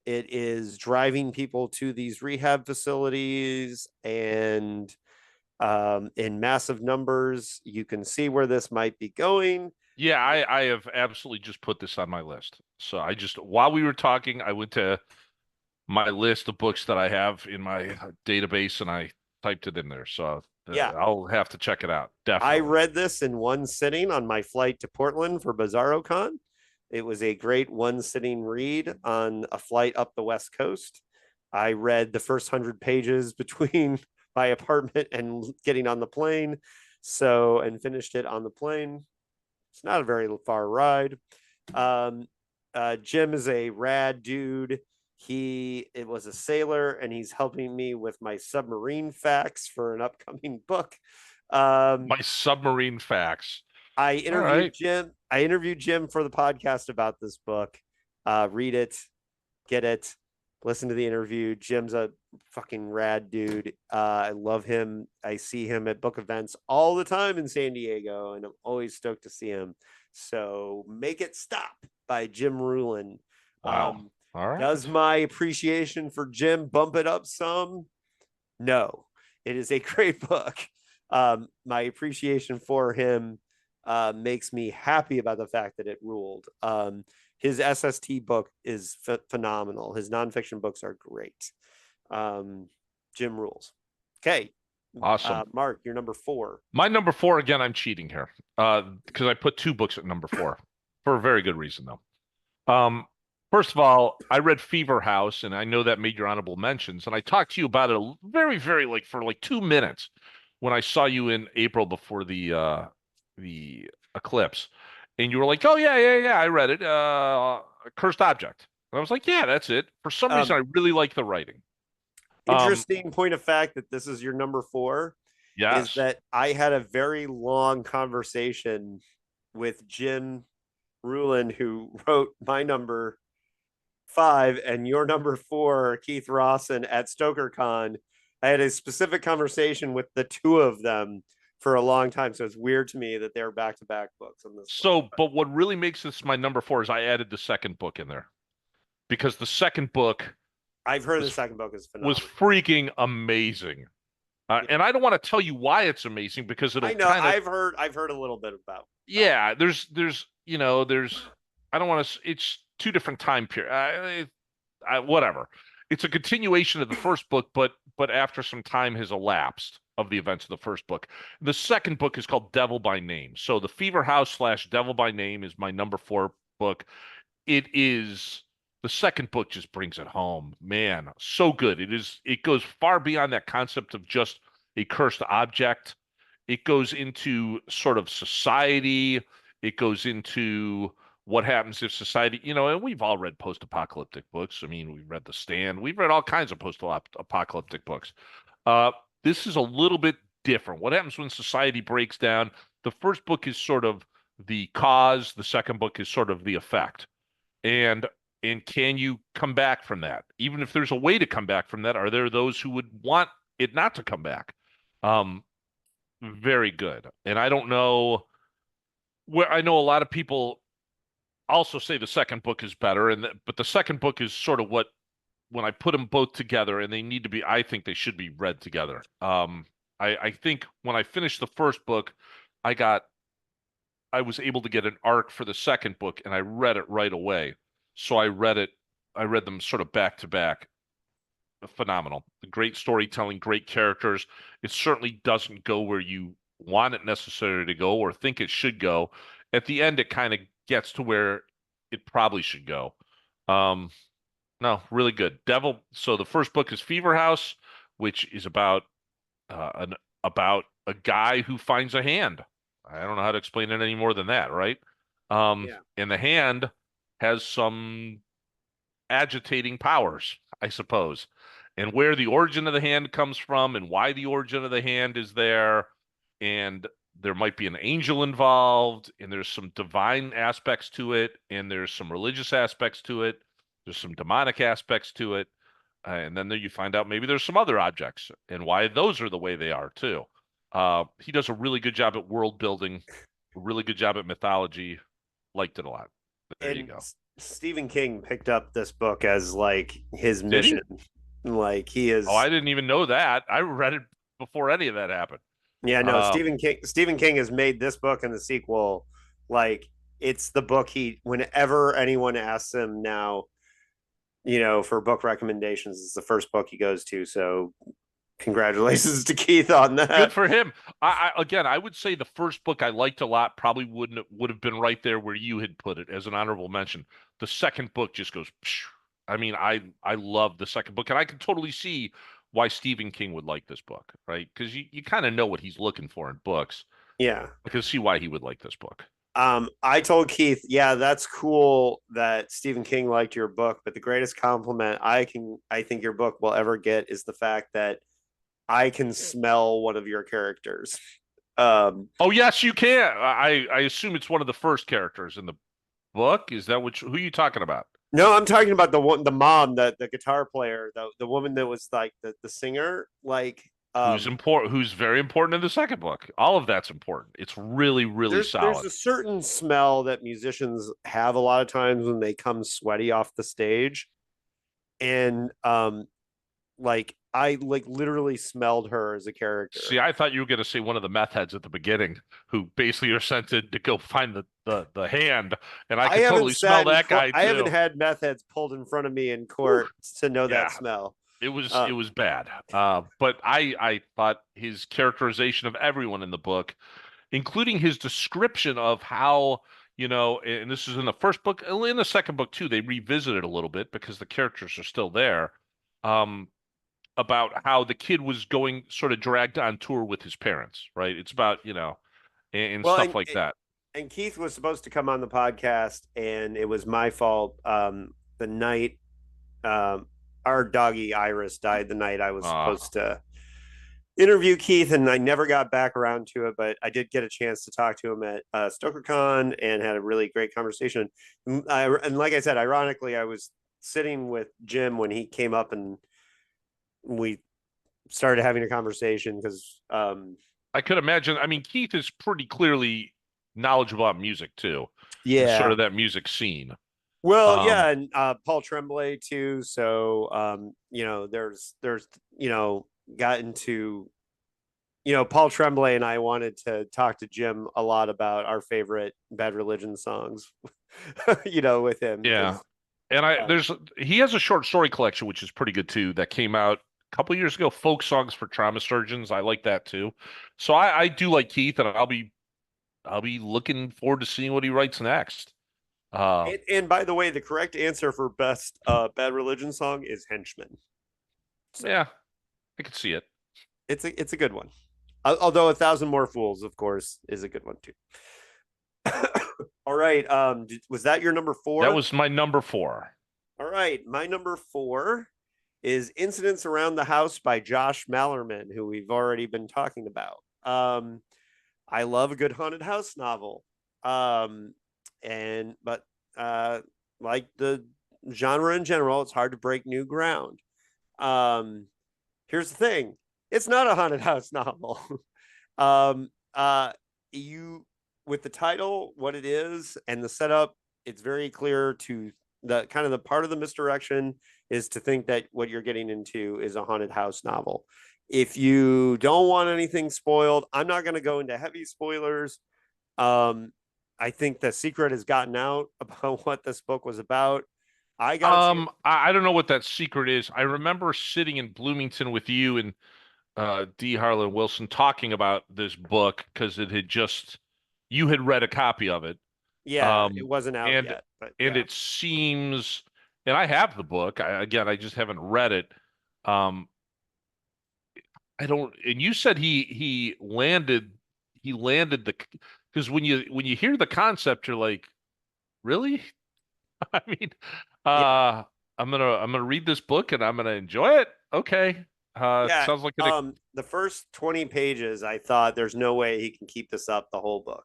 [SPEAKER 1] it is driving people to these rehab facilities, and in massive numbers. You can see where this might be going.
[SPEAKER 2] Yeah, I have absolutely just put this on my list. So I just, while we were talking, I went to my list of books that I have in my database and I typed it in there. So
[SPEAKER 1] Yeah,
[SPEAKER 2] I'll have to check it out.
[SPEAKER 1] I
[SPEAKER 2] Definitely.
[SPEAKER 1] read this in one sitting on my flight to Portland for BizarroCon. It was a great one sitting read on a flight up the West Coast. I read the first 100 pages between my apartment and getting on the plane. So, and finished it on the plane. It's not a very far ride. Um, Jim is a rad dude. It was a sailor, and he's helping me with my submarine facts for an upcoming book. Um,
[SPEAKER 2] My submarine facts.
[SPEAKER 1] I
[SPEAKER 2] All
[SPEAKER 1] interviewed
[SPEAKER 2] right.
[SPEAKER 1] Jim. I interviewed Jim for the podcast about this book. Read it, get it, listen to the interview. Jim's a fucking rad dude. I love him. I see him at book events all the time in San Diego, and I'm always stoked to see him. So, Make It Stop by Jim Rulin.
[SPEAKER 2] Wow.
[SPEAKER 1] Um,
[SPEAKER 2] All right.
[SPEAKER 1] does my appreciation for Jim bump it up some? No, it is a great book. My appreciation for him makes me happy about the fact that it ruled. His SST book is phenomenal. His nonfiction books are great. Um, Jim rules. Okay,
[SPEAKER 2] Awesome.
[SPEAKER 1] Mark, you're number four.
[SPEAKER 2] My number four, again, I'm cheating here. Because I put two books at number four for a very good reason, though. First of all, I read Fever House, and I know that made your honorable mentions, and I talked to you about it very, very like for like 2 minutes when I saw you in April before the eclipse, and you were like, "Oh yeah, yeah, yeah, I read it, Cursed Object." And I was like, "Yeah, that's it." For some reason,
[SPEAKER 1] Um,
[SPEAKER 2] I really like the writing. Um,
[SPEAKER 1] Interesting point of fact that this is your number four is
[SPEAKER 2] yes,
[SPEAKER 1] that I had a very long conversation with Jim Rulin, who wrote my number five and your number four, Keith Rawson, at StokerCon. I had a specific conversation with the two of them for a long time. So it's weird to me that they're back to back books on this one.
[SPEAKER 2] so, but what really makes this my number four is I added the second book in there because the second book
[SPEAKER 1] I've heard the
[SPEAKER 2] was
[SPEAKER 1] second book is
[SPEAKER 2] was
[SPEAKER 1] phenomenal.
[SPEAKER 2] freaking amazing.
[SPEAKER 1] Yeah.
[SPEAKER 2] And I don't want to tell you why it's amazing because
[SPEAKER 1] I
[SPEAKER 2] it'll
[SPEAKER 1] know
[SPEAKER 2] kind of,
[SPEAKER 1] I've heard a little bit about
[SPEAKER 2] yeah, there's I don't want to, it's two different time period. Whatever. It's a continuation of the first book, but after some time has elapsed of the events of the first book. The second book is called Devil by Name. So the Fever House / Devil by Name is my number four book. It is The second book just brings it home. Man, so good. It goes far beyond that concept of just a cursed object. It goes into sort of society. It goes into what happens if society, and we've all read post-apocalyptic books. I mean, we've read The Stand. We've read all kinds of post-apocalyptic books. Uh, this is a little bit different. What happens when society breaks down? The first book is sort of the cause. The second book is sort of the effect. And and can you come back from that? Even if there's a way to come back from that, are there those who would want it not to come back? Um, Very good. And I don't know where I know a lot of people also say the second book is better, but the second book is sort of what when I put them both together, and they need to be, I think they should be read together. I think when I finished the first book, I got I was able to get an arc for the second book, and I read it right away. So I read them sort of back to back. Phenomenal. Great storytelling, great characters. It certainly doesn't go where you want it necessarily to go or think it should go. At the end, it kind of gets to where it probably should go. Um, no, really good. So the first book is Fever House, which is an about a guy who finds a hand. I don't know how to explain it any more than that, right?
[SPEAKER 1] Yeah.
[SPEAKER 2] And the hand has some agitating powers, I suppose. And where the origin of the hand comes from and why the origin of the hand is there. And there might be an angel involved, and there's some divine aspects to it, and there's some religious aspects to it. There's some demonic aspects to it. And then there you find out maybe there's some other objects and why those are the way they are too. He does a really good job at world building, a really good job at mythology. Liked it a lot. There you
[SPEAKER 1] And
[SPEAKER 2] go.
[SPEAKER 1] Stephen King picked up this book as like his
[SPEAKER 2] Did
[SPEAKER 1] mission.
[SPEAKER 2] he?
[SPEAKER 1] Like he
[SPEAKER 2] Oh,
[SPEAKER 1] is.
[SPEAKER 2] I didn't even know that. I read it before any of that happened.
[SPEAKER 1] Yeah, no,
[SPEAKER 2] Um,
[SPEAKER 1] Stephen King has made this book and the sequel like it's the book he whenever anyone asks him now, for book recommendations, it's the first book he goes to. So congratulations to Keith on
[SPEAKER 2] Good
[SPEAKER 1] that.
[SPEAKER 2] for him. Again, I would say the first book I liked a lot probably would have been right there where you had put it as an honorable mention. The second book just goes. Psh. I mean, I love the second book, and I can totally see why Stephen King would like this book, right? Because you kind of know what he's looking for in books.
[SPEAKER 1] Yeah.
[SPEAKER 2] I can see why he would like this book.
[SPEAKER 1] I told Keith, yeah, that's cool that Stephen King liked your book, but the greatest compliment I think your book will ever get is the fact that I can smell one of your characters.
[SPEAKER 2] Oh yes, you can. I assume it's one of the first characters in the book. Is that who are you talking about?
[SPEAKER 1] No, I'm talking about the mom, the guitar player, the woman that was like the singer. Like,
[SPEAKER 2] Who's important? Who's very important in the second book? All of that's important. It's really, really
[SPEAKER 1] there's
[SPEAKER 2] solid.
[SPEAKER 1] a certain smell that musicians have a lot of times when they come sweaty off the stage, and like I like literally smelled her as a character.
[SPEAKER 2] See, I thought you were going to say one of the meth heads at the beginning, who basically are sent to go find the hand, and I could totally smell that guy
[SPEAKER 1] I haven't
[SPEAKER 2] too.
[SPEAKER 1] had meth heads pulled in front of me in
[SPEAKER 2] Whew.
[SPEAKER 1] court to know that
[SPEAKER 2] Yeah,
[SPEAKER 1] smell.
[SPEAKER 2] it
[SPEAKER 1] Uh,
[SPEAKER 2] was bad. But I thought his characterization of everyone in the book, including his description of how, and this is in the first book, in the second book too, they revisit it a little bit because the characters are still there. Um, about how the kid was going sort of dragged on tour with his parents, right? It's about, and
[SPEAKER 1] well,
[SPEAKER 2] stuff like that.
[SPEAKER 1] and Keith was supposed to come on the podcast, and it was my fault. The night our doggy Iris died, the night I was
[SPEAKER 2] Uh,
[SPEAKER 1] supposed to interview Keith, and I never got back around to it, but I did get a chance to talk to him at StokerCon and had a really great conversation. And like I said, ironically, I was sitting with Jim when he came up and we started having a conversation because
[SPEAKER 2] I could imagine. I mean, Keith is pretty clearly knowledgeable about music too, and sort
[SPEAKER 1] yeah.
[SPEAKER 2] of that music scene.
[SPEAKER 1] Well,
[SPEAKER 2] Um,
[SPEAKER 1] yeah, and Paul Tremblay too. So there's got into Paul Tremblay and I wanted to talk to Jim a lot about our favorite Bad Religion songs, with him
[SPEAKER 2] yeah,
[SPEAKER 1] because
[SPEAKER 2] and
[SPEAKER 1] um,
[SPEAKER 2] he has a short story collection which is pretty good too that came out a couple years ago. Folk songs for trauma surgeons. I like that too. So I do like Keith, and I'll be looking forward to seeing what he writes next. Uh,
[SPEAKER 1] And by the way, the correct answer for best Bad Religion song is Henchman. So
[SPEAKER 2] yeah, I could see it.
[SPEAKER 1] it's a good one. Although A Thousand More Fools, of course, is a good one too. All right. Was that your number
[SPEAKER 2] That
[SPEAKER 1] four?
[SPEAKER 2] was my number four.
[SPEAKER 1] All right. My number four is Incidents Around the House by Josh Malerman, who we've already been talking about. I love a good haunted house novel. Um, but uh, like the genre in general, it's hard to break new ground. Um, Here's the thing: it's not a haunted house novel. um, you with the title, what it is, and the setup, it's very clear to the kind of the part of the misdirection is to think that what you're getting into is a haunted house novel. If you don't want anything spoiled, I'm not going to go into heavy spoilers. Um, I think the secret has gotten out about what this book was about. I got a chance.
[SPEAKER 2] I don't know what that secret is. I remember sitting in Bloomington with you and D. Harlan Wilson talking about this book because it had just you had read a copy of it.
[SPEAKER 1] Yeah, it
[SPEAKER 2] Um,
[SPEAKER 1] wasn't out
[SPEAKER 2] and
[SPEAKER 1] yet, but
[SPEAKER 2] and
[SPEAKER 1] yeah,
[SPEAKER 2] it seems, and I have the book. Again, I just haven't read it. Um, I don't. And you said he landed the because when you hear the concept, you're like, really? I mean,
[SPEAKER 1] yeah,
[SPEAKER 2] uh, I'm gonna read this book and I'm gonna enjoy it. Okay.
[SPEAKER 1] yeah.
[SPEAKER 2] Sounds like an
[SPEAKER 1] The first 20 pages, I thought there's no way he can keep this up the whole book.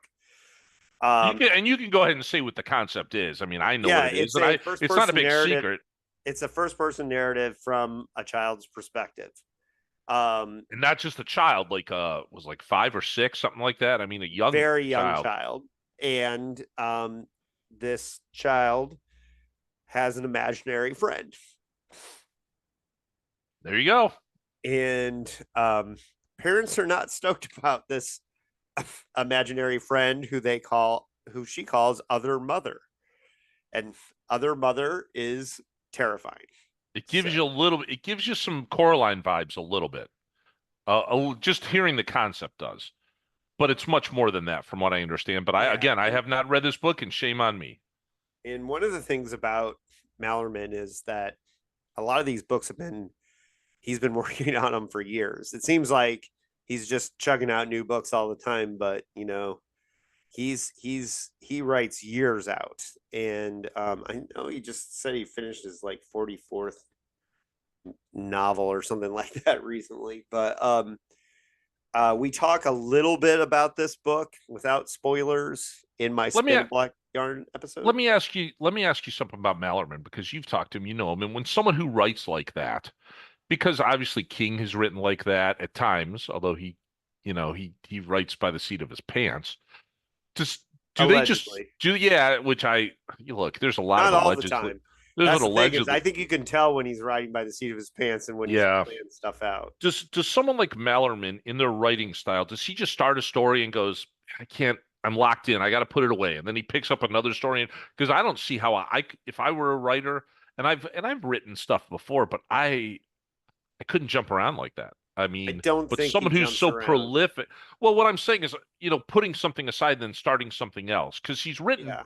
[SPEAKER 2] you
[SPEAKER 1] Um,
[SPEAKER 2] can go ahead and say what the concept is. I mean, I know what
[SPEAKER 1] yeah,
[SPEAKER 2] it is,
[SPEAKER 1] it's
[SPEAKER 2] and
[SPEAKER 1] a
[SPEAKER 2] I
[SPEAKER 1] first
[SPEAKER 2] it's not a
[SPEAKER 1] person
[SPEAKER 2] big
[SPEAKER 1] narrative.
[SPEAKER 2] secret.
[SPEAKER 1] It's a first person narrative from a child's perspective. Um,
[SPEAKER 2] And not just a child, like was like 5 or 6, something like that. I mean, a young
[SPEAKER 1] Very young
[SPEAKER 2] child.
[SPEAKER 1] child, and this child has an imaginary friend,
[SPEAKER 2] There you go.
[SPEAKER 1] and parents are not stoked about this imaginary friend who she calls Other Mother, and Other Mother is terrifying.
[SPEAKER 2] It
[SPEAKER 1] So
[SPEAKER 2] gives you a little. It gives you some Coraline vibes, a little bit. Just hearing the concept does, but it's much more than that, from what I understand. But
[SPEAKER 1] yeah,
[SPEAKER 2] I have not read this book, and shame on me.
[SPEAKER 1] and one of the things about Mallerman is that a lot of these books have been he's been working on them for years. It seems like he's just chugging out new books all the time, but he writes years out, and I know he just said he finished his like 44th novel or something like that recently. But we talk a little bit about this book without spoilers in my
[SPEAKER 2] Let me
[SPEAKER 1] Spin a Black Yarn episode.
[SPEAKER 2] let me ask you something about Mallerman because you've talked to him, you know him, and when someone who writes like that, because obviously King has written like that at times, although he writes by the seat of his pants. Just do they just
[SPEAKER 1] Allegedly,
[SPEAKER 2] do yeah, which look, there's a lot of
[SPEAKER 1] not all the
[SPEAKER 2] allegedly.
[SPEAKER 1] time.
[SPEAKER 2] There's an
[SPEAKER 1] That's the thing is, I
[SPEAKER 2] allegedly.
[SPEAKER 1] think you can tell when he's riding by the seat of his pants and when he's
[SPEAKER 2] Yeah.
[SPEAKER 1] playing stuff out.
[SPEAKER 2] Does someone like Mallerman in their writing style, does he just start a story and goes, I can't, I'm locked in, I got to put it away, and then he picks up another story? And because I don't see how if I were a writer, and I've written stuff before, but I couldn't jump around like that. I
[SPEAKER 1] I
[SPEAKER 2] mean,
[SPEAKER 1] don't
[SPEAKER 2] but
[SPEAKER 1] think he
[SPEAKER 2] someone who's
[SPEAKER 1] jumps
[SPEAKER 2] so
[SPEAKER 1] around.
[SPEAKER 2] prolific. Well, what I'm saying is, putting something aside and then starting something else because he's written,
[SPEAKER 1] Yeah.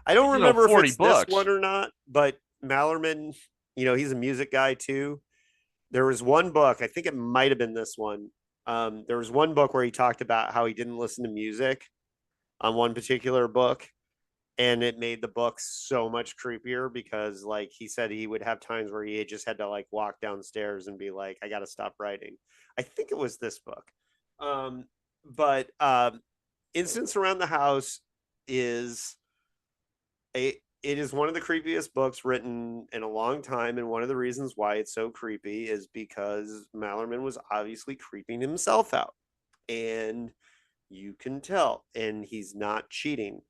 [SPEAKER 1] I don't remember if
[SPEAKER 2] 40
[SPEAKER 1] it's this one
[SPEAKER 2] books.
[SPEAKER 1] or not, but Mallerman, he's a music guy too. There was one book, I think it might have been this one. There was one book where he talked about how he didn't listen to music on one particular book, and it made the book so much creepier because, like, he said he would have times where he just had to like walk downstairs and be like, "I got to stop writing." I think it was this book, but Instance Around the House is it is one of the creepiest books written in a long time, and one of the reasons why it's so creepy is because Mallerman was obviously creeping himself out, and you can tell, and he's not cheating.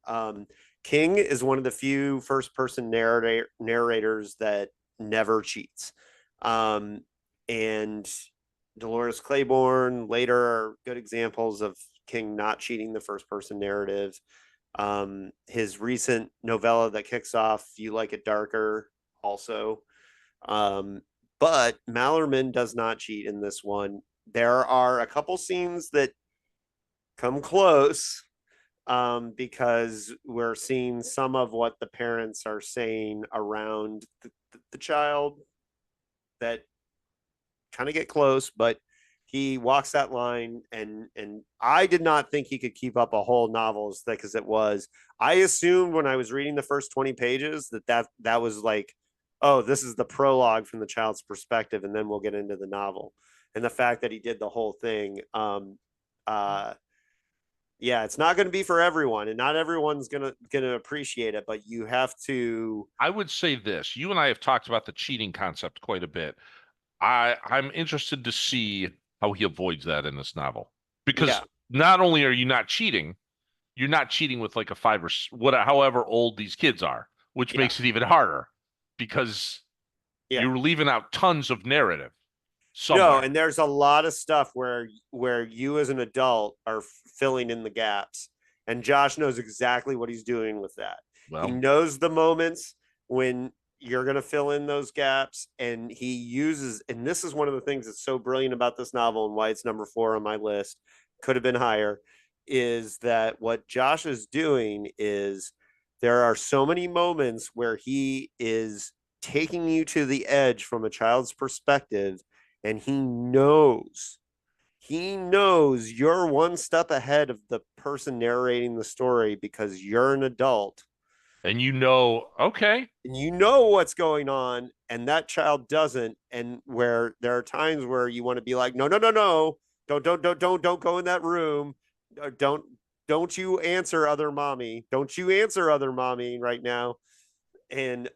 [SPEAKER 1] King is one of the few first person narrators that never cheats. Um, and Dolores Claiborne later are good examples of King not cheating the first person narrative. His recent novella that kicks off You Like It Darker also. Um, but Mallerman does not cheat in this one. There are a couple scenes that come close, because we're seeing some of what the parents are saying around the child that kind of get close, but he walks that line, and I did not think he could keep up a whole novel as thick as it was. I assumed when I was reading the first 20 pages that was like, oh, this is the prologue from the child's perspective, and then we'll get into the novel. And the fact that he did the whole thing, uh yeah, it's not going to be for everyone, and not everyone's gonna appreciate it, but you have to.
[SPEAKER 2] I would say this. You and I have talked about the cheating concept quite a bit. I'm interested to see how he avoids that in this novel. Because
[SPEAKER 1] Yeah,
[SPEAKER 2] not only are you not cheating, you're not cheating with like a five or what, however old these kids are, which
[SPEAKER 1] yeah,
[SPEAKER 2] makes it even harder because
[SPEAKER 1] yeah.
[SPEAKER 2] you're leaving out tons of narrative
[SPEAKER 1] No,
[SPEAKER 2] somewhere.
[SPEAKER 1] and there's a lot of stuff where you as an adult are filling in the gaps, and Josh knows exactly what he's doing with that. He
[SPEAKER 2] Well,
[SPEAKER 1] knows the moments when you're going to fill in those gaps, and he uses. And this is one of the things that's so brilliant about this novel, and why it's number 4 on my list. Could have been higher. Is that what Josh is doing? Is there are so many moments where he is taking you to the edge from a child's perspective, and he knows you're one step ahead of the person narrating the story because you're an adult,
[SPEAKER 2] and you know, okay,
[SPEAKER 1] and you know what's going on, and that child doesn't. And where there are times where you want to be like, no, no, no, no, don't go in that room. Don't you answer other mommy, don't you answer other mommy right now. And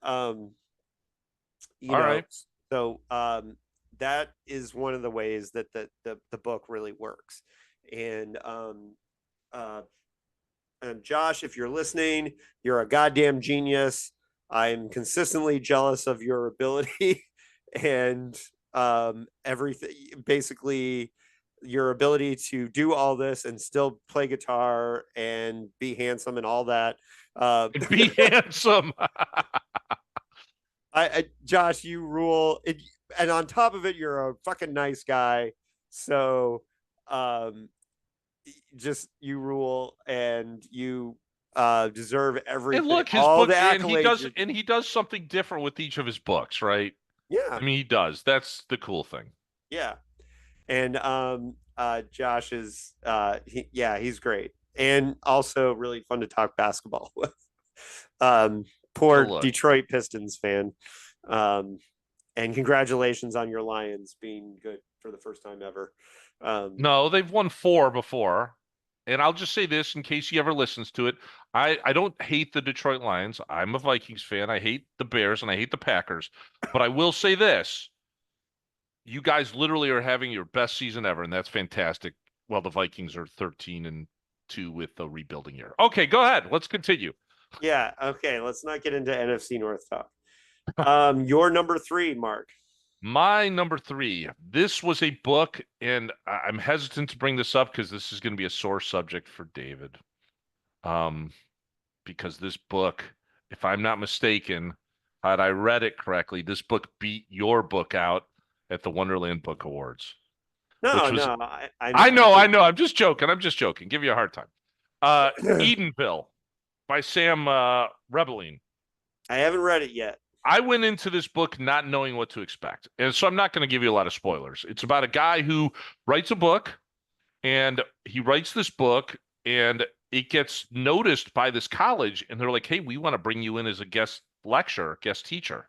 [SPEAKER 1] you
[SPEAKER 2] all
[SPEAKER 1] know
[SPEAKER 2] right.
[SPEAKER 1] so that is one of the ways that the book really works. And uh and Josh, if you're listening, you're a goddamn genius. I'm consistently jealous of your ability and everything, basically your ability to do all this and still play guitar and be handsome and all that. uh,
[SPEAKER 2] Be handsome.
[SPEAKER 1] Josh, you rule. And on top of it, you're a fucking nice guy. So, um, just you rule, and you deserve
[SPEAKER 2] And
[SPEAKER 1] everything,
[SPEAKER 2] look, his
[SPEAKER 1] all the
[SPEAKER 2] book,
[SPEAKER 1] accolades.
[SPEAKER 2] and he does something different with each of his books, right?
[SPEAKER 1] Yeah,
[SPEAKER 2] I mean, he does. That's the cool thing.
[SPEAKER 1] yeah. And Josh is yeah, he's great, and also really fun to talk basketball with.
[SPEAKER 2] So
[SPEAKER 1] Poor
[SPEAKER 2] look,
[SPEAKER 1] Detroit Pistons fan. Um, and congratulations on your Lions being good for the first time ever. Um,
[SPEAKER 2] no, they've won four before. And I'll just say this in case he ever listens to it. I don't hate the Detroit Lions. I'm a Vikings fan. I hate the Bears and I hate the Packers. But I will say this. You guys literally are having your best season ever, and that's fantastic. Well, the Vikings are 13-2 with the rebuilding year. Okay, go ahead. Let's continue.
[SPEAKER 1] yeah, okay, let's not get into NFC North talk. Your number 3, Mark.
[SPEAKER 2] My number three. This was a book, and I'm hesitant to bring this up because this is going to be a sore subject for David. Um, because this book, if I'm not mistaken, had I read it correctly, this book beat your book out at the Wonderland Book Awards,
[SPEAKER 1] No,
[SPEAKER 2] which was,
[SPEAKER 1] no, I
[SPEAKER 2] I
[SPEAKER 1] think
[SPEAKER 2] know, I'm just joking. I'm just joking. Give you a hard time. Edenville by Sam Rebelline.
[SPEAKER 1] I haven't read it yet.
[SPEAKER 2] I went into this book not knowing what to expect. And so I'm not going to give you a lot of spoilers. It's about a guy who writes a book and he writes this book and it gets noticed by this college and they're like, "Hey, we want to bring you in as a guest lecturer, guest teacher."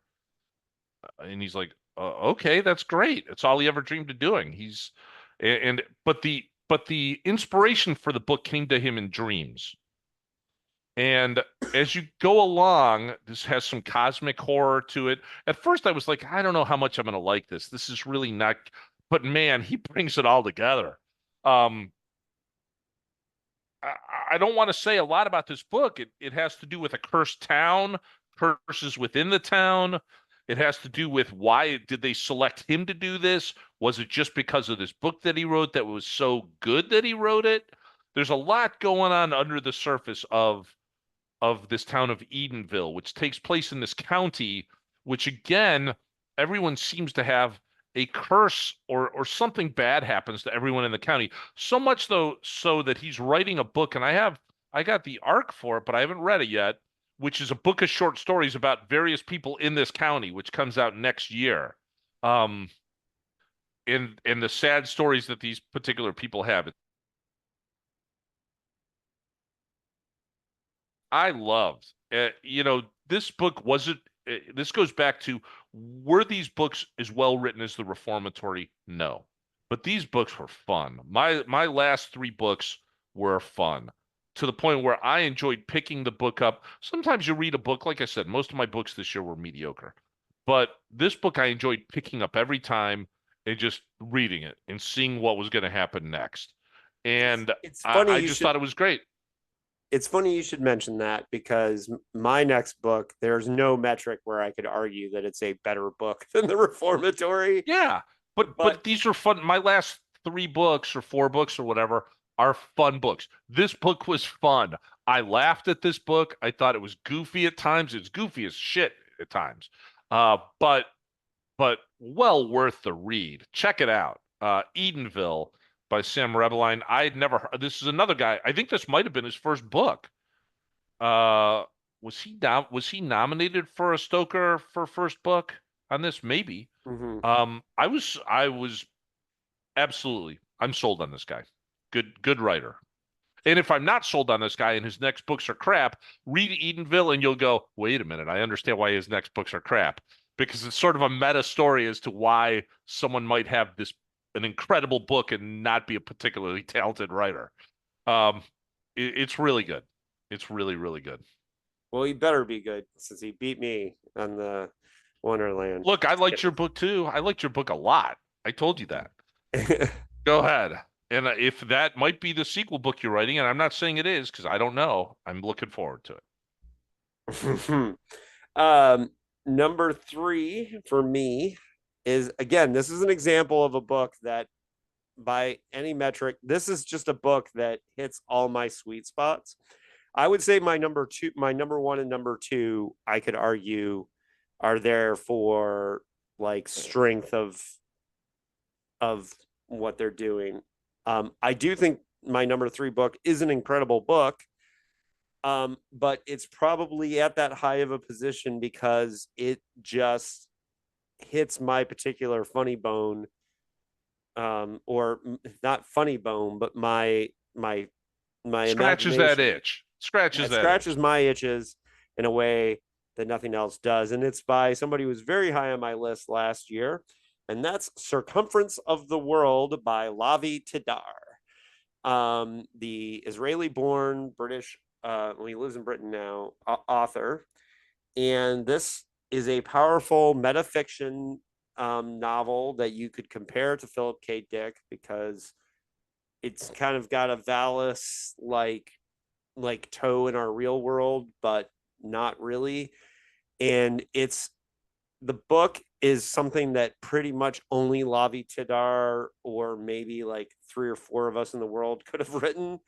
[SPEAKER 2] And he's like, "Okay, that's great. It's all he ever dreamed of doing." But the inspiration for the book came to him in dreams. And as you go along, this has some cosmic horror to it. At first, I was like, I don't know how much I'm going to like this. This is really not, but man, he brings it all together. Um, I, I don't want to say a lot about this book. It has to do with a cursed town, curses within the town. It has to do with why did they select him to do this? Was it just because of this book that he wrote that was so good that he wrote it? There's a lot going on under the surface of this town of Edenville, which takes place in this county, which again, everyone seems to have a curse or something bad happens to everyone in the county. So much though, so that he's writing a book, and I have I got the arc for it, but I haven't read it yet, which is a book of short stories about various people in this county, which comes out next year. Um, in the sad stories that these particular people have. I loved. This book wasn't. This goes back to, were these books as well written as the Reformatory? No, but these books were fun. My last three books were fun to the point where I enjoyed picking the book up. Sometimes you read a book, like I said, most of my books this year were mediocre, but this book I enjoyed picking up every time and just reading it and seeing what was going to happen next.
[SPEAKER 1] It's
[SPEAKER 2] And
[SPEAKER 1] it's
[SPEAKER 2] I,
[SPEAKER 1] funny
[SPEAKER 2] I
[SPEAKER 1] you
[SPEAKER 2] just
[SPEAKER 1] should
[SPEAKER 2] thought it was great.
[SPEAKER 1] it's funny you should mention that because my next book, there's no metric where I could argue that it's a better book than the Reformatory.
[SPEAKER 2] Yeah,
[SPEAKER 1] But
[SPEAKER 2] but these are fun. My last three books or four books or whatever are fun books. This book was fun. I laughed at this book. I thought it was goofy at times. It's goofy as shit at times. But well worth the read. Check it out. Edenville by Sam Rebeline. I'd never heard, this is another guy. I think this might have been his first book. Uh was he nominated for a Stoker for first book on this? Maybe.
[SPEAKER 1] mhm.
[SPEAKER 2] I was absolutely, I'm sold on this guy. Good writer. And if I'm not sold on this guy and his next books are crap, read Edenville and you'll go, wait a minute, I understand why his next books are crap. Because it's sort of a meta story as to why someone might have an incredible book and not be a particularly talented writer. Um, it's really good. It's really, really good.
[SPEAKER 1] Well, he better be good since he beat me on the Wonderland.
[SPEAKER 2] Look, I
[SPEAKER 1] Just
[SPEAKER 2] liked your book too. I liked your book a lot. I told you that.
[SPEAKER 1] kidding.
[SPEAKER 2] Go ahead. And if that might be the sequel book you're writing, and I'm not saying it is because I don't know, I'm looking forward to it.
[SPEAKER 1] um, number three for me is, again, this is an example of a book that, by any metric, this is just a book that hits all my sweet spots. I would say my number one and number two, I could argue, are there for like strength of what they're doing. I do think my number three book is an incredible book, but it's probably at that high of a position because it just hits my particular funny bone, or not funny bone, but my
[SPEAKER 2] Scratches that
[SPEAKER 1] imagination.
[SPEAKER 2] itch.
[SPEAKER 1] Yeah,
[SPEAKER 2] Scratches
[SPEAKER 1] it
[SPEAKER 2] that itch.
[SPEAKER 1] scratches my itches in a way that nothing else does. And it's by somebody who was very high on my list last year, and that's Circumference of the World by Lavi Tidar, the Israeli-born British, well, he lives in Britain now, author. And this is a powerful metafiction novel that you could compare to Philip K. Dick because it's kind of got a Valis like toe in our real world, but not really. And it's the book is something that pretty much only Lavi Tidar or maybe like three or four of us in the world could have written.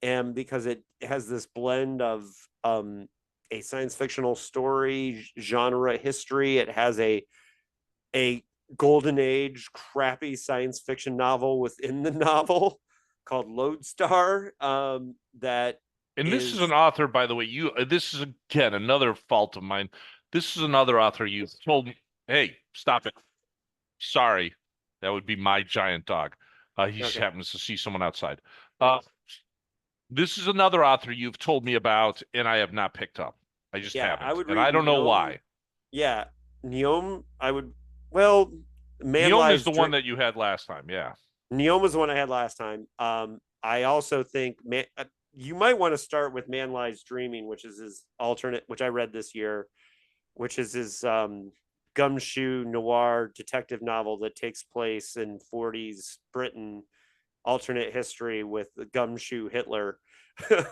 [SPEAKER 1] And because it has this blend of a science fictional story, genre history, it has a golden age crappy science fiction novel within the novel called Lodestar, that
[SPEAKER 2] And this is an
[SPEAKER 1] is,
[SPEAKER 2] author, by the way. This is again another fault of mine. This is another author you told me, hey, stop it. Sorry, that would be my giant dog. He
[SPEAKER 1] okay.
[SPEAKER 2] happens to see someone outside. Uh, this is another author you've told me about, and I have not picked up. I just
[SPEAKER 1] Yeah, I
[SPEAKER 2] haven't,
[SPEAKER 1] would
[SPEAKER 2] and
[SPEAKER 1] read
[SPEAKER 2] I don't know
[SPEAKER 1] Neom.
[SPEAKER 2] why.
[SPEAKER 1] Yeah, Neom. I would. Well, Man
[SPEAKER 2] Neom is
[SPEAKER 1] Lies
[SPEAKER 2] the one
[SPEAKER 1] Dream.
[SPEAKER 2] that you had last time. Yeah.
[SPEAKER 1] Neom was the one I had last time. I also think you might want to start with Man Lies Dreaming, which is his alternate, which I read this year, which is his gumshoe noir detective novel that takes place in 40s Britain, alternate history with the gumshoe Hitler,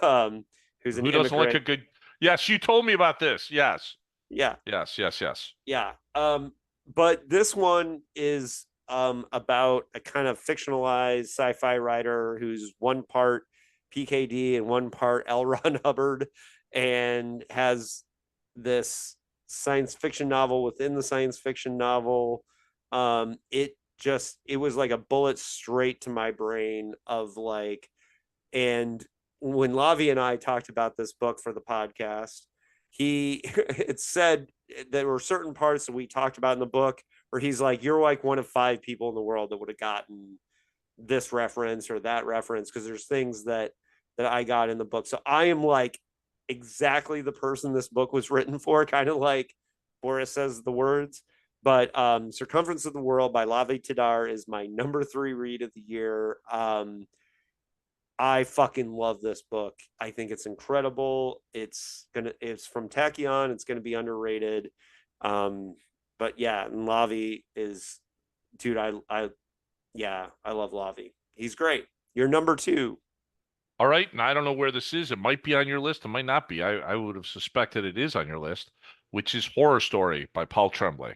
[SPEAKER 1] um, who's an
[SPEAKER 2] Who doesn't like a
[SPEAKER 1] immigrant.
[SPEAKER 2] good? Yes, you told me about this. Yes,
[SPEAKER 1] Yeah,
[SPEAKER 2] yes, yes, yes.
[SPEAKER 1] yeah. But this one is about a kind of fictionalized sci-fi writer who's one part PKD and one part L. Ron Hubbard, and has this science fiction novel within the science fiction novel. It was like a bullet straight to my brain of like, and when Lavi and I talked about this book for the podcast, he it said there were certain parts that we talked about in the book where he's like, "You're like one of 5 people in the world that would have gotten this reference or that reference," because there's things that I got in the book. So I am like exactly the person this book was written for, kind of like Boris says the words. But Circumference of the World by Lavi Tidar is my number 3 read of the year. I fucking love this book. I think it's incredible. It's from Tachyon. It's gonna be underrated. Um, but yeah, and Lavi is, dude. I yeah, I love Lavi. He's great. You're number 2.
[SPEAKER 2] All right, and I don't know where this is. It might be on your list. It might not be. I would have suspected it is on your list, which is Horror Story by Paul Tremblay.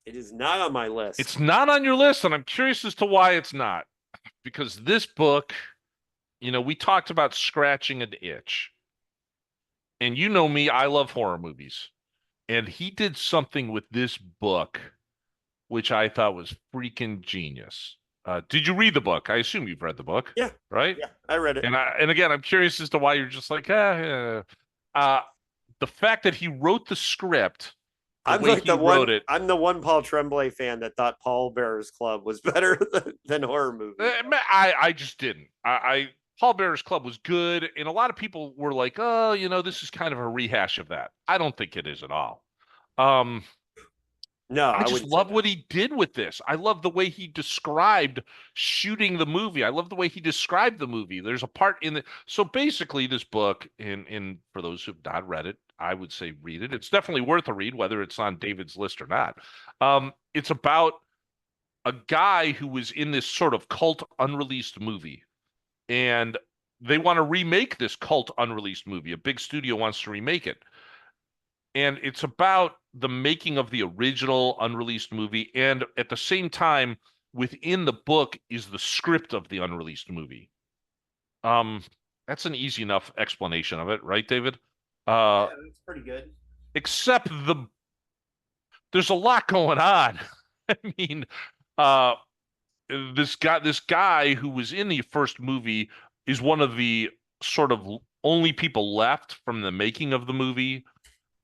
[SPEAKER 1] It is not on my
[SPEAKER 2] It's
[SPEAKER 1] list.
[SPEAKER 2] not on your list, and I'm curious as to why it's not. Because this book, we talked about scratching an itch. And you know me, I love horror movies. And he did something with this book, which I thought was freaking genius. Did you read the book? I assume you've read the book,
[SPEAKER 1] Yeah,
[SPEAKER 2] right?
[SPEAKER 1] yeah, I read it.
[SPEAKER 2] And again, I'm curious as to why you're just like, yeah. Uh, the fact that he wrote the script the
[SPEAKER 1] I'm
[SPEAKER 2] way
[SPEAKER 1] like
[SPEAKER 2] he
[SPEAKER 1] the one.
[SPEAKER 2] wrote it,
[SPEAKER 1] I'm the one Paul Tremblay fan that thought Paul Bearer's Club was better than horror movies.
[SPEAKER 2] I just didn't. Paul Bearer's Club was good, and a lot of people were like, "Oh, this is kind of a rehash of that." I don't think it is at all. Um,
[SPEAKER 1] No,
[SPEAKER 2] I
[SPEAKER 1] I
[SPEAKER 2] just
[SPEAKER 1] wouldn't say
[SPEAKER 2] love what
[SPEAKER 1] that.
[SPEAKER 2] he did with this. I love the way he described shooting the movie. I love the way he described the movie. There's a part in the so basically this book, in for those who've not read it, I would say read it. It's definitely worth a read, whether it's on David's list or not. It's about a guy who was in this sort of cult unreleased movie, and they want to remake this cult unreleased movie. A big studio wants to remake it. And it's about the making of the original unreleased movie. And at the same time, within the book is the script of the unreleased movie. Um, that's an easy enough explanation of it, right, David? Uh,
[SPEAKER 1] Yeah, that's pretty good.
[SPEAKER 2] except there's a lot going on. I mean, uh, this guy who was in the first movie is one of the sort of only people left from the making of the movie,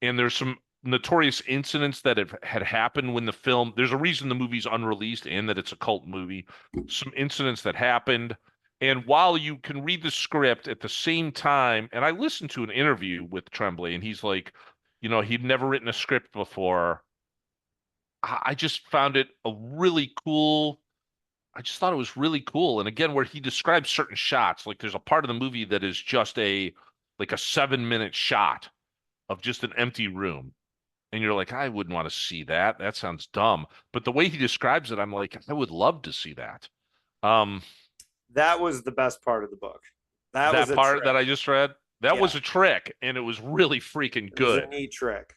[SPEAKER 2] and there's some notorious incidents that had happened when the film, there's a reason the movie's unreleased and that it's a cult movie, some incidents that happened. And while you can read the script at the same time, and I listened to an interview with Tremblay, and he's like, he'd never written a script before. I just found it a really cool. I just thought it was really cool. And again, where he describes certain shots, like there's a part of the movie that is just like a 7-minute shot of just an empty room. And you're like, I wouldn't want to see that. That sounds dumb. But the way he describes it, I'm like, I would love to see that. Um,
[SPEAKER 1] That was the best part of the book. That was
[SPEAKER 2] that
[SPEAKER 1] a
[SPEAKER 2] part that
[SPEAKER 1] trick.
[SPEAKER 2] I just read, that
[SPEAKER 1] Yeah,
[SPEAKER 2] was a trick, and it was really freaking
[SPEAKER 1] it was a
[SPEAKER 2] good.
[SPEAKER 1] neat trick.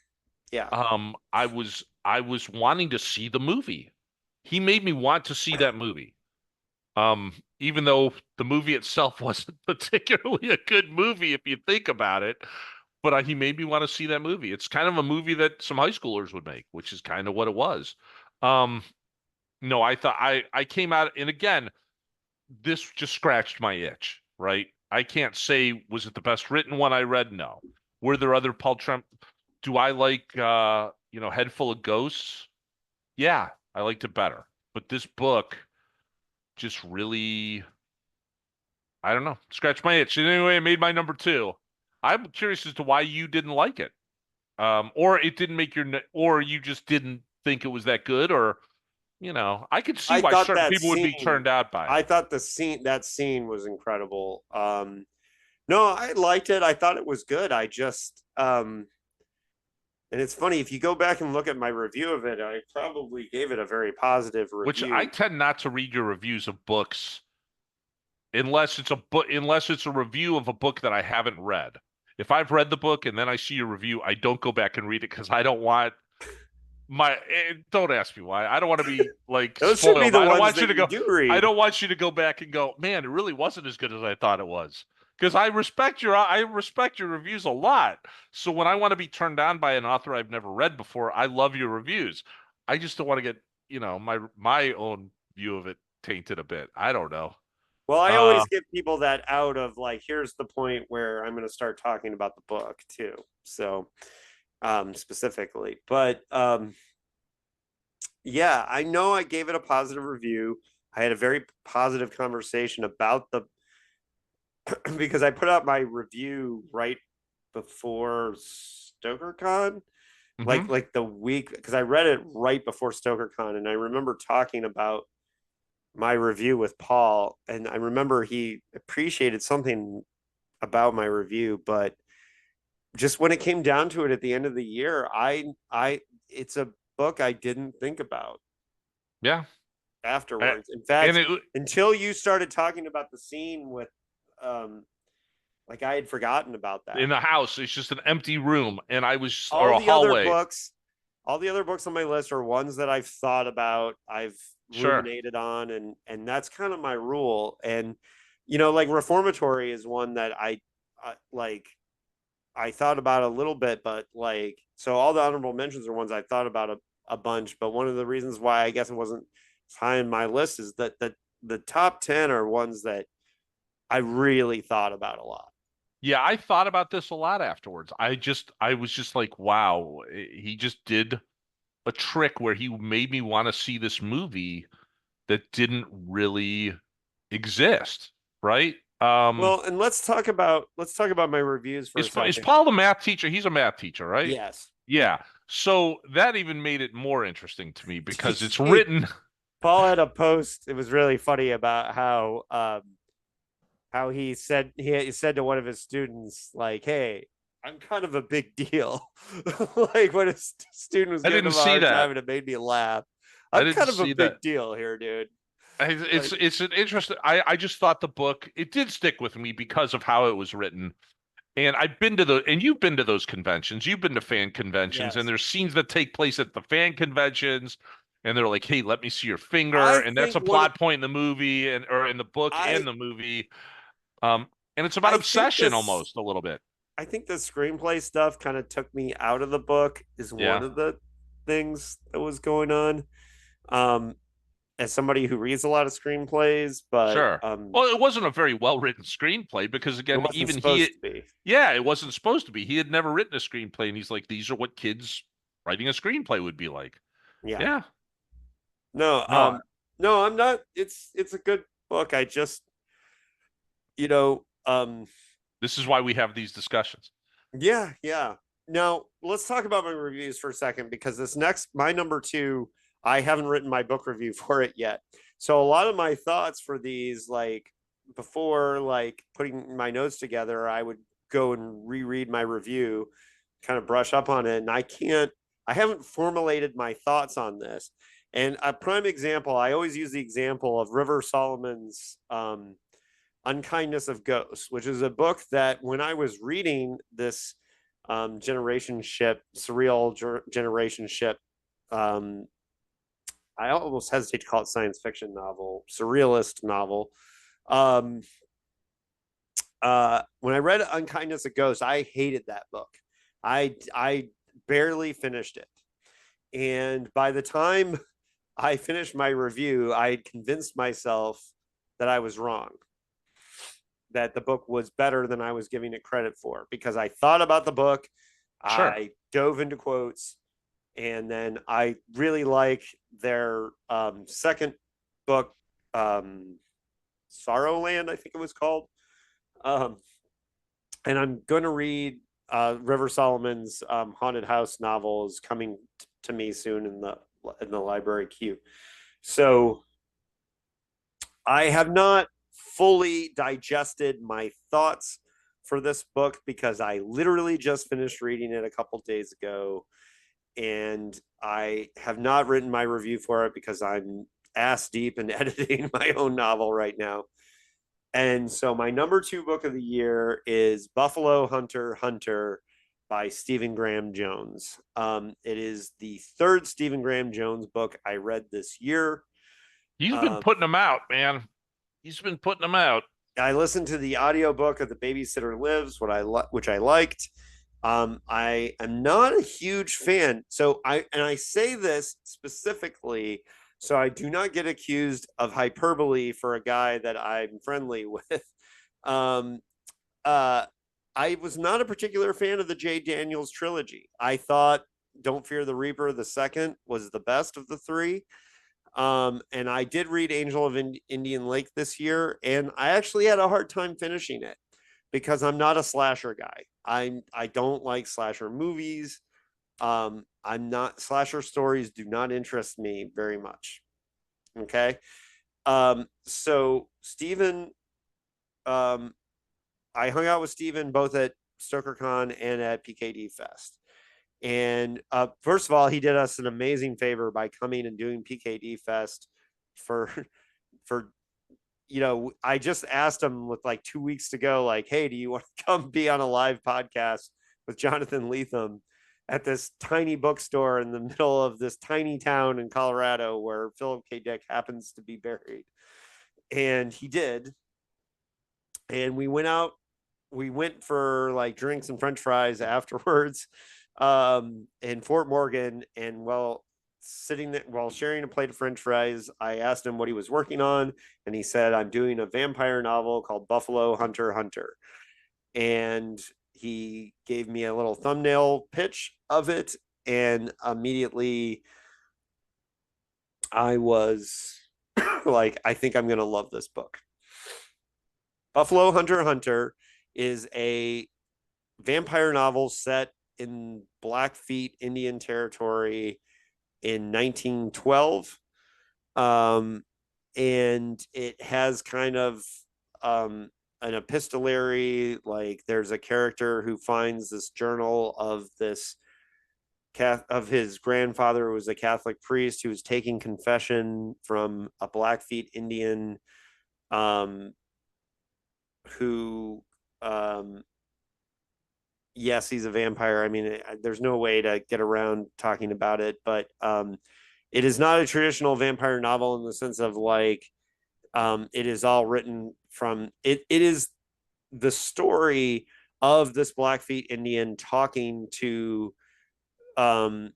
[SPEAKER 1] Yeah,
[SPEAKER 2] I was wanting to see the movie. He made me want to see that movie. Even though the movie itself wasn't particularly a good movie if you think about it, but he made me want to see that movie. It's kind of a movie that some high schoolers would make, which is kind of what it was. Um, no, I thought I came out, and again, this just scratched my itch, right? I can't say was it the best written one I read? No. Were there other Paul Trump? Do I like Head Full of Ghosts? Yeah, I liked it better. But this book just really, I don't know, scratched my itch. And anyway, it made my number 2. I'm curious as to why you didn't like it. Or it didn't make or you just didn't think it was that good, or I could see
[SPEAKER 1] I
[SPEAKER 2] why
[SPEAKER 1] thought
[SPEAKER 2] certain
[SPEAKER 1] that
[SPEAKER 2] people would be
[SPEAKER 1] scene.
[SPEAKER 2] turned out by it.
[SPEAKER 1] I thought that scene was incredible. No, I liked it. I thought it was good. I just and it's funny if you go back and look at my review of it, I probably gave it a very positive
[SPEAKER 2] Which I
[SPEAKER 1] review.
[SPEAKER 2] tend not to read your reviews of books unless it's a review of a book that I haven't read. If I've read the book and then I see your review, I don't go back and read it because I don't want don't ask me why. I don't want to be like
[SPEAKER 1] Those should be
[SPEAKER 2] spoiled.
[SPEAKER 1] the
[SPEAKER 2] I don't
[SPEAKER 1] ones
[SPEAKER 2] want you
[SPEAKER 1] that
[SPEAKER 2] to
[SPEAKER 1] you
[SPEAKER 2] go.
[SPEAKER 1] do
[SPEAKER 2] I
[SPEAKER 1] read.
[SPEAKER 2] don't want you to go back and go, man, it really wasn't as good as I thought it was. Because I respect your reviews a lot. So when I want to be turned on by an author I've never read before, I love your reviews. I just don't want to get, my own view of it tainted a bit. I don't know.
[SPEAKER 1] Well, I
[SPEAKER 2] Uh,
[SPEAKER 1] always give people that out of like, here's the point where I'm going to start talking about the book too. So, specifically, but yeah, I know I gave it a positive review. I had a very positive conversation about the because I put out my review right before StokerCon,
[SPEAKER 2] mhm.
[SPEAKER 1] like the week because I read it right before StokerCon, and I remember talking about my review with Paul, and I remember he appreciated something about my review, but just when it came down to it at the end of the year, I it's a book I didn't think about
[SPEAKER 2] Yeah. I-
[SPEAKER 1] afterwards. In
[SPEAKER 2] and
[SPEAKER 1] fact,
[SPEAKER 2] it
[SPEAKER 1] until you started talking about the scene with um like I had forgotten about that.
[SPEAKER 2] in the house, it's just an empty room, and I was or
[SPEAKER 1] All
[SPEAKER 2] a
[SPEAKER 1] the other
[SPEAKER 2] hallway.
[SPEAKER 1] books, all the other books on my list are ones that I've thought about, I've
[SPEAKER 2] Sure.
[SPEAKER 1] ruminated on, and that's kind of my rule. And like Reformatory is one that like I thought about a little bit, but like so all the honorable mentions are ones I thought about a bunch. But one of the reasons why I guess it wasn't high in my list is that the top 10 are ones that I really thought about a lot.
[SPEAKER 2] Yeah, I thought about this a lot afterwards. I was just like, wow, he just did a trick where he made me want to see this movie that didn't really exist, right?
[SPEAKER 1] Well, and let's talk about my reviews for a
[SPEAKER 2] Is
[SPEAKER 1] second.
[SPEAKER 2] Paul the math teacher? He's a math teacher, right?
[SPEAKER 1] Yes.
[SPEAKER 2] Yeah. So that even made it more interesting to me because it's written.
[SPEAKER 1] Paul had a post. It was really funny about how he said to one of his students like, "Hey, I'm kind of a big deal." Like when a student was
[SPEAKER 2] I
[SPEAKER 1] giving
[SPEAKER 2] didn't
[SPEAKER 1] him a
[SPEAKER 2] see
[SPEAKER 1] hard
[SPEAKER 2] that.
[SPEAKER 1] time, and it made me laugh.
[SPEAKER 2] I
[SPEAKER 1] I'm
[SPEAKER 2] didn't
[SPEAKER 1] kind of a
[SPEAKER 2] see that.
[SPEAKER 1] big deal here, dude.
[SPEAKER 2] It's
[SPEAKER 1] Like,
[SPEAKER 2] it's an interesting. I just thought the book it did stick with me because of how it was written. And I've been to and you've been to those conventions. You've been to fan conventions, and
[SPEAKER 1] yes,
[SPEAKER 2] there's scenes that take place at the fan conventions, and they're like, "Hey, let me see your finger,"
[SPEAKER 1] I
[SPEAKER 2] and that's
[SPEAKER 1] think
[SPEAKER 2] a
[SPEAKER 1] one.
[SPEAKER 2] plot point in the movie and or in the book and
[SPEAKER 1] I
[SPEAKER 2] the movie. Um, and it's about
[SPEAKER 1] I think
[SPEAKER 2] obsession
[SPEAKER 1] this.
[SPEAKER 2] almost a little bit.
[SPEAKER 1] I think the screenplay stuff kind of took me out of the book. Is one
[SPEAKER 2] Yeah,
[SPEAKER 1] of the things that was going on. Um, as somebody who reads a lot of screenplays, but
[SPEAKER 2] sure. Well, it wasn't a very well written screenplay because
[SPEAKER 1] it
[SPEAKER 2] again,
[SPEAKER 1] wasn't
[SPEAKER 2] even
[SPEAKER 1] supposed to be.
[SPEAKER 2] yeah, it wasn't supposed to be. He had never written a screenplay, and he's like, "These are what kids writing a screenplay would be like."
[SPEAKER 1] Yeah.
[SPEAKER 2] Yeah,
[SPEAKER 1] No,
[SPEAKER 2] no,
[SPEAKER 1] no, I'm not. It's a good book. I just, you know,
[SPEAKER 2] this is why we have these discussions.
[SPEAKER 1] yeah, yeah. Now let's talk about my reviews for a second because this next, my number two, I haven't written my book review for it yet. So a lot of my thoughts for these, like before, like putting my notes together, I would go and reread my review, kind of brush up on it, and I haven't formulated my thoughts on this. And a prime example, I always use the example of River Solomon's Unkindness of Ghosts, which is a book that when I was reading this generation ship, surreal generation ship, um, I almost hesitate to call it science fiction novel, surrealist novel. Um, when I read Unkindness of Ghosts, I hated that book. I barely finished it, and by the time I finished my review, I had convinced myself that I was wrong, that the book was better than I was giving it credit for because I thought about the book,
[SPEAKER 2] Sure.
[SPEAKER 1] I dove into quotes, and then I really like their second book, Sorrowland, I think it was called. Um, and I'm going to read River Solomon's haunted house novels coming to me soon in the library queue. So I have not fully digested my thoughts for this book because I literally just finished reading it a couple days ago, and I have not written my review for it because I'm ass deep in editing my own novel right now. And so my number two book of the year is Buffalo Hunter Hunter by Stephen Graham Jones. It is the third Stephen Graham Jones book I read this year.
[SPEAKER 2] He's been
[SPEAKER 1] Um,
[SPEAKER 2] putting them out, man. He's been putting them out.
[SPEAKER 1] I listened to the audiobook of The Babysitter Lives, which I liked. I am not a huge fan. So I say this specifically so I do not get accused of hyperbole for a guy that I'm friendly with. Um, uh, I was not a particular fan of the Jay Daniels trilogy. I thought Don't Fear the Reaper the second was the best of the three. And I did read Angel of Indian Lake this year, and I actually had a hard time finishing it because I'm not a slasher guy. I don't like slasher movies. I'm not slasher stories do not interest me very much. Okay. So Steven, um, I hung out with Steven both at StokerCon and at PKD Fest. And first of all, he did us an amazing favor by coming and doing PKD Fest for for I just asked him with like 2 weeks to go, like, hey, do you want to come be on a live podcast with Jonathan Lethem at this tiny bookstore in the middle of this tiny town in Colorado where Philip K. Dick happens to be buried? And he did. And we went for like drinks and french fries afterwards in Fort Morgan. And sitting there while sharing a plate of french fries, I asked him what he was working on, and he said, I'm doing a vampire novel called Buffalo Hunter Hunter. And he gave me a little thumbnail pitch of it, and immediately I was like, I think I'm going to love this book. Buffalo Hunter Hunter is a vampire novel set in Blackfeet Indian Territory in 1912. And it has kind of an epistolary, like there's a character who finds this journal of his grandfather, who was a Catholic priest, who was taking confession from a Blackfeet Indian, um, who yes, he's a vampire. I mean, there's no way to get around talking about it, but it is not a traditional vampire novel in the sense of like it is all written from it. It is the story of this Blackfeet Indian talking to um,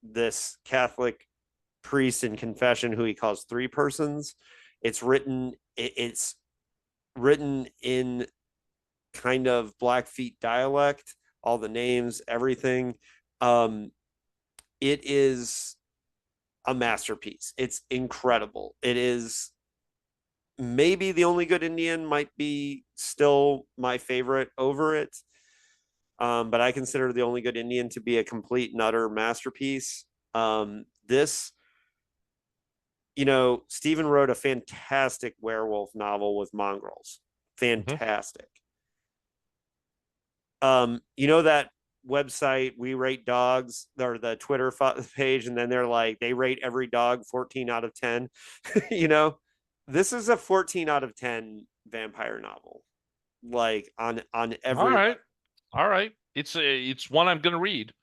[SPEAKER 1] this Catholic priest in confession, who he calls three persons. It's written in kind of Blackfeet dialect, all the names, everything. Um, it is a masterpiece. It's incredible. It is maybe the only good Indian, might be still my favorite over it. But I consider the only good Indian to be a complete and utter masterpiece. This, Stephen wrote a fantastic werewolf novel with mongrels.
[SPEAKER 2] Mhm.
[SPEAKER 1] Fantastic. That website We Rate Dogs, or the Twitter page, and then they're like they rate every dog 14 out of 10. you know, this is a 14 out of 10 vampire novel, like on
[SPEAKER 2] All
[SPEAKER 1] every level.
[SPEAKER 2] right. All right. It's one I'm gonna read.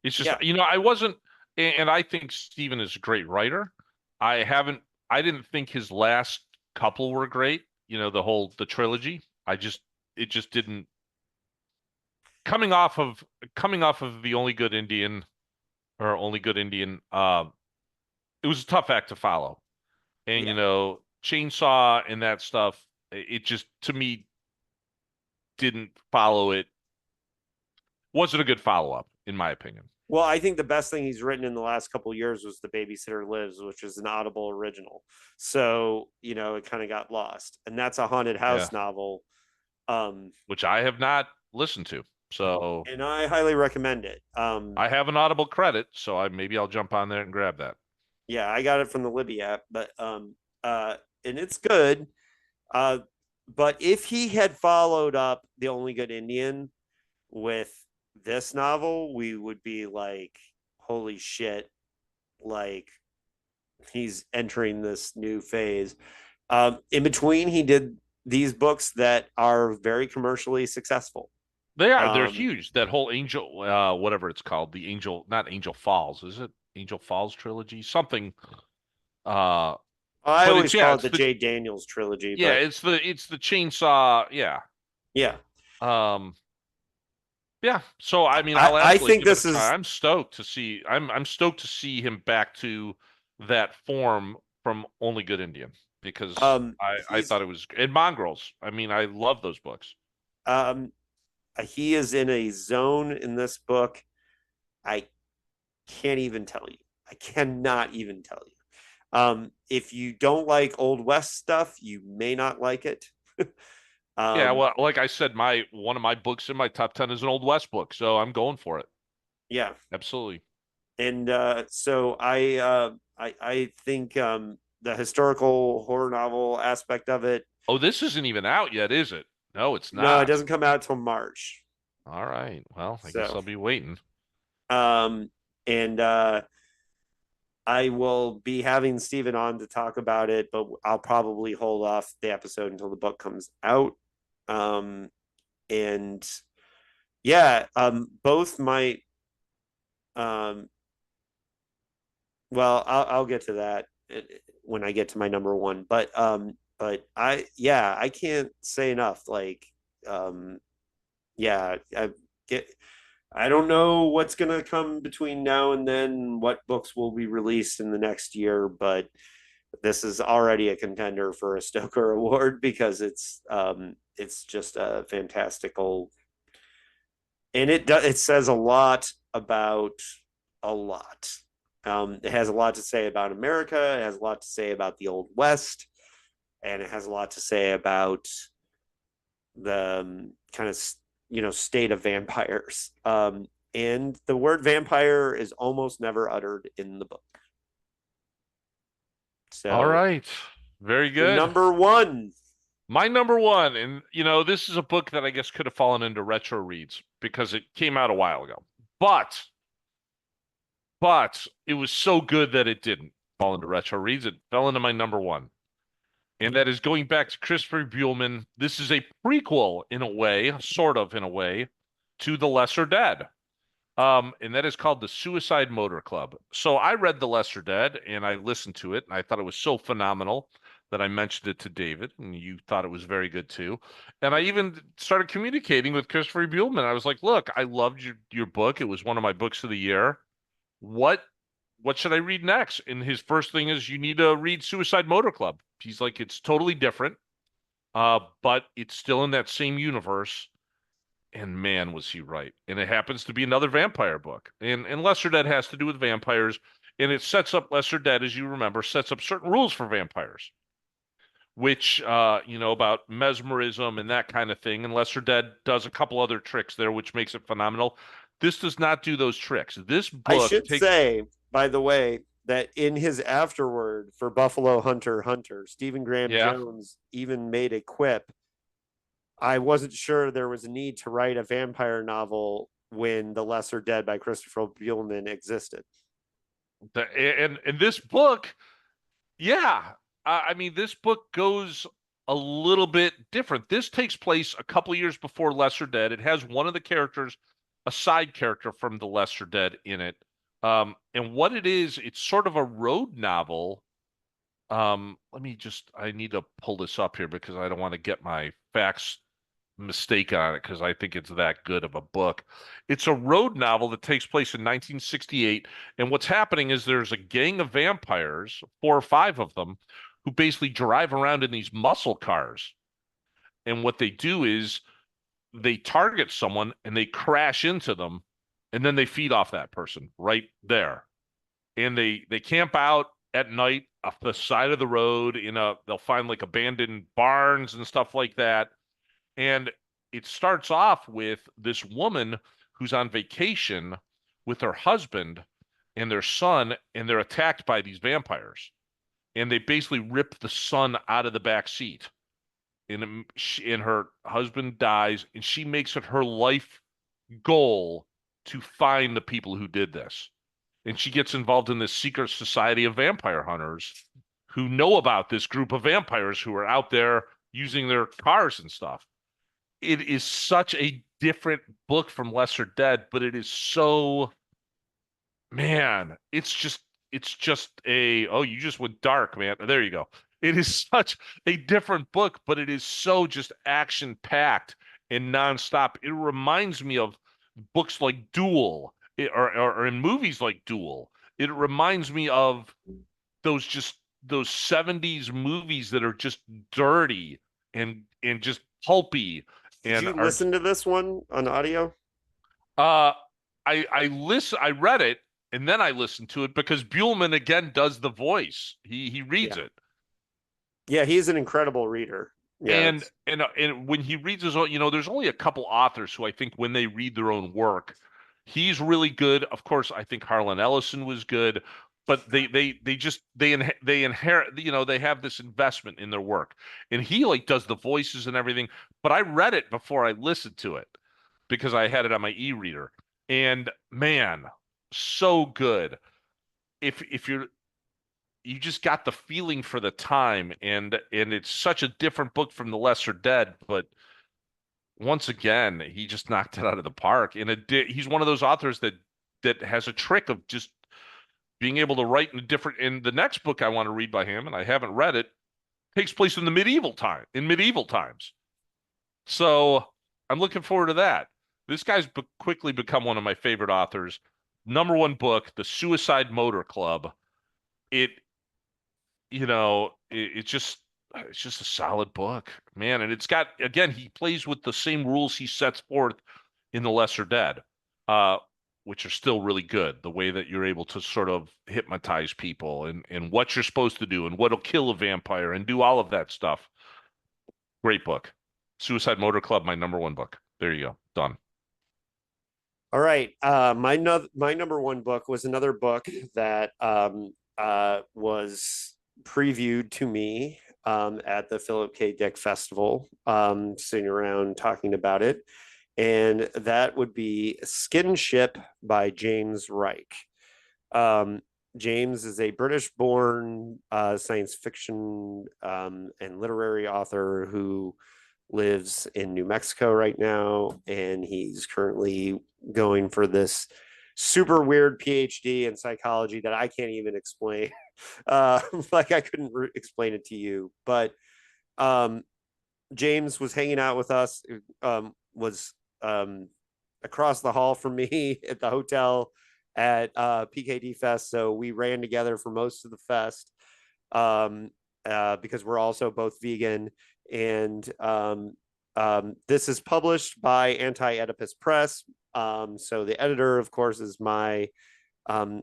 [SPEAKER 2] It's just,
[SPEAKER 1] Yeah.
[SPEAKER 2] I wasn't, and I think Steven is a great writer. I haven't, I didn't think his last couple were great. The trilogy. It just didn't. Coming off of the Only Good Indian or Only Good Indian, it was a tough act to follow. And
[SPEAKER 1] Yeah.
[SPEAKER 2] Chainsaw and that stuff, it just to me didn't follow it. Wasn't a good follow up, in my opinion.
[SPEAKER 1] Well, I think the best thing he's written in the last couple of years was The Babysitter Lives, which is an Audible original. So, it kind of got lost. And that's a haunted
[SPEAKER 2] Yeah,
[SPEAKER 1] house novel. Um,
[SPEAKER 2] which I have not listened to. So
[SPEAKER 1] and I highly recommend it.
[SPEAKER 2] I have an Audible credit, so maybe I'll jump on there and grab that.
[SPEAKER 1] Yeah, I got it from the Libby app, but and it's good. Uh, but if he had followed up The Only Good Indian with this novel, we would be like, holy shit, like he's entering this new phase. In between, he did these books that are very commercially successful.
[SPEAKER 2] They're
[SPEAKER 1] Um,
[SPEAKER 2] huge. That whole Angel, whatever it's called, the Angel, not Angel Falls, is it? Angel Falls trilogy, something. Uh,
[SPEAKER 1] I
[SPEAKER 2] but
[SPEAKER 1] always call it the Jay Daniels trilogy, but
[SPEAKER 2] it's the chainsaw. Yeah.
[SPEAKER 1] yeah,
[SPEAKER 2] Um, yeah. So I mean,
[SPEAKER 1] I,
[SPEAKER 2] I'll
[SPEAKER 1] I
[SPEAKER 2] absolutely
[SPEAKER 1] think
[SPEAKER 2] give it a
[SPEAKER 1] this
[SPEAKER 2] try.
[SPEAKER 1] is
[SPEAKER 2] I'm stoked to see. I'm stoked to see him back to that form from Only Good Indian because I
[SPEAKER 1] He's
[SPEAKER 2] thought it was, and Mongrels. I mean, I love those books.
[SPEAKER 1] um he is in a zone in this book. I can't even tell you. I cannot even tell you. If you don't like Old West stuff, you may not like it.
[SPEAKER 2] Yeah,
[SPEAKER 1] um,
[SPEAKER 2] well, like I said, my one of my books in my top 10 is an Old West book, so I'm going for it.
[SPEAKER 1] yeah,
[SPEAKER 2] Absolutely.
[SPEAKER 1] and so I think the historical horror novel aspect of it.
[SPEAKER 2] Oh, this isn't even out yet, is it? No, it's
[SPEAKER 1] No, it
[SPEAKER 2] not.
[SPEAKER 1] doesn't come out till March.
[SPEAKER 2] All right. Well, I guess
[SPEAKER 1] So
[SPEAKER 2] I'll be waiting.
[SPEAKER 1] um, and I will be having Steven on to talk about it, but I'll probably hold off the episode until the book comes out. Um, and yeah, both might. Um, well, I'll get to that when I get to my number one. But I can't say enough. Like, um, yeah, get. I don't know what's gonna come between now and then. What books will be released in the next year, but this is already a contender for a Stoker Award because it's just a fantastical, and it says a lot about a lot. It has a lot to say about America. It has a lot to say about the Old West, and it has a lot to say about the kind of state of vampires. And the word vampire is almost never uttered in the book.
[SPEAKER 2] All
[SPEAKER 1] So
[SPEAKER 2] right. Very
[SPEAKER 1] your
[SPEAKER 2] good.
[SPEAKER 1] number one.
[SPEAKER 2] My number one, and this is a book that I guess could have fallen into retro reads because it came out a while ago. But but it was so good that it didn't fall into retro reads. It fell into my number one. And that is going back to Christopher Buehlman. This is a prequel in a way, sort of in a way, to The Lesser Dead. And that is called The Suicide Motor Club. So I read The Lesser Dead and I listened to it and I thought it was so phenomenal that I mentioned it to David and you thought it was very good too. And I even started communicating with Christopher Buehlman. I was like, "Look, I loved your book. It was one of my books of the year. What what should I read next?" And his first thing is, "You need to read Suicide Motor Club." He's like, "It's totally different, but it's still in that same universe." And man, was he right. And it happens to be another vampire book. And Lesser Dead has to do with vampires. And it sets up Lesser Dead, as you remember, sets up certain rules for vampires, which about mesmerism and that kind of thing. And Lesser Dead does a couple other tricks there, which makes it phenomenal. This does not do those tricks. This
[SPEAKER 1] I
[SPEAKER 2] book
[SPEAKER 1] should
[SPEAKER 2] takes,
[SPEAKER 1] say, by the way, that in his afterword for Buffalo Hunter Hunter, Stephen Graham
[SPEAKER 2] yeah,
[SPEAKER 1] Jones even made a quip. I wasn't sure there was a need to write a vampire novel when The Lesser Dead by Christopher Buehlman existed.
[SPEAKER 2] and this book, yeah, I mean, this book goes a little bit different. This takes place a couple years before Lesser Dead. It has one of the characters, a side character from the Lesser Dead in it. And what it is, it's sort of a road novel. I need to pull this up here because I don't want to get my facts mistake on it because I think it's that good of a book. It's a road novel that takes place in 1968, and what's happening is there's a gang of vampires, four or five of them, who basically drive around in these muscle cars. And what they do is they target someone and they crash into them, and then they feed off that person right there. And they camp out at night off the side of the road they'll find like abandoned barns and stuff like that, and it starts off with this woman who's on vacation with her husband and their son, and they're attacked by these vampires. And they basically rip the son out of the back seat. And her husband dies, and she makes it her life goal to find the people who did this. And she gets involved in this secret society of vampire hunters who know about this group of vampires who are out there using their cars and stuff. It is such a different book from Lesser Dead, but it is so, man, it's just a, oh, you just went dark, man. There you go. It is such a different book, but it is so just action packed and nonstop. It reminds me of books like Duel, or in movies like Duel. It reminds me of those 70s movies that are just dirty and just pulpy
[SPEAKER 1] Did
[SPEAKER 2] and
[SPEAKER 1] you
[SPEAKER 2] are
[SPEAKER 1] listen to this one on audio?
[SPEAKER 2] uh I read it and then I listened to it because Buellman again does the voice. He reads
[SPEAKER 1] Yeah.
[SPEAKER 2] it.
[SPEAKER 1] Yeah, he's an incredible reader. Yeah,
[SPEAKER 2] And
[SPEAKER 1] it's
[SPEAKER 2] and when he reads his own, there's only a couple authors who I think when they read their own work, he's really good. Of course, I think Harlan Ellison was good, but they inherit, they have this investment in their work. And he like does the voices and everything, but I read it before I listened to it because I had it on my e-reader. And man, so good. If you just got the feeling for the time, and it's such a different book from The Lesser Dead, but once again he just knocked it out of the park. And he's one of those authors that has a trick of just being able to write in a different. In the next book I want to read by him, and I haven't read it, takes place in the medieval times, so I'm looking forward to that. This guy's quickly become one of my favorite authors. Number one book, The Suicide Motor Club. It it's just a solid book, man. And it's got, again, he plays with the same rules he sets forth in The Lesser Dead, uh, which are still really good. The way that you're able to sort of hypnotize people and what you're supposed to do and what'll kill a vampire and do all of that stuff. Great book. Suicide Motor Club, my number one book. There you go. Done.
[SPEAKER 1] all right. My number one book was another book that was previewed to me at the Philip K. Dick Festival, sitting around talking about it, and that would be Skinship by James Reich. Um, James is a British-born science fiction and literary author who lives in New Mexico right now, and he's currently going for this super weird PhD in psychology that I can't even explain. Like I couldn't explain it to you, but um, James was hanging out with us. Was across the hall from me at the hotel at PKD Fest, so we ran together for most of the fest because we're also both vegan. And this is published by Anti Oedipus Press. So the editor, of course, is my um,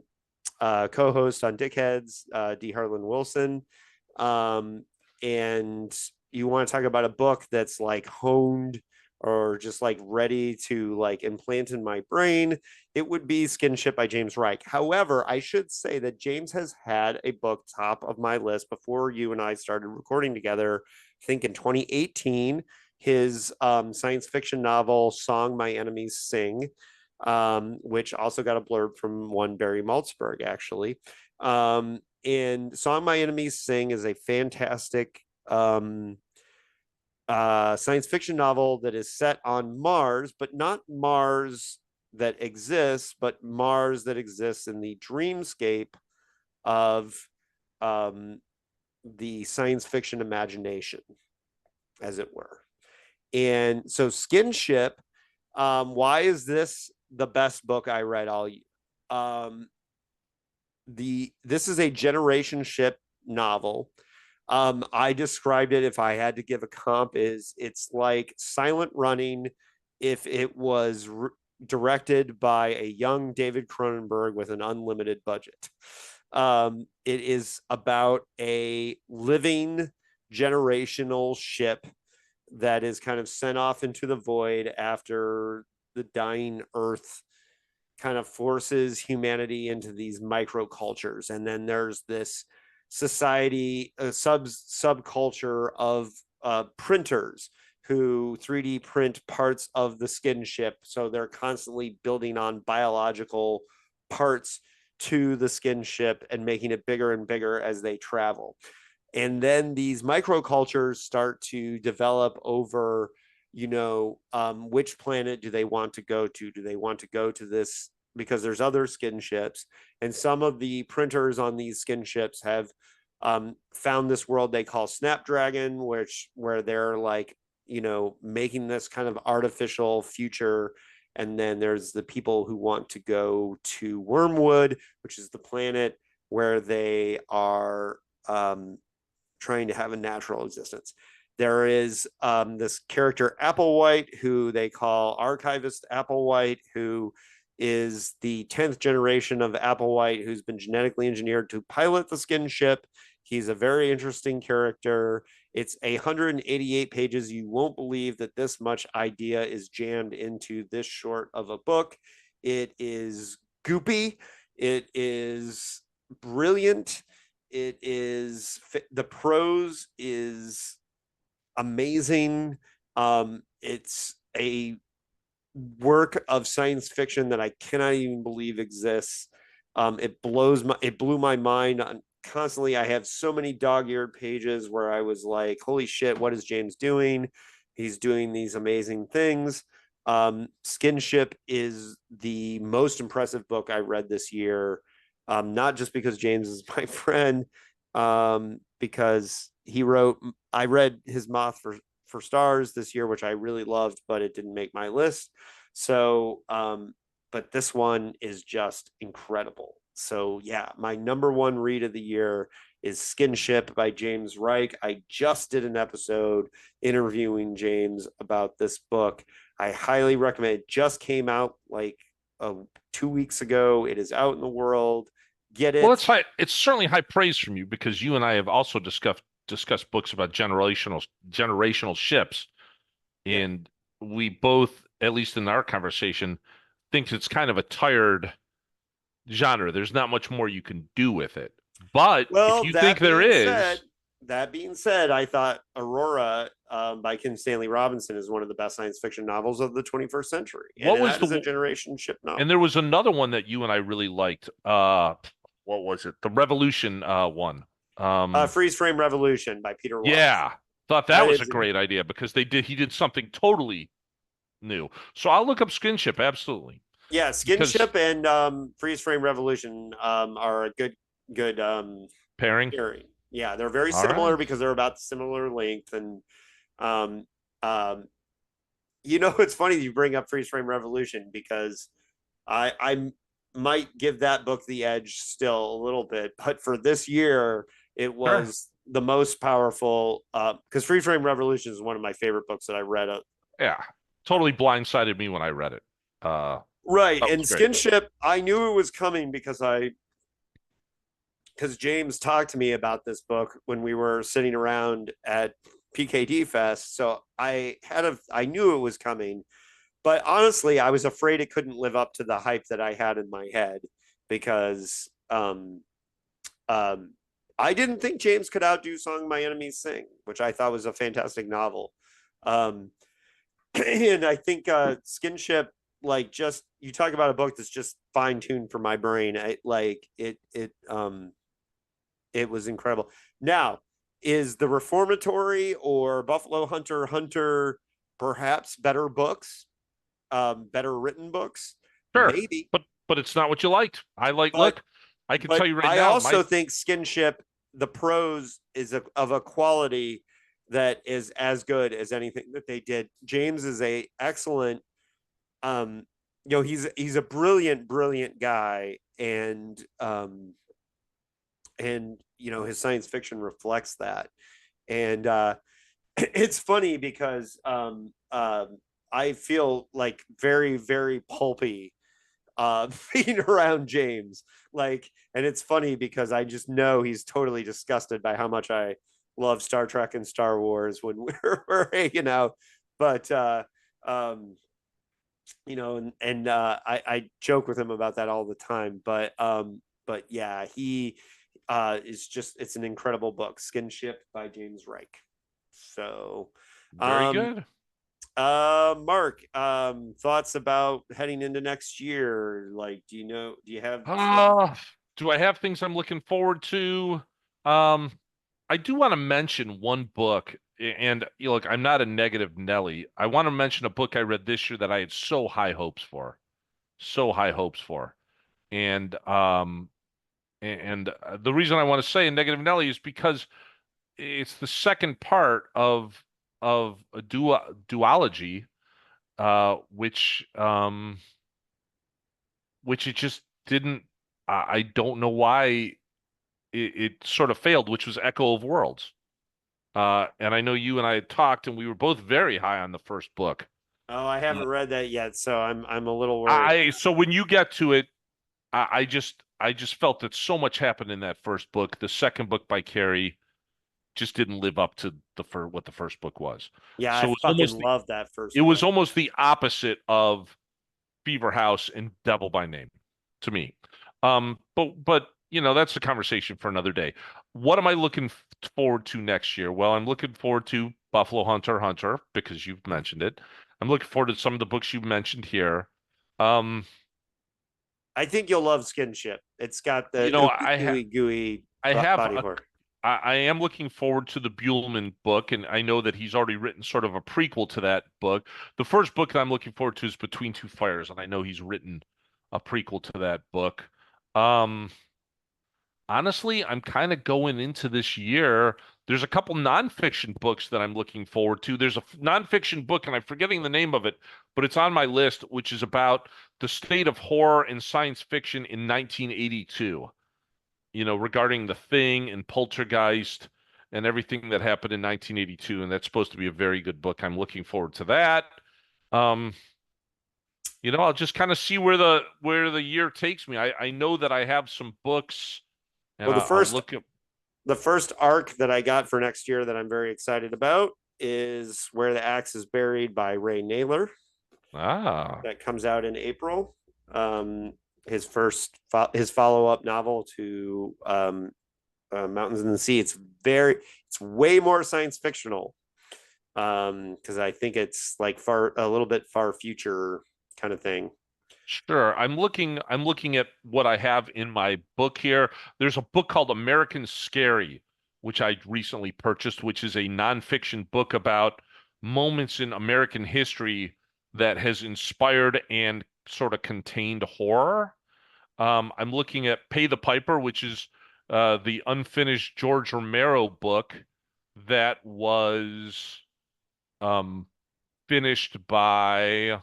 [SPEAKER 1] co-host on Dickheads, D. Harlan Wilson. And you want to talk about a book that's like honed or just like ready to like implant in my brain, it would be Skinship by James Reich. However, I should say that James has had a book top of my list before you and I started recording together. I think in 2018, his science fiction novel "Song My Enemies Sing," which also got a blurb from one Barry Maltzberg, actually. And "Song My Enemies Sing" is a fantastic science fiction novel that is set on Mars, but not Mars that exists, but Mars that exists in the dreamscape of um, the science fiction imagination, as it were. And so, Skinship, why is this the best book I read all year? Um, this is a generation ship novel. I described it, if I had to give a comp, is it's like Silent Running if it was directed by a young David Cronenberg with an unlimited budget. It is about a living generational ship that is kind of sent off into the void after the dying Earth kind of forces humanity into these microcultures. And then there's this society, a subculture of printers who 3D print parts of the skin ship. So they're constantly building on biological parts to the skin ship and making it bigger and bigger as they travel. And then these microcultures start to develop over, which planet do they want to go to? Do they want to go to this because there's other skin ships, and some of the printers on these skin ships have found this world they call Snapdragon, where they're like, making this kind of artificial future. And then there's the people who want to go to Wormwood, which is the planet where they are um, trying to have a natural existence. There is this character Applewhite, who they call Archivist Applewhite, who is the 10th generation of Applewhite, who's been genetically engineered to pilot the skin ship. He's a very interesting character. It's 188 pages. You won't believe that this much idea is jammed into this short of a book. It is goopy. It is brilliant. It is the prose is amazing. It's a work of science fiction that I cannot even believe exists. It blew my mind. Constantly, I have so many dog-eared pages where I was like, "Holy shit, what is James doing? He's doing these amazing things." Skinship is the most impressive book I read this year. Not just because James is my friend, because he wrote. I read his Moth for Stars this year, which I really loved, but it didn't make my list. So, but this one is just incredible. So, yeah, my number one read of the year is Skinship by James Reich. I just did an episode interviewing James about this book. I highly recommend it. Just came out like 2 weeks ago. It is out in the world. Get
[SPEAKER 2] Well,
[SPEAKER 1] it.
[SPEAKER 2] it's high. It's certainly high praise from you because you and I have also discussed books about generational ships,
[SPEAKER 1] Yeah.
[SPEAKER 2] and we both, at least in our conversation, think it's kind of a tired genre. There's not much more you can do with it. But if
[SPEAKER 1] Well,
[SPEAKER 2] you think there is,
[SPEAKER 1] that being said, I thought Aurora by Kim Stanley Robinson is one of the best science fiction novels of the 21st century, and
[SPEAKER 2] what was
[SPEAKER 1] that
[SPEAKER 2] the
[SPEAKER 1] is a generation ship
[SPEAKER 2] and
[SPEAKER 1] novel.
[SPEAKER 2] there was another one that you and I really liked. What was it? The Revolution one. Um,
[SPEAKER 1] Freeze Frame Revolution by Peter Watts.
[SPEAKER 2] yeah, thought that
[SPEAKER 1] That
[SPEAKER 2] was a
[SPEAKER 1] is,
[SPEAKER 2] great idea because he did something totally new. So I'll look up Skinship absolutely
[SPEAKER 1] yeah,
[SPEAKER 2] because
[SPEAKER 1] Skinship and Freeze Frame Revolution are a good
[SPEAKER 2] pairing.
[SPEAKER 1] pairing. Yeah, they're very
[SPEAKER 2] All
[SPEAKER 1] similar
[SPEAKER 2] right.
[SPEAKER 1] because they're about similar length, and um, um, it's funny you bring up Freeze Frame Revolution because I might give that book the edge still a little bit, but for this year, it
[SPEAKER 2] Sure.
[SPEAKER 1] was the most powerful because Free Frame Revolution is one of my favorite books that I read.
[SPEAKER 2] Yeah. Totally blindsided me when I read it.
[SPEAKER 1] Right,
[SPEAKER 2] That
[SPEAKER 1] and
[SPEAKER 2] was great.
[SPEAKER 1] Skinship, I knew it was coming because James talked to me about this book when we were sitting around at PKD Fest. So I knew it was coming, but honestly, I was afraid it couldn't live up to the hype that I had in my head because Um, I didn't think James could outdo Song My Enemies Sing, which I thought was a fantastic novel. Um, and I think Skinship, like, just you talk about a book that's just fine tuned for my brain. It was incredible. Now, is the Reformatory or Buffalo Hunter perhaps better books, better written books?
[SPEAKER 2] Sure.
[SPEAKER 1] Maybe,
[SPEAKER 2] But it's not what you liked. I like
[SPEAKER 1] but
[SPEAKER 2] look, I can tell
[SPEAKER 1] but
[SPEAKER 2] you right
[SPEAKER 1] I
[SPEAKER 2] now,
[SPEAKER 1] also
[SPEAKER 2] my
[SPEAKER 1] think Skinship, the prose is of a quality that is as good as anything that they did. James is a excellent, um, he's a brilliant guy, and his science fiction reflects that. And it's funny because I feel like very pulpy being around James. And it's funny because I just know he's totally disgusted by how much I love Star Trek and Star Wars when we're hanging out. But um, I joke with him about that all the time. But yeah, he is just it's an incredible book, Skinship by James Reich. So,
[SPEAKER 2] very
[SPEAKER 1] um,
[SPEAKER 2] good.
[SPEAKER 1] Mark, thoughts about heading into next year? Like, do you have stuff?
[SPEAKER 2] Uh, do I have things I'm looking forward to? Um, I do want to mention one book, and look, I'm not a negative Nelly. I want to mention a book I read this year that I had so high hopes for, so high hopes for, and the reason I want to say a negative Nelly is because it's the second part of a duology, which it just didn't. I don't know why. it sort of failed, which was Echo of Worlds. And I know you and I had talked, and we were both very high on the first book.
[SPEAKER 1] Oh, I
[SPEAKER 2] Uh,
[SPEAKER 1] haven't read that yet, so I'm a little worried.
[SPEAKER 2] so when you get to it, I just felt that so much happened in that first book. The second book by Carrie just didn't live up to what the first book was.
[SPEAKER 1] Yeah, I
[SPEAKER 2] So
[SPEAKER 1] fucking love that first
[SPEAKER 2] it was
[SPEAKER 1] book.
[SPEAKER 2] almost the opposite of Fever House and Devil by Name to me. But that's a conversation for another day. What am I looking forward to next year? Well, I'm looking forward to Buffalo Hunter because you've mentioned it. I'm looking forward to some of the books you've mentioned here. Um,
[SPEAKER 1] I think you'll love Skinship. It's got the
[SPEAKER 2] you know,
[SPEAKER 1] ooey
[SPEAKER 2] I ha
[SPEAKER 1] gooey gooey
[SPEAKER 2] I have
[SPEAKER 1] body
[SPEAKER 2] a
[SPEAKER 1] horror.
[SPEAKER 2] I am looking forward to the Buellman book, and I know that he's already written sort of a prequel to that book. The first book that I'm looking forward to is Between Two Fires, and I know he's written a prequel to that book. Um, Honestly, I'm kind of going into this year. There's a couple nonfiction books that I'm looking forward to. There's a nonfiction book, and I'm forgetting the name of it, but it's on my list, which is about the state of horror and science fiction in 1982, regarding The Thing and Poltergeist and everything that happened in 1982. And that's supposed to be a very good book. I'm looking forward to that. Um, I'll just kind of see where the year takes me. I know that I have some books, and
[SPEAKER 1] Well,
[SPEAKER 2] I'll look at.
[SPEAKER 1] the first arc that I got for next year that I'm very excited about is Where the Axe is Buried by Ray Naylor.
[SPEAKER 2] Ah,
[SPEAKER 1] That comes out in April. Um, his follow up novel to Mountains in the Sea. It's way more science fictional because I think it's like a little bit far future kind of thing.
[SPEAKER 2] sure. I'm looking at what I have in my book here. There's a book called American Scary, which I recently purchased, which is a nonfiction book about moments in American history that has inspired and sort of contained horror. I'm looking at Pay the Piper, which is the unfinished George Romero book that was um, finished by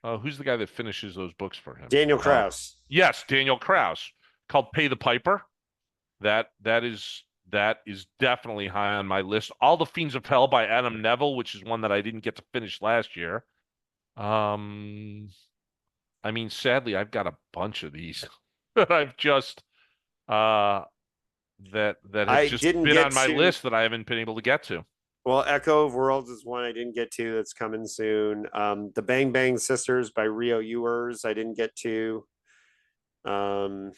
[SPEAKER 2] who's the guy that finishes those books for him?
[SPEAKER 1] Daniel Kraus.
[SPEAKER 2] Yes, Daniel Kraus, called Pay the Piper. That is definitely high on my list. All the Fiends of Hell by Adam Neville, which is one that I didn't get to finish last year. Um, I mean, sadly, I've got a bunch of these that I've just uh that have
[SPEAKER 1] I
[SPEAKER 2] just
[SPEAKER 1] didn't
[SPEAKER 2] been
[SPEAKER 1] get
[SPEAKER 2] on my
[SPEAKER 1] to
[SPEAKER 2] list that I haven't been able to get to.
[SPEAKER 1] Well, Echo of Worlds is one I didn't get to that's coming soon. The Bang Bang Sisters by Rio Ewers I didn't get to. I'm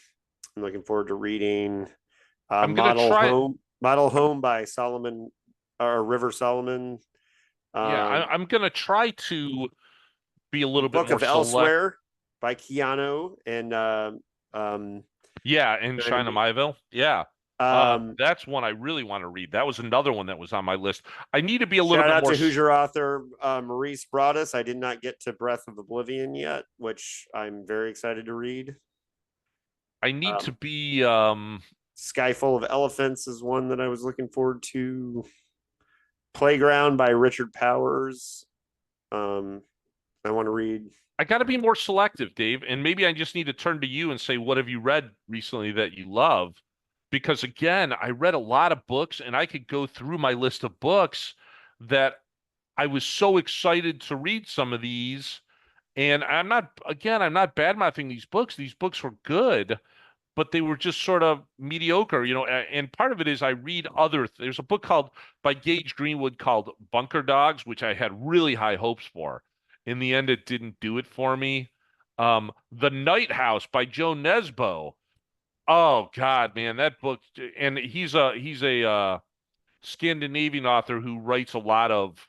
[SPEAKER 1] looking forward to reading
[SPEAKER 2] I'm gonna try.
[SPEAKER 1] Model Home by Solomon or River Solomon.
[SPEAKER 2] Yeah,
[SPEAKER 1] Um,
[SPEAKER 2] I'm gonna try to be a little bit
[SPEAKER 1] Book
[SPEAKER 2] more
[SPEAKER 1] of
[SPEAKER 2] select.
[SPEAKER 1] Elsewhere by Keanu and um,
[SPEAKER 2] Yeah, and China Miéville. Yeah.
[SPEAKER 1] um,
[SPEAKER 2] That's one I really want to read. That was another one that was on my list. I need to be a little
[SPEAKER 1] shout
[SPEAKER 2] bit
[SPEAKER 1] out
[SPEAKER 2] more.
[SPEAKER 1] to Hoosier author Maurice Broadus. I did not get to Breath of Oblivion yet, which I'm very excited to read.
[SPEAKER 2] I need to
[SPEAKER 1] Um,
[SPEAKER 2] be.
[SPEAKER 1] Sky Full of Elephants is one that I was looking forward to. Playground by Richard Powers. Um, I want to read.
[SPEAKER 2] I got to be more selective, Dave, and maybe I just need to turn to you and say, what have you read recently that you love? Because again, I read a lot of books, and I could go through my list of books that I was so excited to read some of these. And I'm not bad-mouthing these books. These books were good, but they were just sort of mediocre, and part of it is I read there's a book called by Gage Greenwood called Bunker Dogs, which I had really high hopes for. In the end, it didn't do it for me. The Night House by Joe Nesbo. Oh God, man, that book, and he's a Scandinavian author who writes a lot of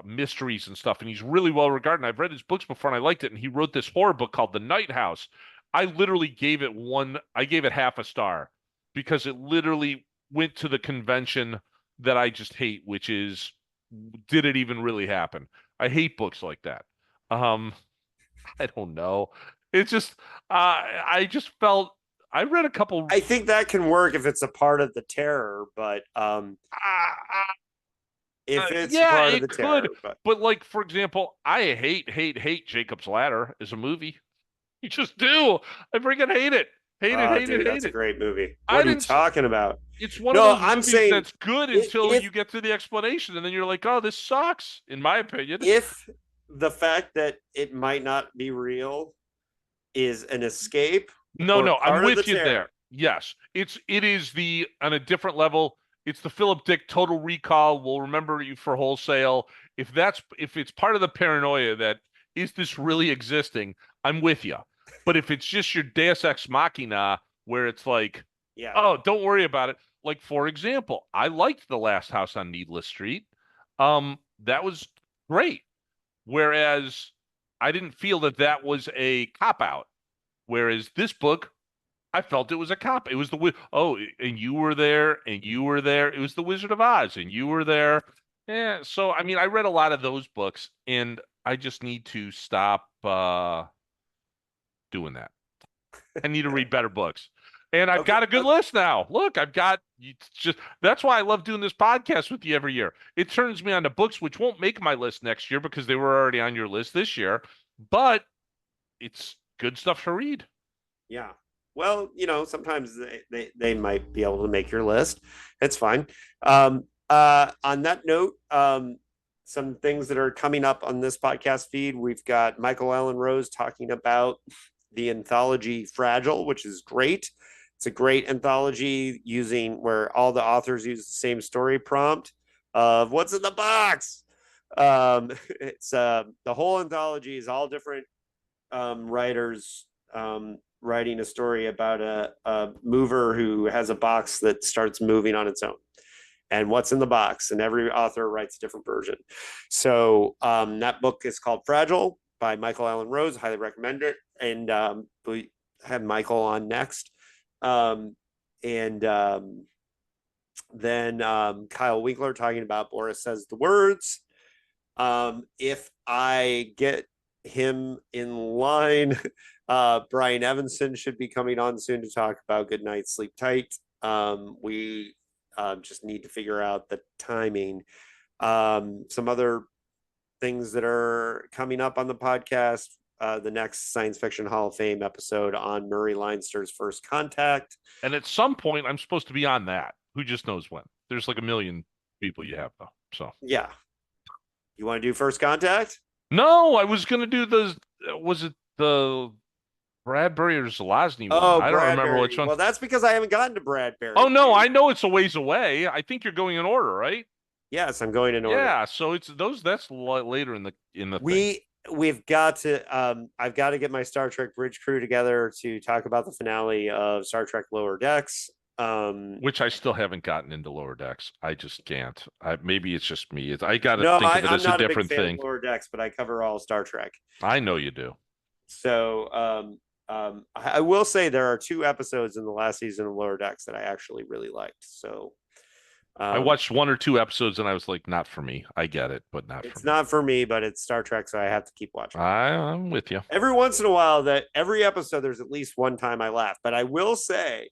[SPEAKER 2] mysteries and stuff, and he's really well regarded. And I've read his books before, and I liked it. And he wrote this horror book called The Night House. I gave it half a star because it literally went to the convention that I just hate, which is, did it even really happen? I hate books like that. Um, I don't know. It's just, I just felt I read a couple.
[SPEAKER 1] I think that can work if it's a part of the terror, but
[SPEAKER 2] Uh,
[SPEAKER 1] if it's
[SPEAKER 2] yeah,
[SPEAKER 1] part of
[SPEAKER 2] it
[SPEAKER 1] the
[SPEAKER 2] could,
[SPEAKER 1] terror, but
[SPEAKER 2] but like for example, I hate Jacob's Ladder as a movie. You just do. I freaking hate it. Hate it,
[SPEAKER 1] Oh,
[SPEAKER 2] hate it,
[SPEAKER 1] dude,
[SPEAKER 2] hate
[SPEAKER 1] that's a
[SPEAKER 2] it.
[SPEAKER 1] great movie.
[SPEAKER 2] I
[SPEAKER 1] What are you
[SPEAKER 2] didn't.
[SPEAKER 1] talking about?
[SPEAKER 2] It's one of
[SPEAKER 1] No,
[SPEAKER 2] those
[SPEAKER 1] I'm
[SPEAKER 2] movies
[SPEAKER 1] saying
[SPEAKER 2] that's good until
[SPEAKER 1] if
[SPEAKER 2] you get to the explanation, and then you're like, oh, this sucks, in my opinion.
[SPEAKER 1] if the fact that it might not be real is an escape
[SPEAKER 2] No,
[SPEAKER 1] or
[SPEAKER 2] no, I'm
[SPEAKER 1] part of the
[SPEAKER 2] with you there.
[SPEAKER 1] terror.
[SPEAKER 2] Yes, it is the on a different level. It's the Philip Dick Total Recall. We'll remember you for wholesale. If it's part of the paranoia that is this really existing, I'm with you. But if it's just your Deus Ex Machina, where it's like,
[SPEAKER 1] Yeah.
[SPEAKER 2] oh, don't worry about it. Like for example, I liked The Last House on Needless Street. That was great. Whereas I didn't feel that that was a cop out. Whereas this book, I felt it was a cop. It was oh, and you were there, and you were there. It was the Wizard of Oz, and you were there. Yeah. So I mean, I read a lot of those books, and I just need to stop doing that. I need to read better books. And I've
[SPEAKER 1] Okay.
[SPEAKER 2] got a good list now. Look, I've got it's just that's why I love doing this podcast with you every year. It turns me on to books which won't make my list next year because they were already on your list this year, but it's good stuff to read.
[SPEAKER 1] Yeah. Well, sometimes they might be able to make your list. It's fine. On that note, some things that are coming up on this podcast feed. We've got Michael Allen Rose talking about the anthology Fragile, which is great. It's a great anthology using where all the authors use the same story prompt of what's in the box. It's the whole anthology is all different writers writing a story about a mover who has a box that starts moving on its own and what's in the box. And every author writes a different version. So that book is called Fragile by Michael Allen Rose. Highly recommend it. And we have Michael on next. And then Kyle Winkler talking about Boris Says the Words. If I get him in line, Brian Evanson should be coming on soon to talk about Good Night, Sleep Tight. We just need to figure out the timing. Some other things that are coming up on the podcast. The next Science Fiction Hall of Fame episode on Murray Leinster's First Contact.
[SPEAKER 2] And at some point, I'm supposed to be on that. Who just knows when? There's like a million people you have though. So
[SPEAKER 1] Yeah. You want to do First Contact?
[SPEAKER 2] no, I was gonna do the was it the Bradbury or Zelazny one?
[SPEAKER 1] Oh,
[SPEAKER 2] I don't remember which
[SPEAKER 1] Bradbury.
[SPEAKER 2] one.
[SPEAKER 1] Well, that's because I haven't gotten to
[SPEAKER 2] Oh
[SPEAKER 1] Bradbury,
[SPEAKER 2] no,
[SPEAKER 1] dude.
[SPEAKER 2] I know it's a ways away. I think you're going in order, right?
[SPEAKER 1] Yes, I'm going in order.
[SPEAKER 2] Yeah, so it's those that's later in the thing.
[SPEAKER 1] We've got to I've got to get my Star Trek Bridge crew together to talk about the finale of Star Trek Lower Decks.
[SPEAKER 2] Which I still haven't gotten into Lower Decks. I just can't. Maybe it's just me. I got to
[SPEAKER 1] No,
[SPEAKER 2] think of it
[SPEAKER 1] I'm
[SPEAKER 2] as a
[SPEAKER 1] not a big
[SPEAKER 2] different
[SPEAKER 1] fan of
[SPEAKER 2] thing.
[SPEAKER 1] Lower Decks, but I cover all Star Trek.
[SPEAKER 2] I know you do.
[SPEAKER 1] So I will say there are two episodes in the last season of Lower Decks that I actually really liked. So
[SPEAKER 2] I
[SPEAKER 1] um,
[SPEAKER 2] watched one or two episodes and I was like, not for me. I get it, but not for
[SPEAKER 1] it's
[SPEAKER 2] me.
[SPEAKER 1] not for me, but it's Star Trek, so I have to keep watching.
[SPEAKER 2] I'm with you.
[SPEAKER 1] Every once in a while, that every episode there's at least one time I laugh. But I will say,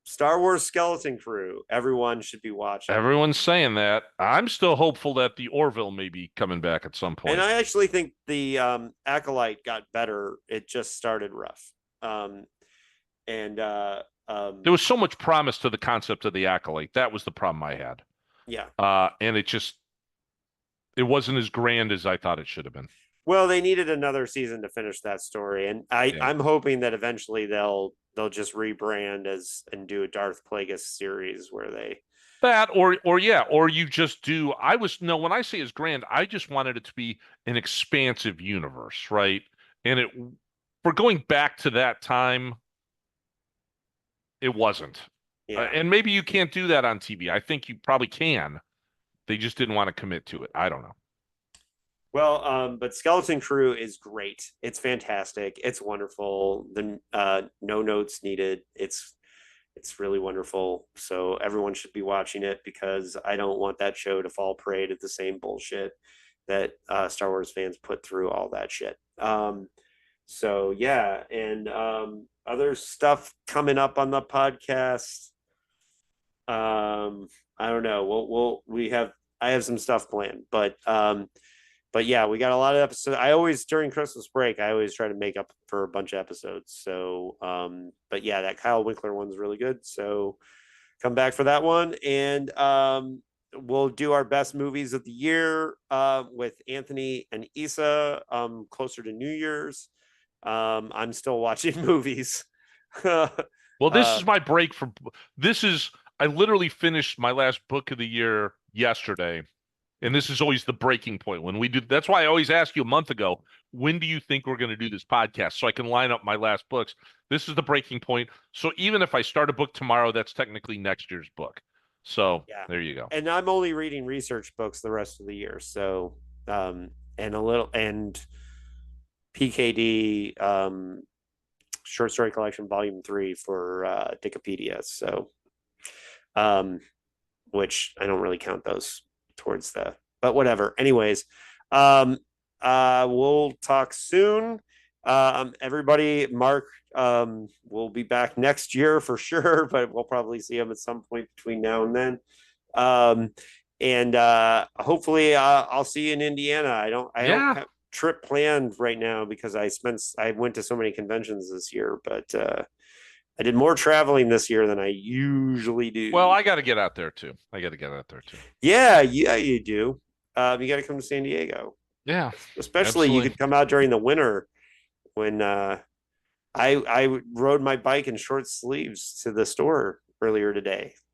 [SPEAKER 1] Star Wars Skeleton Crew, everyone should be watching.
[SPEAKER 2] Everyone's saying that. I'm still hopeful that the Orville may be coming back at some
[SPEAKER 1] And
[SPEAKER 2] point.
[SPEAKER 1] I actually think the Acolyte got better. It just started rough. Um, and
[SPEAKER 2] There was so much promise to the concept of the Acolyte. That was the problem I had.
[SPEAKER 1] yeah.
[SPEAKER 2] And it wasn't as grand as I thought it should have been.
[SPEAKER 1] Well, they needed another season to finish that story, and
[SPEAKER 2] Yeah.
[SPEAKER 1] I'm hoping that eventually they'll just rebrand as and do a Darth Plagueis series where they
[SPEAKER 2] That or yeah, or you just do I was no, when I say as grand, I just wanted it to be an expansive universe, right? And for going back to that time, it wasn't.
[SPEAKER 1] yeah.
[SPEAKER 2] And maybe you can't do that on TV. I think you probably can. They just didn't want to commit to it. I don't know.
[SPEAKER 1] Well, but Skeleton Crew is great. It's fantastic. It's wonderful. The no notes needed. It's really wonderful. So everyone should be watching it because I don't want that show to fall prey to the same bullshit that Star Wars fans put through all that shit. So yeah, and other stuff coming up on the podcast. I don't know. We have I have some stuff planned, but but yeah, we got a lot of episodes. I always during Christmas break, I always try to make up for a bunch of episodes. So, but yeah, that Kyle Winkler one's really good. So come back for that one, and we'll do our best movies of the year with Anthony and Issa closer to New Year's. I'm still watching movies.
[SPEAKER 2] Well, this is my break from this is I literally finished my last book of the year yesterday. And this is always the breaking point when we do. That's why I always ask you a month ago, when do you think we're going to do this podcast? So I can line up my last books. This is the breaking point. So even if I start a book tomorrow, that's technically next year's book. So
[SPEAKER 1] yeah,
[SPEAKER 2] there you go.
[SPEAKER 1] and I'm only reading research books the rest of the year. So and a little and PKD short story collection volume 3 for Wikipedia. So um which I don't really count those towards the, but whatever. Anyways, um, we'll talk soon. Everybody, Mark will be back next year for sure, but we'll probably see him at some point between now and then. Um, and hopefully, I'll see you in Indiana. I don't
[SPEAKER 2] Yeah.
[SPEAKER 1] have trip planned right now because I went to so many conventions this year, but I did more traveling this year than I usually
[SPEAKER 2] Well,
[SPEAKER 1] do.
[SPEAKER 2] I got to get out there too. I got to get out there too.
[SPEAKER 1] Yeah, yeah, you do. You got to come to San Diego.
[SPEAKER 2] Yeah,
[SPEAKER 1] Especially you
[SPEAKER 2] absolutely.
[SPEAKER 1] could come out during the winter when I rode my bike in short sleeves to the store earlier today.